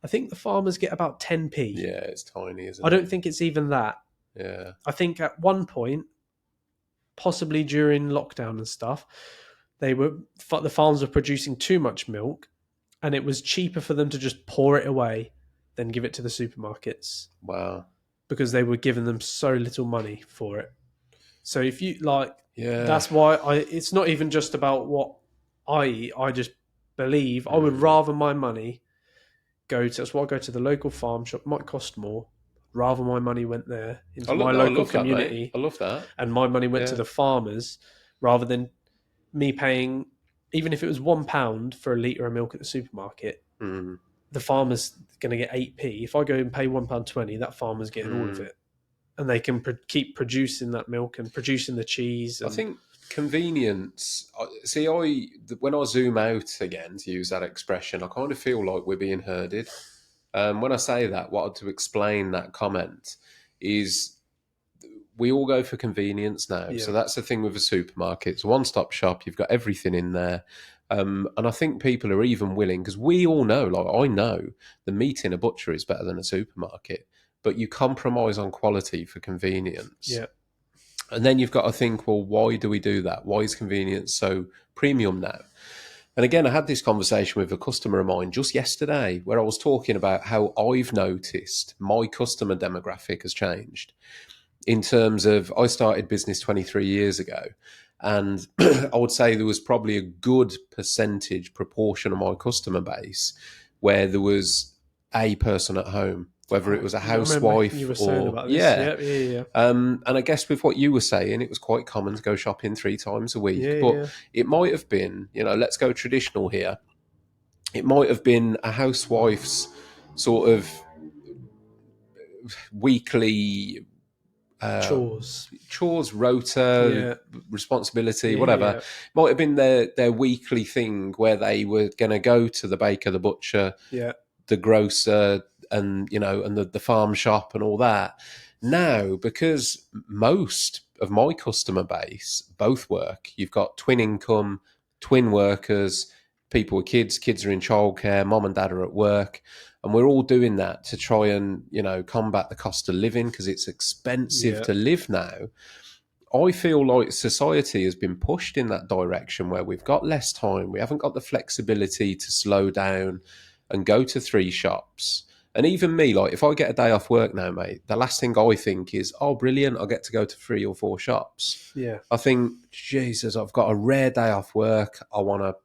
I think the farmers get about 10p. Yeah, it's tiny, isn't it? I don't think it's even that. Yeah. I think at one point, possibly during lockdown and stuff, the farms were producing too much milk, and it was cheaper for them to just pour it away than give it to the supermarkets. Wow. Because they were giving them so little money for it. So if you that's why it's not even just about what I eat. I just believe I would rather my money that's why I go to the local farm shop. It might cost more. Rather my money went there into my local community. I love that. And my money went to the farmers rather than me paying, even if it was £1 for a litre of milk at the supermarket, the farmer's going to get 8p. If I go and pay £1.20, that farmer's getting all of it. And they can keep producing that milk and producing the cheese. I think convenience... when I zoom out again, to use that expression, I kind of feel like we're being herded. When I say that, to explain that comment is we all go for convenience now. Yeah. So that's the thing with a supermarket. It's a one-stop shop. You've got everything in there. And I think people are even willing, because we all know, I know, the meat in a butcher is better than a supermarket, but you compromise on quality for convenience. Yeah. And then you've got to think, well, why do we do that? Why is convenience so premium now? And again, I had this conversation with a customer of mine just yesterday where I was talking about how I've noticed my customer demographic has changed in terms of, I started business 23 years ago. And I would say there was probably a good proportion of my customer base where there was a person at home, whether it was a housewife you were saying about this. Yeah. And I guess with what you were saying, it was quite common to go shopping 3 times a week. But it might have been, let's go traditional here. It might have been a housewife's sort of weekly chores, rota, responsibility, whatever. Might have been their weekly thing where they were going to go to the baker, the butcher, the grocer, and the farm shop and all that. Now, because most of my customer base both work, you've got twin income, twin workers, people with kids are in childcare, mom and dad are at work, and we're all doing that to try and combat the cost of living because it's expensive Yeah. to live now. I feel like society has been pushed in that direction where we've got less time. We haven't got the flexibility to slow down and go to 3 shops. And even me, like if I get a day off work now, mate, the last thing I think is, oh, brilliant, I get to go to 3 or 4 shops. Yeah. I think, Jesus, I've got a rare day off work. I want to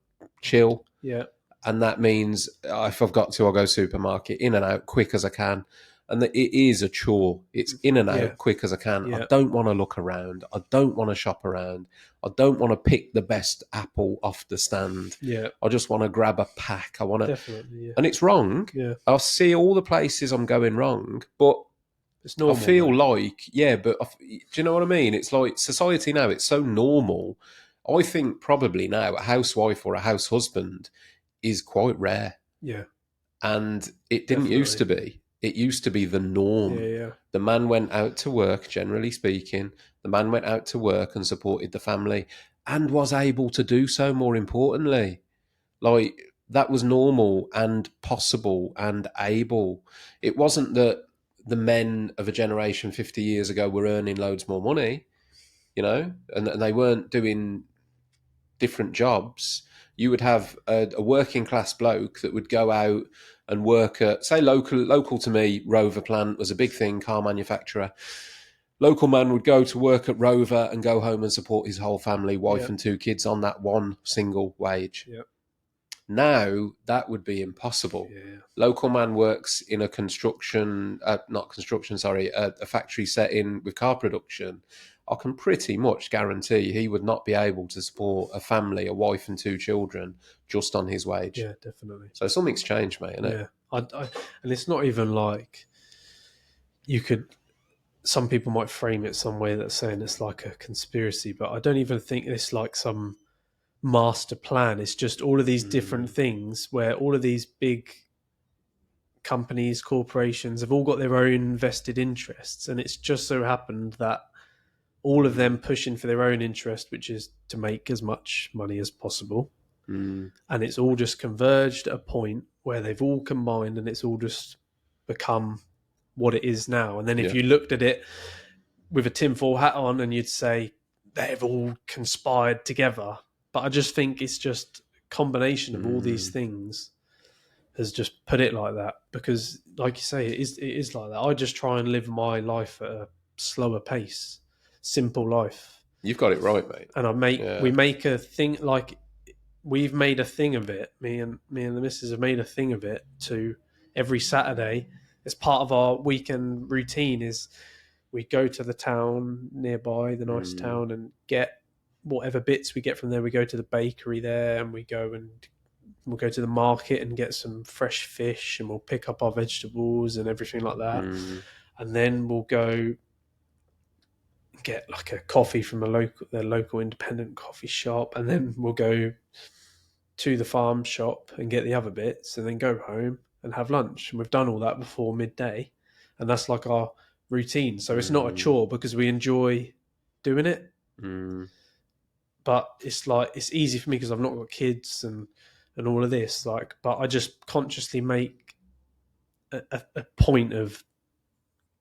chill. Yeah. And that means if I've got to, I'll go supermarket, in and out, quick as I can. And it is a chore. It's in and out, quick as I can. Yeah. I don't want to look around. I don't want to shop around. I don't want to pick the best apple off the stand. Yeah. I just want to grab a pack. I want to, Definitely. Yeah. and it's wrong. Yeah. I see all the places I'm going wrong, but It's normal. I feel like, but do you know what I mean? It's like society now. It's so normal. I think probably now a housewife or a house husband is quite rare. Yeah. And it didn't used to be. It used to be the norm. Yeah. The man went out to work, generally speaking. The man went out to work and supported the family and was able to do so, more importantly. Like, that was normal and possible and able. It wasn't that the men of a generation 50 years ago were earning loads more money, and they weren't doing different jobs. You would have a working class bloke that would go out and work at, say, local to me, Rover plant was a big thing, car manufacturer. Local man would go to work at Rover and go home and support his whole family, wife and 2 kids on that one single wage. Yeah. Now that would be impossible. Yeah. Local man works in a a factory setting with car production. I can pretty much guarantee he would not be able to support a family, a wife and 2 children, just on his wage. Yeah, definitely. So something's changed, mate, isn't it? Yeah. And it's not even like some people might frame it some way that's saying it's like a conspiracy, but I don't even think it's like some master plan. It's just all of these different things where all of these big companies, corporations have all got their own vested interests, and it's just so happened that all of them pushing for their own interest, which is to make as much money as possible. And it's all just converged at a point where they've all combined and it's all just become what it is now. And then if you looked at it with a tinfoil hat on, and you'd say they've all conspired together. But I just think it's just a combination of all these things has just put it like that. Because, like you say, it is like that. I just try and live my life at a slower pace, simple life. You've got it right, mate. And we make a thing, like we've made a thing of it. Me and the missus have made a thing of it to every Saturday. As part of our weekend routine is we go to the town nearby, the nice town, and get whatever bits we get from there. We go to the bakery there, and we'll go to the market and get some fresh fish, and we'll pick up our vegetables and everything like that. And then we'll go get like a coffee from the local independent coffee shop, and then we'll go to the farm shop and get the other bits, and then go home and have lunch. And we've done all that before midday, and that's like our routine. So it's not a chore because we enjoy doing it. But it's like it's easy for me because I've not got kids and all of this. Like, but I just consciously make a point of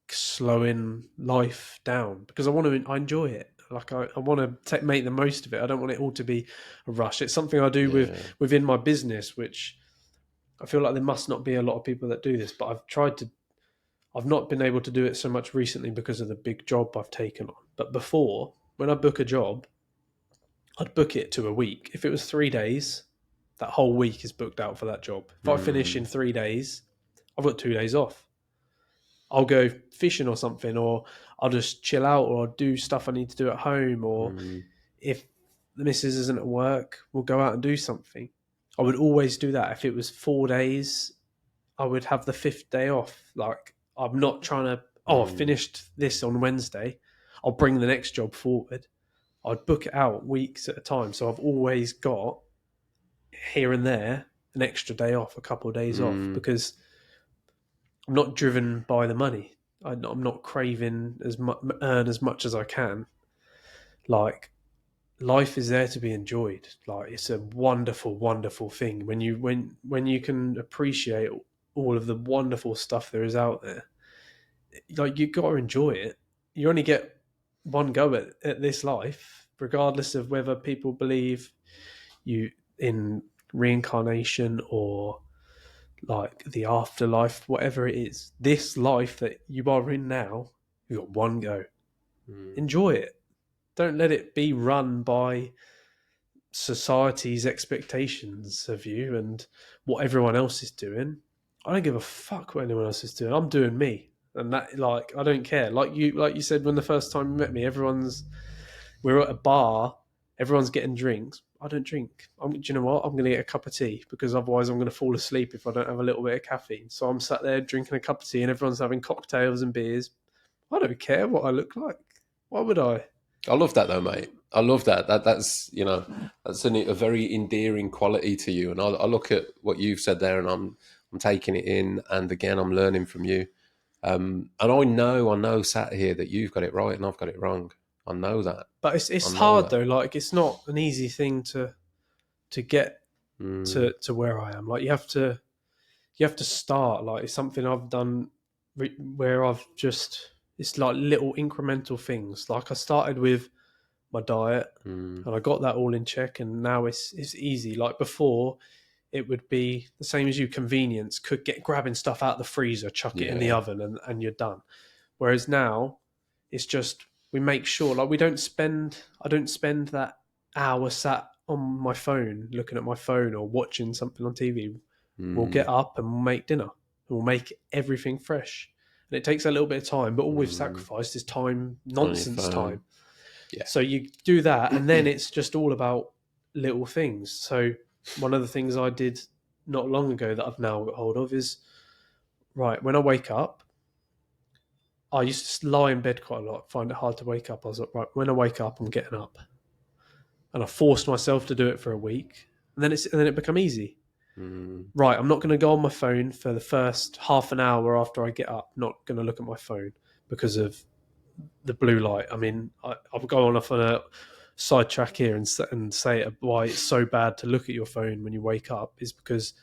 slowing life down because I enjoy it. Like I want to make the most of it. I don't want it all to be a rush. It's something I do within my business, which I feel like there must not be a lot of people that do this, but I've not been able to do it so much recently because of the big job I've taken on. But before, when I book a job, I'd book it to a week. If it was 3 days, that whole week is booked out for that job. If I finish in 3 days, I've got 2 days off. I'll go fishing or something, or I'll just chill out, or I'll do stuff I need to do at home, or if the missus isn't at work, we'll go out and do something. I would always do that. If it was 4 days, I would have the 5th day off. Like, I'm not trying to, I finished this on Wednesday, I'll bring the next job forward. I'd book it out weeks at a time. So I've always got here and there an extra day off, a couple of days off, because I'm not driven by the money. I'm not craving earn as much as I can. Like, life is there to be enjoyed. Like, it's a wonderful, wonderful thing when you can appreciate all of the wonderful stuff there is out there. Like, you got to enjoy it. You only get one go at this life, regardless of whether people believe you in reincarnation or like the afterlife, whatever it is. This life that you are in now, you got one go. Enjoy it. Don't let it be run by society's expectations of you and what everyone else is doing. I don't give a fuck what anyone else is doing. I'm doing me. And that, like, I don't care. Like you said when the first time you met me, we're at a bar, everyone's getting drinks. I don't drink. Do you know what? I'm going to get a cup of tea because otherwise I'm going to fall asleep if I don't have a little bit of caffeine. So I'm sat there drinking a cup of tea and everyone's having cocktails and beers. I don't care what I look like. Why would I? I love that though, mate. I love that. That's that's a very endearing quality to you. And I look at what you've said there, and I'm taking it in, and again I'm learning from you. And I know, sat here that you've got it right and I've got it wrong. I know that. But it's I know hard that. though. Like, it's not an easy thing to get to where I am. Like, you have to start. Like, it's something I've done where it's like little incremental things. Like, I started with my diet and I got that all in check, and now it's easy. Like, before, it would be the same as you, convenience, could get grabbing stuff out of the freezer, chuck it in the oven, and you're done. Whereas now it's just, we make sure, like, I don't spend that hour sat on my phone looking at my phone or watching something on TV. We'll get up and we'll make dinner. We'll make everything fresh. And it takes a little bit of time, but all we've sacrificed is time, nonsense time. Yeah. So you do that, and then it's just all about little things. So one of the things I did not long ago that I've now got hold of is, right, when I wake up, I used to lie in bed quite a lot, find it hard to wake up. I was like, right, when I wake up, I'm getting up. And I forced myself to do it for a week. And then it became easy. Right, I'm not going to go on my phone for the first half an hour after I get up. Not going to look at my phone because of the blue light. I mean, I'll go on off on a sidetrack here and say why it's so bad to look at your phone when you wake up is because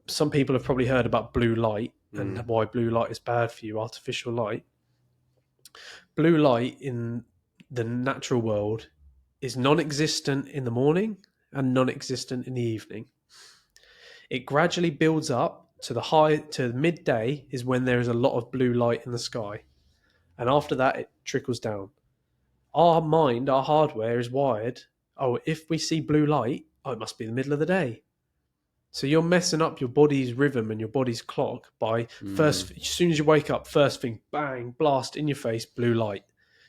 some people have probably heard about blue light and why blue light is bad for you, artificial light. Blue light in the natural world is non-existent in the morning and non-existent in the evening. It gradually builds up to midday is when there is a lot of blue light in the sky. And after that, it trickles down. Our mind, our hardware is wired. Oh, if we see blue light, it must be the middle of the day. So you're messing up your body's rhythm and your body's clock by as soon as you wake up, first thing, bang, blast in your face, blue light.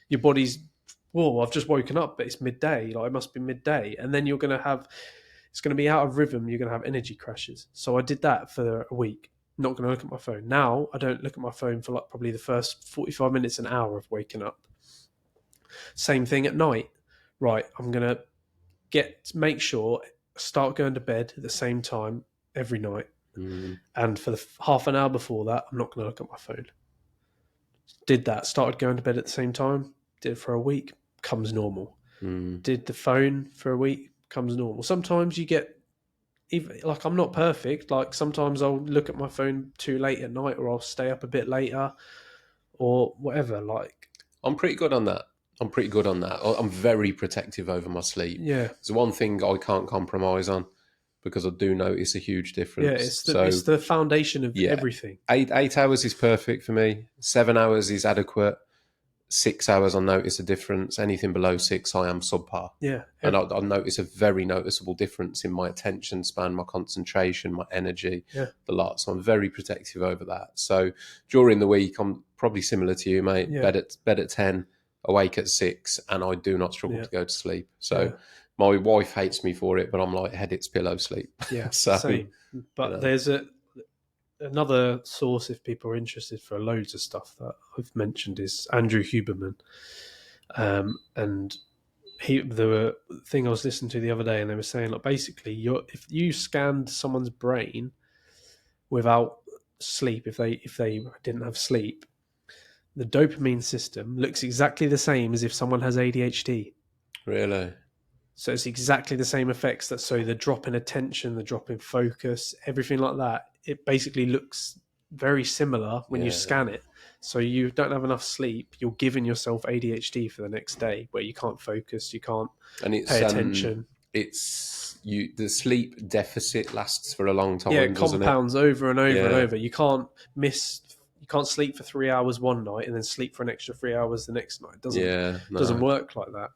Your body's, whoa, I've just woken up, but it's midday. Like, it must be midday. And then it's going to be out of rhythm. You're going to have energy crashes. So I did that for a week. Not going to look at my phone. Now I don't look at my phone for like probably the first 45 minutes, an hour of waking up. Same thing at night. Right, I'm going to make sure start going to bed at the same time every night. And for the half an hour before that, I'm not going to look at my phone. Did that, started going to bed at the same time, did it for a week, comes normal. Did the phone for a week, comes normal. Sometimes you get, even like, I'm not perfect. Like, sometimes I'll look at my phone too late at night, or I'll stay up a bit later or whatever. Like, I'm pretty good on that. I'm very protective over my sleep. yeah. It's one thing I can't compromise on because I do notice a huge difference. Yeah, it's the foundation of everything. 8 hours is perfect for me. 7 hours is adequate. 6 hours, I notice a difference. Anything below 6, I am subpar. Yeah. And I notice a very noticeable difference in my attention span, my concentration, my energy, the lot. So I'm very protective over that. So during the week, I'm probably similar to you, mate. Yeah. Bed at 10, awake at 6, and I do not struggle to go to sleep. So my wife hates me for it, but I'm like, head it's pillow sleep. Yeah, So, same. But there's another source, if people are interested, for loads of stuff that I've mentioned, is Andrew Huberman. And the thing I was listening to the other day, and they were saying, like, basically, if you scanned someone's brain without sleep, if they didn't have sleep, the dopamine system looks exactly the same as if someone has ADHD. Really? So it's exactly the same effects. So the drop in attention, the drop in focus, everything like that, it basically looks very similar when you scan it. So you don't have enough sleep, you're giving yourself ADHD for the next day, where you can't focus, you can't pay attention. The sleep deficit lasts for a long time. Yeah, it doesn't compounds over and over and over. You can't sleep for 3 hours one night and then sleep for an extra 3 hours the next night. It doesn't work like that.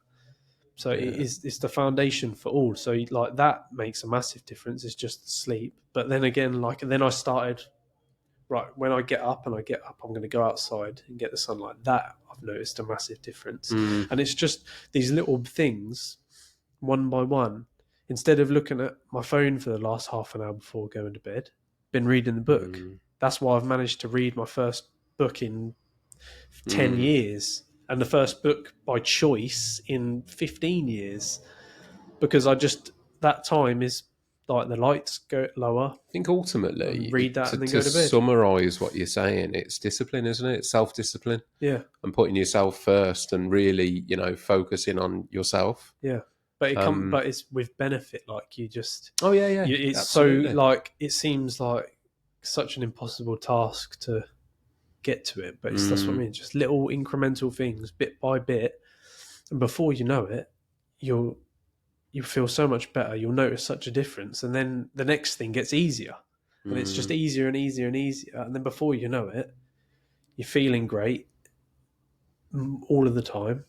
So it's the foundation for all. So like that makes a massive difference. It's just sleep. But then again, then I started, right, when I get up, I'm going to go outside and get the sunlight. That I've noticed a massive difference. And it's just these little things, one by one. Instead of looking at my phone for the last half an hour before going to bed, been reading the book. That's why I've managed to read my first book in 10 years. And the first book by choice in 15 years, because that time is like the lights go lower. I think ultimately, read that and then to go to bed. summarise what you're saying, it's discipline, isn't it? It's self-discipline. Yeah. And putting yourself first and really, focusing on yourself. Yeah. But but it's with benefit. Like you just. Oh yeah. It's absolutely. so like it seems like such an impossible task to get to it, but that's what I mean. Just little incremental things, bit by bit, and before you know it, you feel so much better. You'll notice such a difference, and then the next thing gets easier, and it's just easier and easier and easier, and then before you know it, you're feeling great all of the time.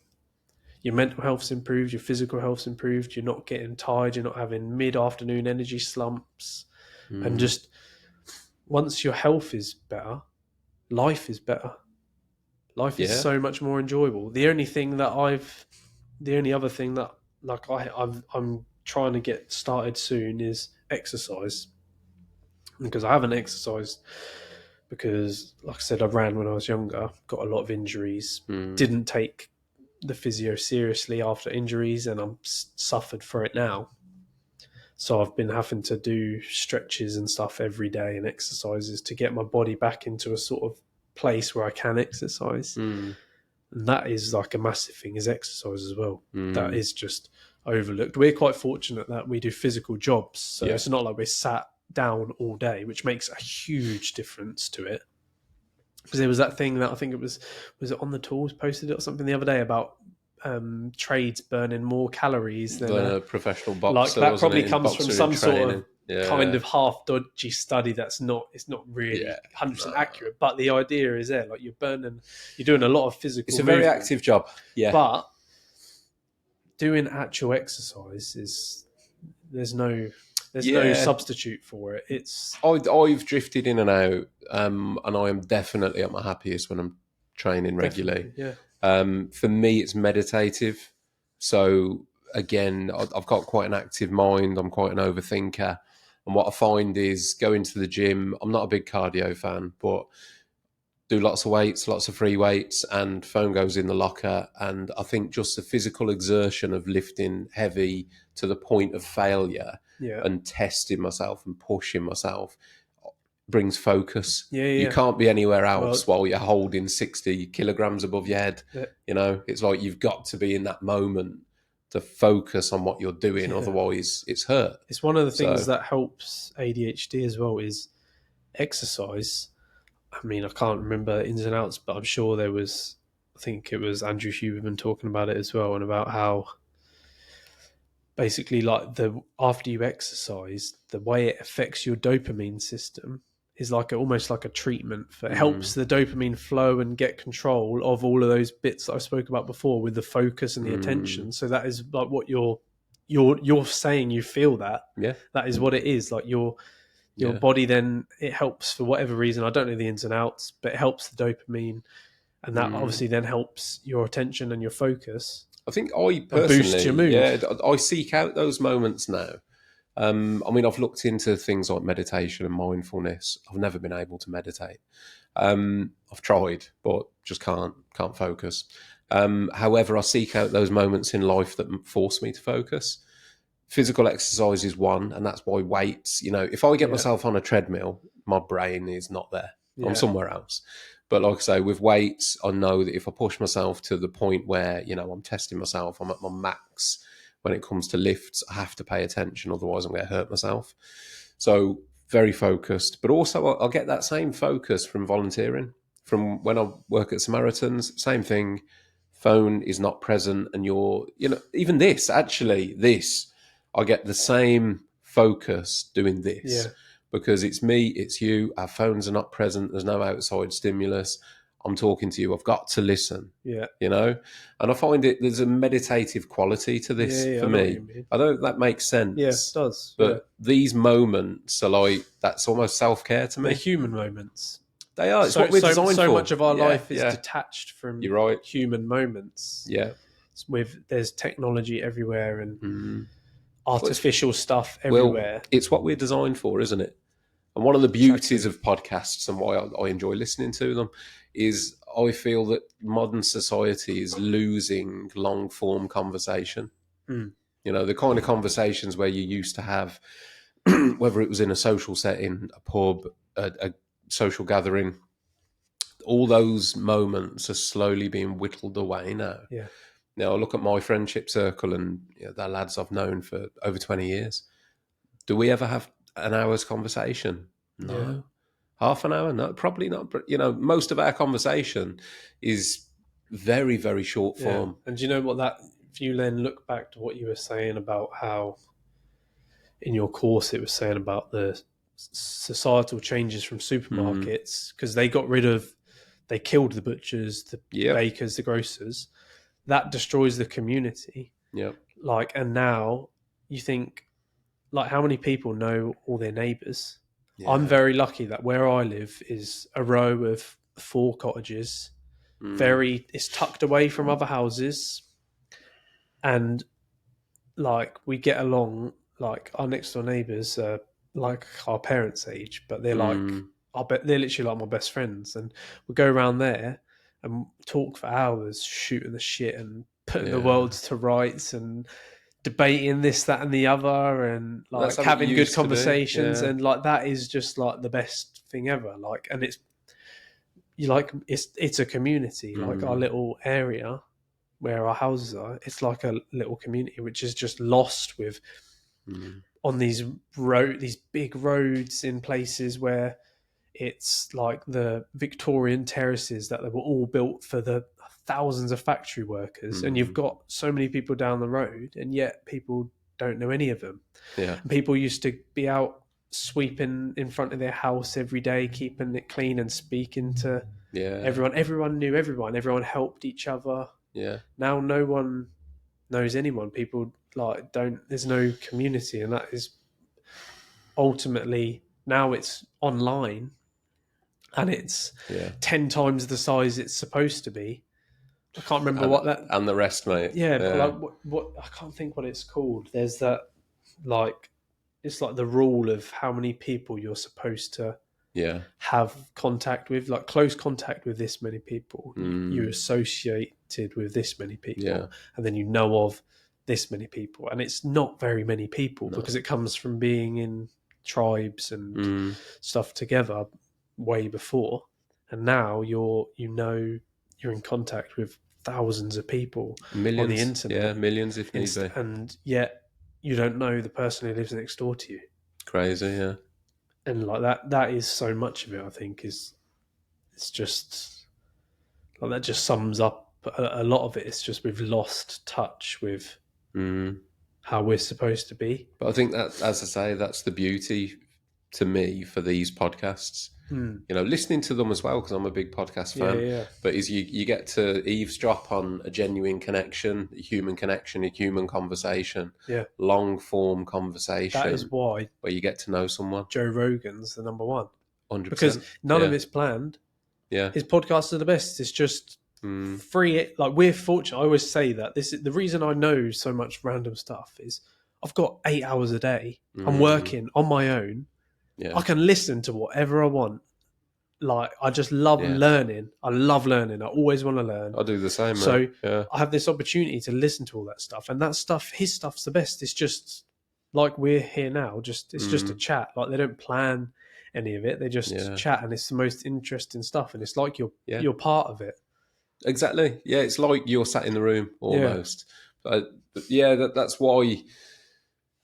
Your mental health's improved, your physical health's improved. You're not getting tired. You're not having mid-afternoon energy slumps, and just once your health is better, life is better. Life is so much more enjoyable. The only other thing that like I'm trying to get started soon is exercise, because I haven't exercised because, like I said, I ran when I was younger, got a lot of injuries, didn't take the physio seriously after injuries, and I'm suffered for it now. So I've been having to do stretches and stuff every day and exercises to get my body back into a sort of place where I can exercise. And that is like a massive thing, is exercise as well. That is just overlooked. We're quite fortunate that we do physical jobs, so it's not like we're sat down all day, which makes a huge difference to it. Because there was that thing that I think was it on the tools, posted it or something the other day about trades burning more calories than a professional boxer. Like that probably comes from some sort of kind of half dodgy study it's not really 100% accurate, but the idea is there, like you're doing a lot of physical it's a very active job, but doing actual exercise is there's no substitute for it. I've drifted in and out, and I am definitely at my happiest when I'm training regularly. For me, it's meditative. So again, I've got quite an active mind. I'm quite an overthinker. And what I find is going to the gym, I'm not a big cardio fan, but do lots of weights, lots of free weights, and phone goes in the locker. And I think just the physical exertion of lifting heavy to the point of failure and testing myself and pushing myself brings focus. You can't be anywhere else while you're holding 60 kilograms above your head. It's like you've got to be in that moment to focus on what you're doing, otherwise it's hurt. It's one of the things that helps ADHD as well is exercise. I mean, I can't remember ins and outs, but I'm sure I think it was Andrew Huberman talking about it as well, and about how basically like after you exercise, the way it affects your dopamine system is like almost like a treatment for it helps the dopamine flow and get control of all of those bits that I spoke about before with the focus and the attention. So that is like what you're saying, you feel that. That is what it is. Like your body, then it helps for whatever reason. I don't know the ins and outs, but it helps the dopamine, and that obviously then helps your attention and your focus. I think I personally boost your mood. I seek out those moments now. I mean, I've looked into things like meditation and mindfulness. I've never been able to meditate. I've tried, but just can't focus. However, I seek out those moments in life that force me to focus. physical exercise is one, and that's why weights, if I get Yeah. myself on a treadmill, my brain is not there. I'm Yeah. somewhere else. But like I say, with weights, I know that if I push myself to the point where, I'm testing myself, I'm at my max when it comes to lifts, I have to pay attention, otherwise I'm going to hurt myself. So very focused, but also I'll get that same focus from volunteering. From when I work at Samaritans, same thing. Phone is not present, and even this, I get the same focus doing this. Yeah. Because it's me, it's you, our phones are not present, there's no outside stimulus. I'm talking to you, I've got to listen. Yeah. And I find there's a meditative quality to this Yeah, for I know what me. you mean. I don't know if that makes sense. Yeah, it does. But these moments are like, that's almost self-care to me. They're human moments. They are. It's what we're designed for. So much of our life is detached from You're right. human moments. Yeah. There's technology everywhere and artificial stuff everywhere. Well, it's what we're designed for, isn't it? And one of the beauties of podcasts and why I enjoy listening to them is I feel that modern society is losing long-form conversation. The kind of conversations where you used to have, whether it was in a social setting, a pub, a social gathering, all those moments are slowly being whittled away now. Yeah. Now, I look at my friendship circle and they're lads I've known for over 20 years. Do we ever have an hour's conversation? No. Yeah. Half an hour? No, probably not. But, most of our conversation is very, very short form. Yeah. And do you know what if you then look back to what you were saying about how in your course it was saying about the societal changes from supermarkets, because they killed the butchers, the bakers, the grocers. That destroys the community. Yeah. And now you think, how many people know all their neighbours? Yeah. I'm very lucky that where I live is a row of 4 cottages. It's tucked away from other houses, and we get along. Our next door neighbours are our parents' age, but they're they're literally like my best friends, and we go around there and talk for hours, shooting the shit and putting the world to rights and debating this, that, and the other, and having good conversations, and that is just the best thing ever. And it's a community, our little area where our houses are. It's like a little community which is just lost with on these big roads in places where it's like the Victorian terraces that they were all built for the thousands of factory workers, and you've got so many people down the road, and yet people don't know any of them. Yeah. And people used to be out sweeping in front of their house every day, keeping it clean and speaking to everyone. Everyone knew everyone. Everyone helped each other. Yeah. Now no one knows anyone. People there's no community, and that is ultimately, now it's online and it's 10 times the size it's supposed to be. I can't remember what that... And the rest, mate. Yeah, but what I can't think what it's called. There's that, it's the rule of how many people you're supposed to have contact with, close contact with this many people. You're associated with this many people, and then you know of this many people. And it's not very many people because it comes from being in tribes and stuff together way before. And now you're in contact with thousands of people, millions on the internet. Yeah, millions if need be. And yet you don't know the person who lives next door to you. Crazy, yeah. And that is so much of it, I think, it's just that just sums up a lot of it. It's just we've lost touch with how we're supposed to be. But I think that, as I say, that's the beauty to me for these podcasts. Listening to them as well, because I'm a big podcast fan. But you get to eavesdrop on a genuine connection, a human conversation, long form conversation. That is why where you get to know someone. Joe Rogan's the number one, 100%, because none of it's planned. Yeah, his podcasts are the best. It's just free. We're fortunate. I always say that this is the reason I know so much random stuff. Is I've got 8 hours a day. I'm working on my own. Yeah. I can listen to whatever I want. I just love learning. I love learning. I always want to learn. I do the same, mate. So I have this opportunity to listen to all that stuff. And that stuff, his stuff's the best. It's just like we're here now. It's just a Mm. chat. Like they don't plan any of it. They just Yeah. chat, and it's the most interesting stuff. And it's like Yeah. you're part of it. Exactly. Yeah, it's like you're sat in the room Yeah, almost. But yeah, that's why.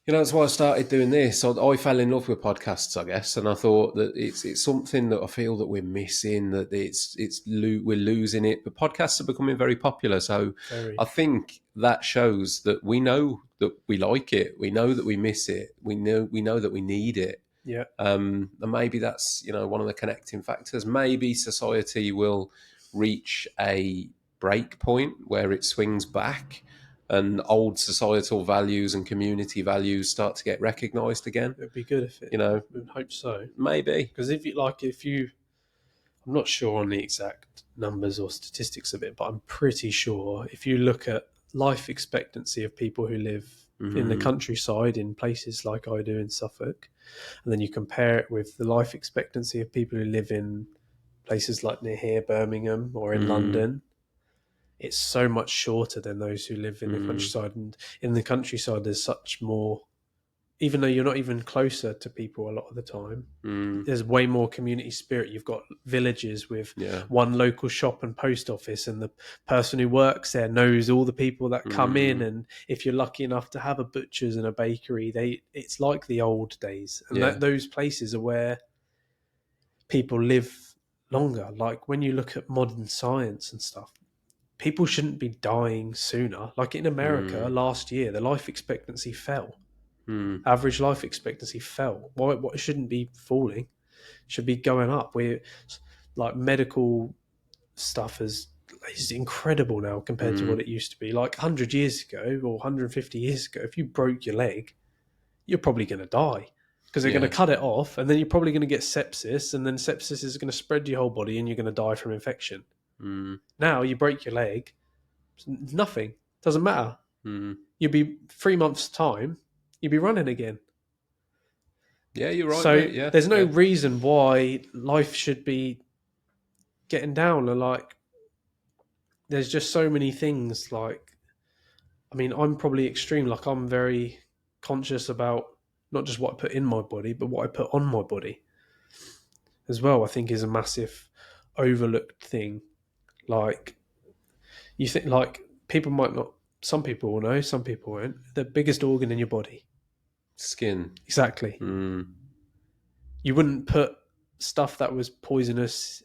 That's why I started doing this. I fell in love with podcasts, I guess, and I thought that it's something that I feel that we're missing. That we're losing it. But podcasts are becoming very popular, so very. I think that shows that we know that we like it. We know that we miss it. We know that we need it. Yeah, And maybe that's one of the connecting factors. Maybe society will reach a break point where it swings back and old societal values and community values start to get recognised again. it'd be good if it. You know, I would hope so. maybe. Because if you, I'm not sure on the exact numbers or statistics of it, but I'm pretty sure if you look at life expectancy of people who live in the Mm, countryside in places like I do in Suffolk, and then you compare it with the life expectancy of people who live in places like near here, Birmingham, or in mm, London, it's so much shorter than those who live in the mm, countryside. And in the countryside, there's such more, even though you're not even closer to people a lot of the time, mm, there's way more community spirit. You've got villages with yeah. one local shop and post office, and the person who works there knows all the people that come in. Mm, And if you're lucky enough to have a butcher's and a bakery, it's like the old days. And yeah. those places are where people live longer. Like when you look at modern science and stuff, people shouldn't be dying sooner. Like in America Mm, last year, the life expectancy fell. mm, Average life expectancy fell. Why? What shouldn't be falling? Should be going up. We're like medical stuff is incredible now compared to what mm, it used to be. Like 100 years ago or 150 years ago, if you broke your leg, you're probably going to die because they're going to yeah. cut it off, and then you're probably going to get sepsis, and then sepsis is going to spread to your whole body, and you're going to die from infection. Mm, Now you break your leg, nothing doesn't matter. mm. You'll be 3 months time, you'll be running again. Yeah, you're right, So mate. Yeah, there's no yeah. reason why life should be getting down. And like, there's just so many things. Like, I mean, I'm probably extreme. Like, I'm very conscious about not just what I put in my body, but what I put on my body as well. I think is a massive overlooked thing. Like, you think like people might not. Some people will know. Some people won't. The biggest organ in your body. Skin. Exactly. Mm, You wouldn't put stuff that was poisonous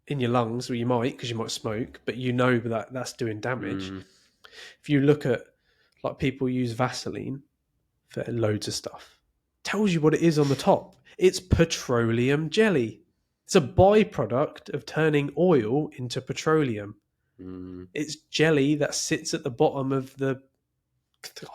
in your lungs, or you might because you might smoke, but you know that that's doing damage. mm, If you look at like people use Vaseline for loads of stuff, tells you what it is on the top. It's petroleum jelly. It's a byproduct of turning oil into petroleum. mm, It's jelly that sits at the bottom of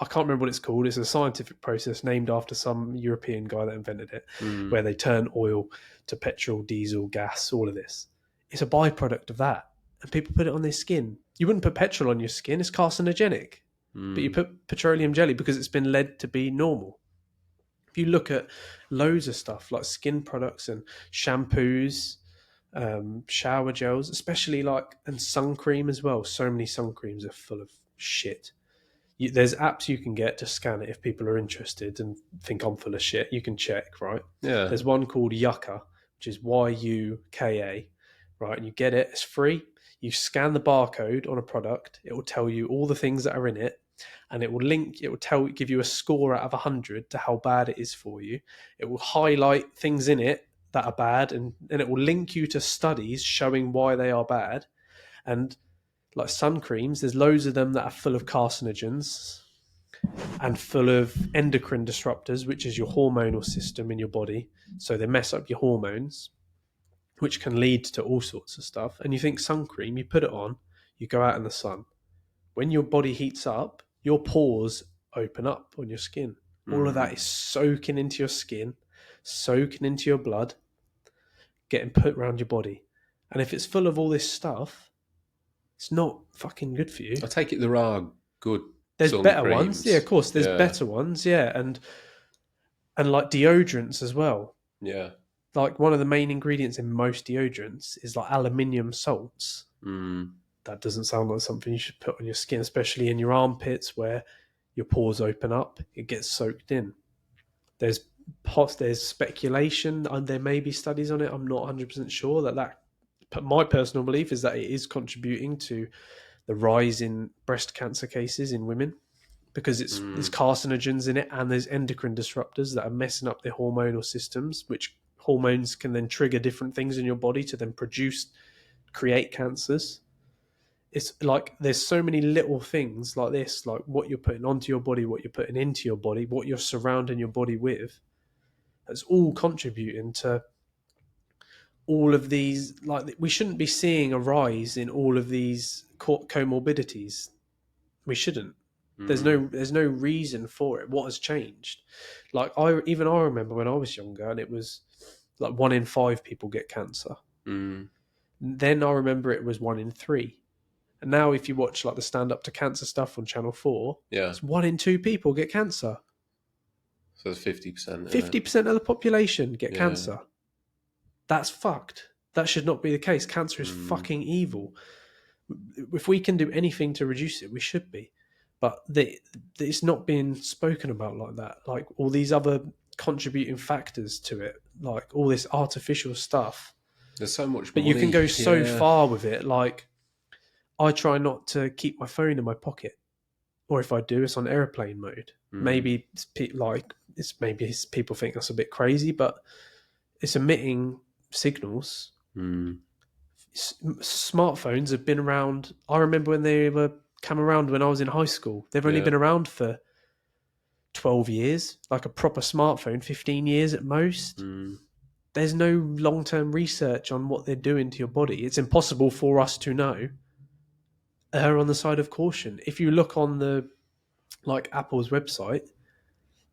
I can't remember what it's called. It's a scientific process named after some European guy that invented it, mm. where they turn oil to petrol, diesel, gas, all of this. It's a byproduct of that. And people put it on their skin. You wouldn't put petrol on your skin, it's carcinogenic. But you Mm, put petroleum jelly because it's been led to be normal. If you look at loads of stuff like skin products and shampoos, shower gels, especially and sun cream as well. So many sun creams are full of shit. There's apps you can get to scan it if people are interested and think I'm full of shit. You can check, right? yeah. There's one called Yucca, which is Yuka, right? And you get it, it's free. You scan the barcode on a product, it will tell you all the things that are in it, and it will give you a score out of 100 to how bad it is for you. It will highlight things in it that are bad, and it will link you to studies showing why they are bad. And like sun creams, there's loads of them that are full of carcinogens and full of endocrine disruptors, which is your hormonal system in your body. So they mess up your hormones, which can lead to all sorts of stuff. And you think sun cream, you put it on, you go out in the sun. When your body heats up, your pores open up on your skin. All of that Mm. is soaking into your skin, soaking into your blood, getting put around your body. And if it's full of all this stuff, it's not fucking good for you. I take it there are good There's sun better ones, yeah. Of creams. course, there's Yeah, better ones, yeah, and like deodorants as well. yeah. Like one of the main ingredients in most deodorants is like aluminium salts. Mm, That doesn't sound like something you should put on your skin, especially in your armpits where your pores open up. It gets soaked in. There's speculation, and there may be studies on it. I'm not 100% sure but my personal belief is that it is contributing to the rise in breast cancer cases in women, because there's carcinogens in it, and there's endocrine disruptors that are messing up the hormonal systems, which hormones can then trigger different things in your body to then create cancers. It's like there's so many little things like this, like what you're putting onto your body, what you're putting into your body, what you're surrounding your body with. That's all contributing to all of these. Like, we shouldn't be seeing a rise in all of these comorbidities. We shouldn't. There's no reason for it. What has changed? Like, I remember when I was younger, and it was like 1 in 5 people get cancer. Then I remember it was 1 in 3. And now if you watch like the Stand Up to Cancer stuff on Channel 4, it's 1 in 2 people get cancer. So it's 50%. 50% of the population get cancer. That's fucked. That should not be the case. Cancer is fucking evil. If we can do anything to reduce it, we should be. But it's not being spoken about like that. Like all these other contributing factors to it, like all this artificial stuff. There's so much But money. you can go so far with it. Like, I try not to keep my phone in my pocket, or if I do, it's on airplane mode. Maybe people think that's a bit crazy, but it's emitting signals. Smartphones have been around. I remember when they came around when I was in high school. They've only been around for 12 years, like a proper smartphone, 15 years at most. There's no long-term research on what they're doing to your body. It's impossible for us to know. Err on the side of caution. If you look on the Apple's website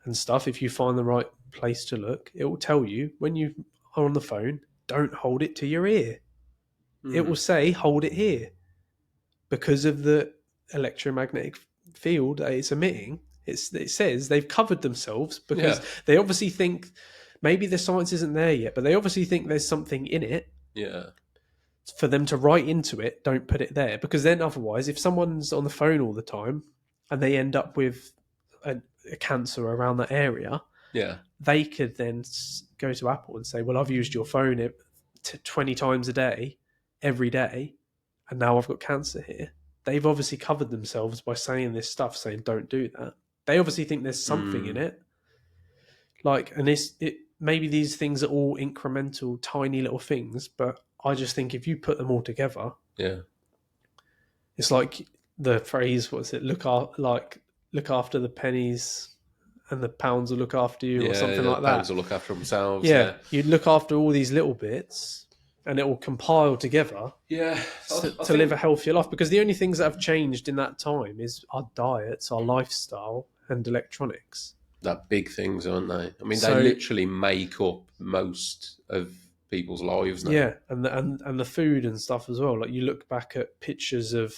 and stuff, if you find the right place to look, it will tell you when you are on the phone, don't hold it to your ear. It will say hold it here, because of the electromagnetic field that it's emitting. It says they've covered themselves because they obviously think maybe the science isn't there yet, but they obviously think there's something in it. For them to write into it, don't put it there, because then otherwise, if someone's on the phone all the time and they end up with a cancer around that area, they could then go to Apple and say, well, I've used your phone 20 times a day, every day, and now I've got cancer here. They've obviously covered themselves by saying this stuff, saying don't do that. They obviously think there's something in it. Maybe these things are all incremental, tiny little things, but I just think if you put them all together, it's like the phrase, what's it? Look after the pennies, and the pounds will look after you, or something like that. Pounds will look after themselves. You look after all these little bits, and it will compile together. To live a healthier life. Because the only things that have changed in that time is our diets, our lifestyle, and electronics. They're big things, aren't they? I mean, they literally make up most of people's lives now. And the food and stuff as well. Like, you look back at pictures of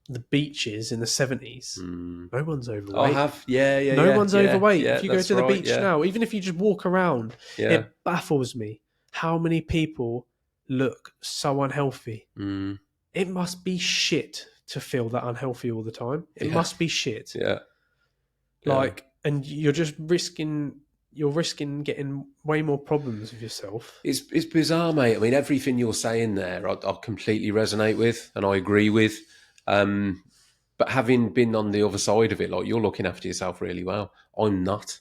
the beaches in the 70s. No one's overweight. I have, no one's overweight. If you go to the beach now, even if you just walk around, it baffles me how many people look so unhealthy. It must be shit to feel that unhealthy all the time. It must be shit. And you're just risking getting way more problems with yourself. It's bizarre, mate. I mean, everything you're saying there, I completely resonate with, and I agree with. But having been on the other side of it, like, you're looking after yourself really well. I'm not.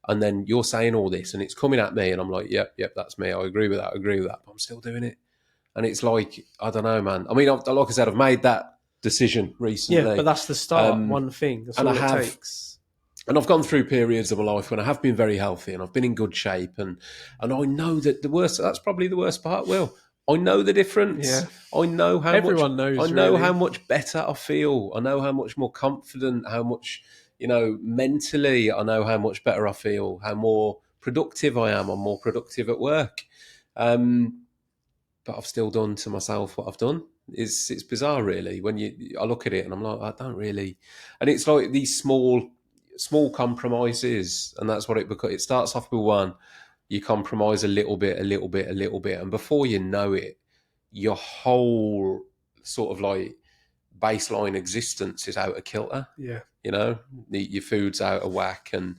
And then you're saying all this, and it's coming at me, and I'm like, yep, that's me. I agree with that. But I'm still doing it. And it's like, I don't know, man. I mean, like I said, I've made that decision recently. Yeah, but that's the start. One thing. That's all it takes. And I've gone through periods of my life when I have been very healthy and I've been in good shape. And I know that that's probably the worst part, Will. I know the difference. Yeah. I know how everyone knows. I know how much better I feel. I know how much more confident, how much, mentally, I know how much better I feel, how more productive I am. I'm more productive at work. But I've still done to myself what I've done. It's bizarre, really, when I look at it and I'm like, I don't really. And it's like these small compromises, and that's what it starts off with one. You compromise a little bit, and before you know it, your whole sort of like baseline existence is out of kilter. Yeah, your food's out of whack, and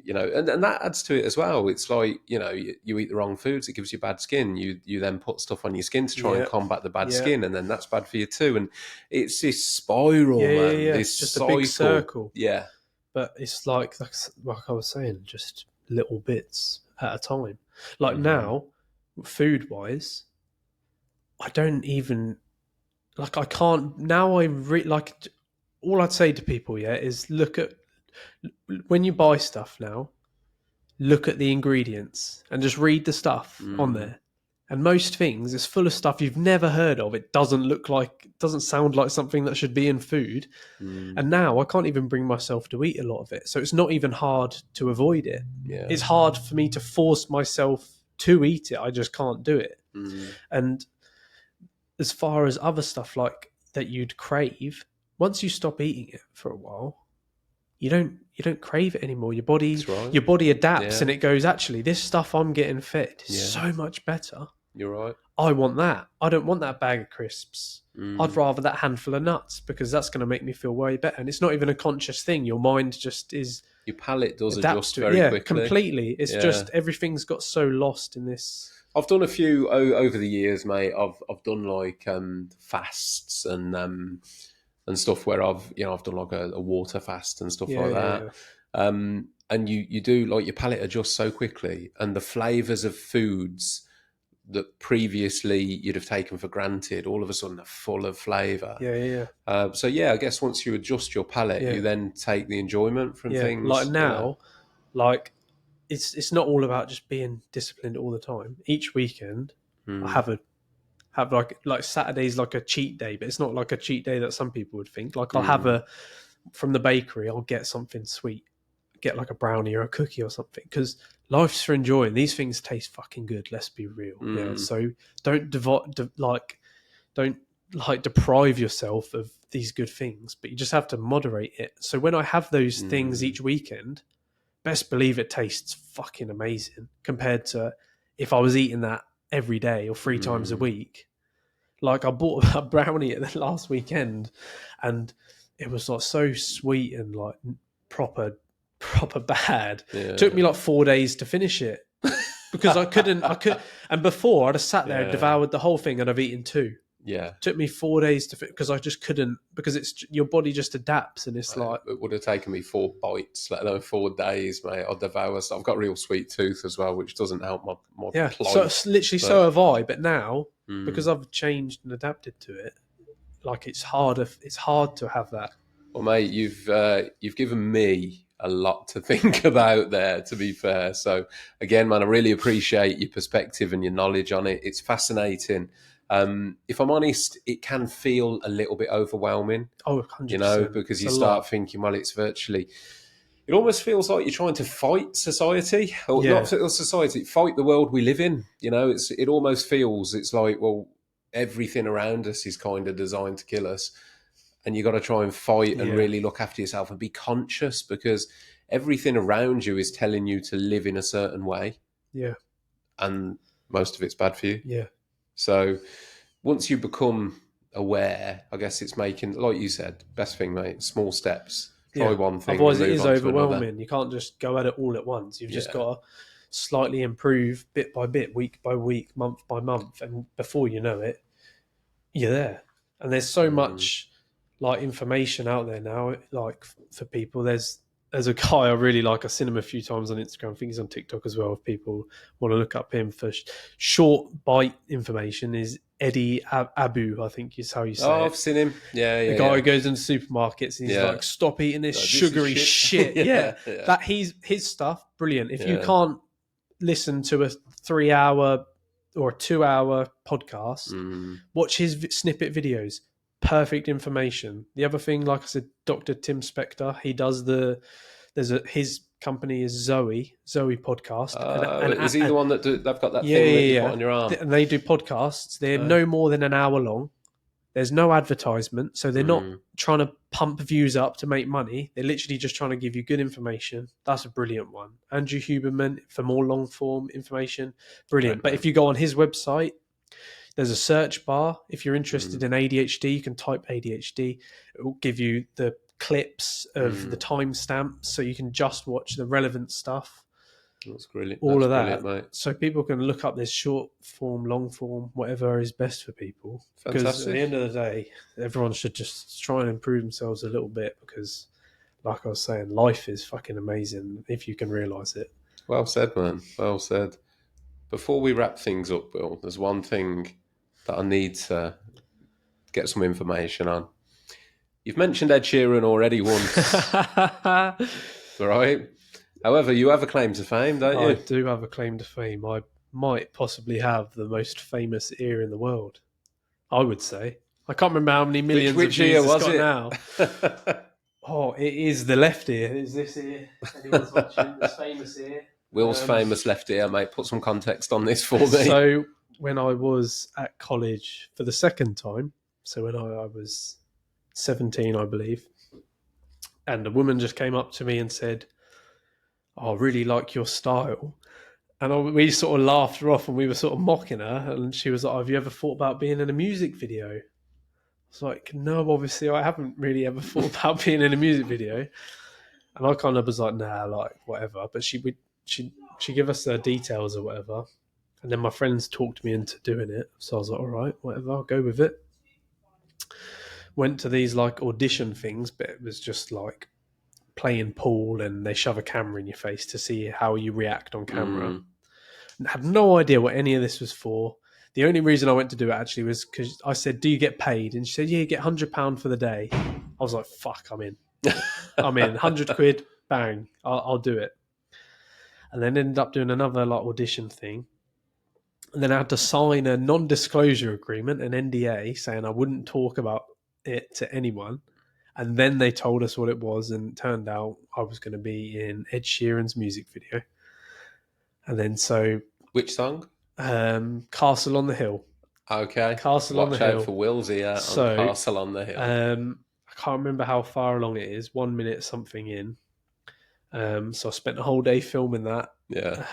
and that adds to it as well. It's like, you eat the wrong foods, it gives you bad skin. You then put stuff on your skin to try and combat the bad skin, and then that's bad for you too. And it's this spiral, man. This It's just cycle. a big circle. Yeah. But it's like I was saying, just little bits at a time. Like now, food-wise, I don't even... Like, I can't... Now all I'd say to people, is look at... When you buy stuff now, look at the ingredients and just read the stuff on there. And most things is full of stuff you've never heard of. It doesn't sound like something that should be in food. And now I can't even bring myself to eat a lot of it. So it's not even hard to avoid it. Yeah. It's hard for me to force myself to eat it. I just can't do it. And as far as other stuff like that you'd crave, once you stop eating it for a while, you don't crave it anymore. Your body adapts and it goes, actually, this stuff I'm getting fed is so much better. You're right. I want that. I don't want that bag of crisps. I'd rather that handful of nuts, because that's going to make me feel way better. And it's not even a conscious thing. Your mind just is... Your palate does adjust very quickly. Completely. It's just everything's got so lost in this. I've done a few over the years, mate. I've done like fasts and stuff where I've done like a water fast and stuff like that. And you do, like, your palate adjusts so quickly, and the flavors of foods that previously you'd have taken for granted, all of a sudden are full of flavor. So I guess once you adjust your palate, you then take the enjoyment from things. Like now, like it's not all about just being disciplined all the time. Each weekend, I have like Saturday's like a cheat day, but it's not like a cheat day that some people would think. Like I'll have from the bakery, I'll get something sweet, get like a brownie or a cookie or something, because life's for enjoying. These things taste fucking good. Let's be real. So don't deprive yourself of these good things, but you just have to moderate it. So when I have those things each weekend, best believe it tastes fucking amazing compared to if I was eating that every day or 3 times a week. Like I bought a brownie at the last weekend, and it was like so sweet and like proper bad. It took me like 4 days to finish it because I couldn't. And before I'd have sat there and devoured the whole thing, and I've eaten 2. It took me 4 days because I just couldn't, because it's your body just adapts, and it's like it would have taken me 4 bites, let alone 4 days, mate. I'll devour stuff. I've got a real sweet tooth as well, which doesn't help my plight. So it's literally so have I, but now because I've changed and adapted to it, like it's hard to have that. Well, mate, you've given me a lot to think about there, to be fair. So again, man, I really appreciate your perspective and your knowledge on it. It's fascinating. If I'm honest, it can feel a little bit overwhelming. 100%. Because you start thinking, well, it's virtually... It almost feels like you're trying to fight society, or not society, fight the world we live in. It almost feels, it's like, well, everything around us is kind of designed to kill us, and you got to try and fight and really look after yourself and be conscious, because everything around you is telling you to live in a certain way. And most of it's bad for you. So once you become aware, I guess it's making, like you said, best thing, mate, small steps. Try one thing. Otherwise it is overwhelming. You can't just go at it all at once. You've just got to slightly improve bit by bit, week by week, month by month. And before you know it, you're there. And there's so much like information out there now, like for people. There's a guy I really like. I've seen him a few times on Instagram. I think he's on TikTok as well. If people want to look up him for short bite information, is Eddie Abu, I think is how you say it. I've seen him. The guy who goes into supermarkets and he's like, stop eating this sugary shit. That his stuff, brilliant. If you can't listen to a 3-hour or a 2-hour podcast, watch his snippet videos. Perfect information. The other thing, like I said, Dr. Tim Spector, he does his company is Zoe podcast. Is he the one that they've got that thing that you put on your arm? And they do podcasts. They're no more than an hour long. There's no advertisement, so they're not trying to pump views up to make money. They're literally just trying to give you good information. That's a brilliant one. Andrew Huberman for more long form information, brilliant. But if you go on his website, there's a search bar. If you're interested in ADHD, you can type ADHD. It will give you the clips of the timestamps, so you can just watch the relevant stuff. That's brilliant. All That's of that, brilliant, mate. so people can look up this short form, long form, whatever is best for people. Because Fantastic. at the end of the day, everyone should just try and improve themselves a little bit, because, like I was saying, life is fucking amazing if you can realise it. Well said, man. Well said. Before we wrap things up, Bill, there's one thing that I need to get some information on. You've mentioned Ed Sheeran already once, right? However, you have a claim to fame, don't you? I do have a claim to fame. I might possibly have the most famous ear in the world, I would say. I can't remember how many millions Which of views ear it's was got it? now. Oh, it is the left ear. It's this ear. Anyone's watching this famous ear. Will's famous left ear, mate. Put some context on this for me. So when I was at college for the second time, so when I was 17, I believe, and a woman just came up to me and said, "Oh, I really like your style." And we sort of laughed her off, and we were sort of mocking her. And she was like, "Have you ever thought about being in a music video?" I was like, "No, obviously I haven't really ever thought about being in a music video." And I kind of was like, "Nah, like whatever." But she give us the details or whatever. And then my friends talked me into doing it. So I was like, all right, whatever, I'll go with it. Went to these like audition things, but it was just like playing pool, and they shove a camera in your face to see how you react on camera. And I had no idea what any of this was for. The only reason I went to do it actually was because I said, "Do you get paid?" And she said, "Yeah, you get £100 for the day." I was like, "Fuck, I'm in. I'm in. 100 quid, bang, I'll do it." And then ended up doing another like audition thing. And then I had to sign a non-disclosure agreement, an NDA, saying I wouldn't talk about it to anyone. And then they told us what it was, and it turned out I was going to be in Ed Sheeran's music video. And then so... Which song? Castle on the Hill. Okay. Castle on the Watch out Hill. for Will's ear on Castle on the Hill. I can't remember how far along it is, 1 minute something in. So I spent the whole day filming that. Yeah.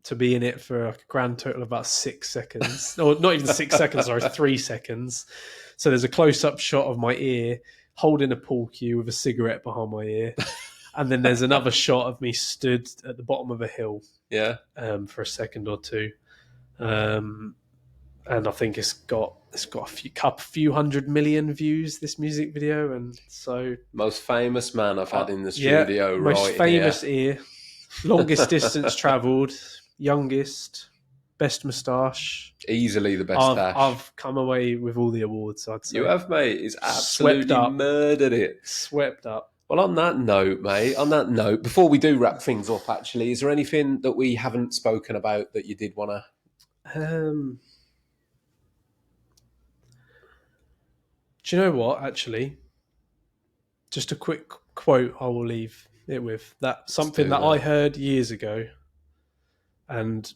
To be in it for a grand total of about 6 seconds. Or not even 6 seconds, sorry, 3 seconds. So there's a close-up shot of my ear holding a pool cue with a cigarette behind my ear. And then there's another shot of me stood at the bottom of a hill. Yeah. For a second or two. And I think it's got a few 100 million views, this music video, and so most famous man I've had in the studio, right? Most famous ear, longest distance travelled, youngest, best moustache, easily the best dash. I've come away with all the awards, I'd say. You have, mate. He's absolutely murdered it. Swept up. Well, on that note, mate, before we do wrap things up, actually, is there anything that we haven't spoken about that you did want to? Do you know what, actually? Just a quick quote I will leave it with. Something that I heard years ago, and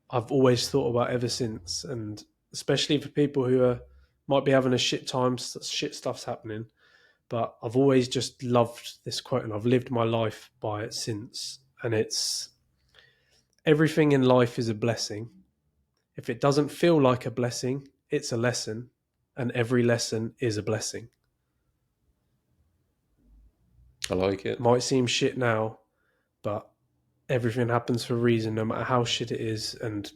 I've always thought about ever since, and especially for people who might be having a shit time, shit stuff's happening, but I've always just loved this quote, and I've lived my life by it since, and it's, everything in life is a blessing. If it doesn't feel like a blessing, it's a lesson. And every lesson is a blessing. I like it. Might seem shit now, but everything happens for a reason, no matter how shit it is. And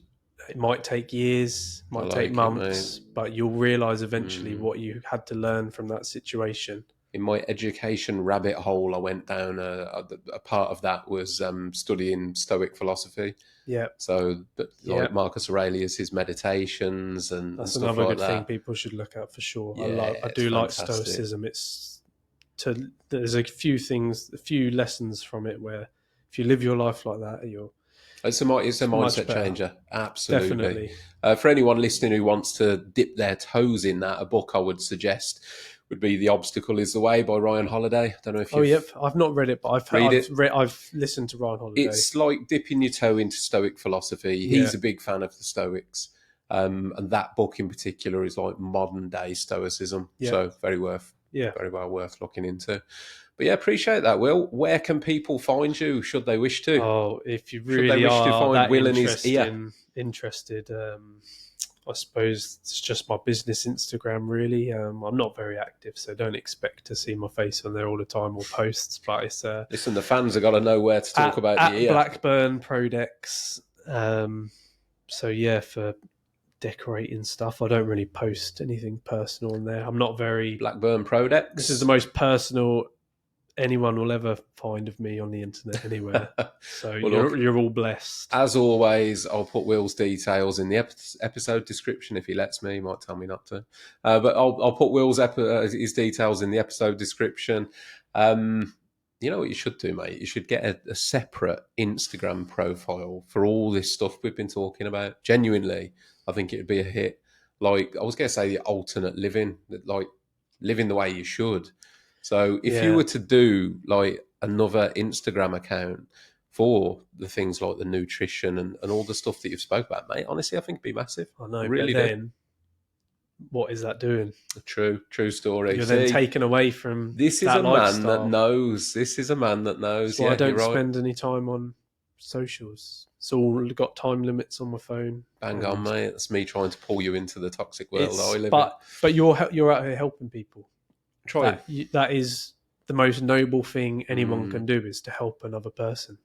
it might take years, might take months, but you'll realise eventually what you had to learn from that situation. In my education rabbit hole, I went down, a part of that was studying Stoic philosophy. Yeah. So, like Marcus Aurelius, his meditations and that's stuff another like good thing people should look at for sure. Yeah, I do like fantastic. Stoicism. There's a few lessons from it where if you live your life like that, it's a mindset changer. Absolutely. Definitely. For anyone listening who wants to dip their toes in that, a book I would suggest would be The Obstacle is the Way by Ryan Holiday. I don't know if you've... I've not read it, but I've listened to Ryan Holiday. It's like dipping your toe into Stoic philosophy. He's a big fan of the Stoics. And that book in particular is like modern day Stoicism. So very worth Yeah. very well worth looking into. But yeah, appreciate that, Will. Where can people find you, should they wish to? Oh, if you Should they really wish to are find that Will and his ear? interested, I suppose it's just my business Instagram, really. I'm not very active, so don't expect to see my face on there all the time or posts. But it's Listen, the fans have got to know where to talk about at the ear. Blackburn Pro Decs. So yeah, for decorating stuff, I don't really post anything personal on there. I'm not very. Blackburn Pro Decs. This is the most personal anyone will ever find of me on the internet anywhere. So Well, you're all blessed. As always, I'll put Will's details in the episode description if he lets me. He might tell me not to, but I'll put Will's his details in the episode description. You know what you should do, mate? You should get a separate Instagram profile for all this stuff we've been talking about. Genuinely, I think it would be a hit. Like, I was going to say the alternate living, like living the way you should. So if you were to do like another Instagram account for the things like the nutrition and all the stuff that you've spoke about, mate, honestly, I think it'd be massive. I know, really but then what is that doing? True story. You're then taken away from this is that a lifestyle. man that knows. This is a man that knows. So I don't spend any time on socials. It's all got time limits on my phone. Bang on, mate. It's me trying to pull you into the toxic world I live in. But you're out here helping people. Try that is the most noble thing anyone can do, is to help another person.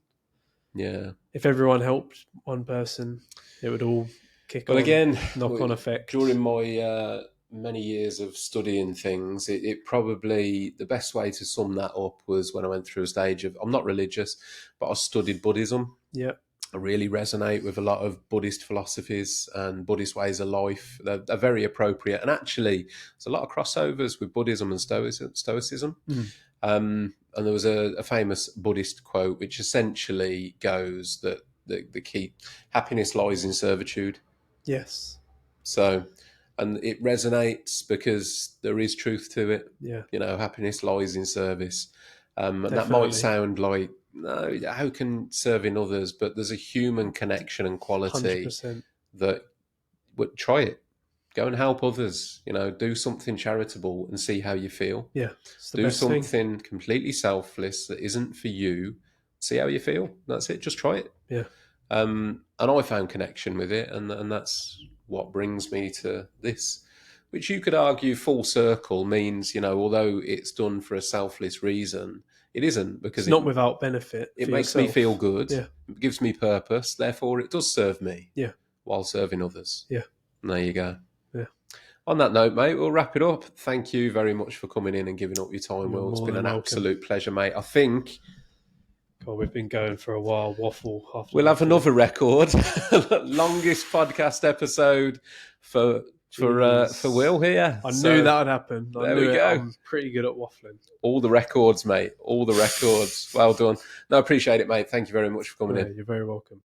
Yeah. If everyone helped one person, it would all kick on. But again, knock-on effect. During my many years of studying things, it probably, the best way to sum that up was when I went through a stage of, I'm not religious, but I studied Buddhism. Yeah. I really resonate with a lot of Buddhist philosophies and Buddhist ways of life. They're very appropriate. And actually, there's a lot of crossovers with Buddhism and Stoicism. And there was a famous Buddhist quote, which essentially goes that the key, happiness lies in servitude. Yes. So, and it resonates because there is truth to it. Yeah. You know, happiness lies in service. And that might sound like, no, how can serving others? But there's a human connection and quality 100%. that would try it. Go and help others. You know, do something charitable and see how you feel. Yeah, do something completely selfless that isn't for you. See how you feel. That's it. Just try it. Yeah. And I found connection with it, and that's what brings me to this, which you could argue full circle means, you know, although it's done for a selfless reason, it isn't, because it's not without benefit. It makes me feel good. Yeah. It gives me purpose. Therefore, it does serve me. Yeah. While serving others. Yeah. And there you go. Yeah. On that note, mate, we'll wrap it up. Thank you very much for coming in and giving up your time, Will. It's been an absolute pleasure, mate. I think. God, we've been going for a while. Waffle. We'll have another record. Longest podcast episode for Will here. I knew that would happen. There we go. I'm pretty good at waffling. All the records, mate. All the records. Well done. No, I appreciate it, mate. Thank you very much for coming in. You're very welcome.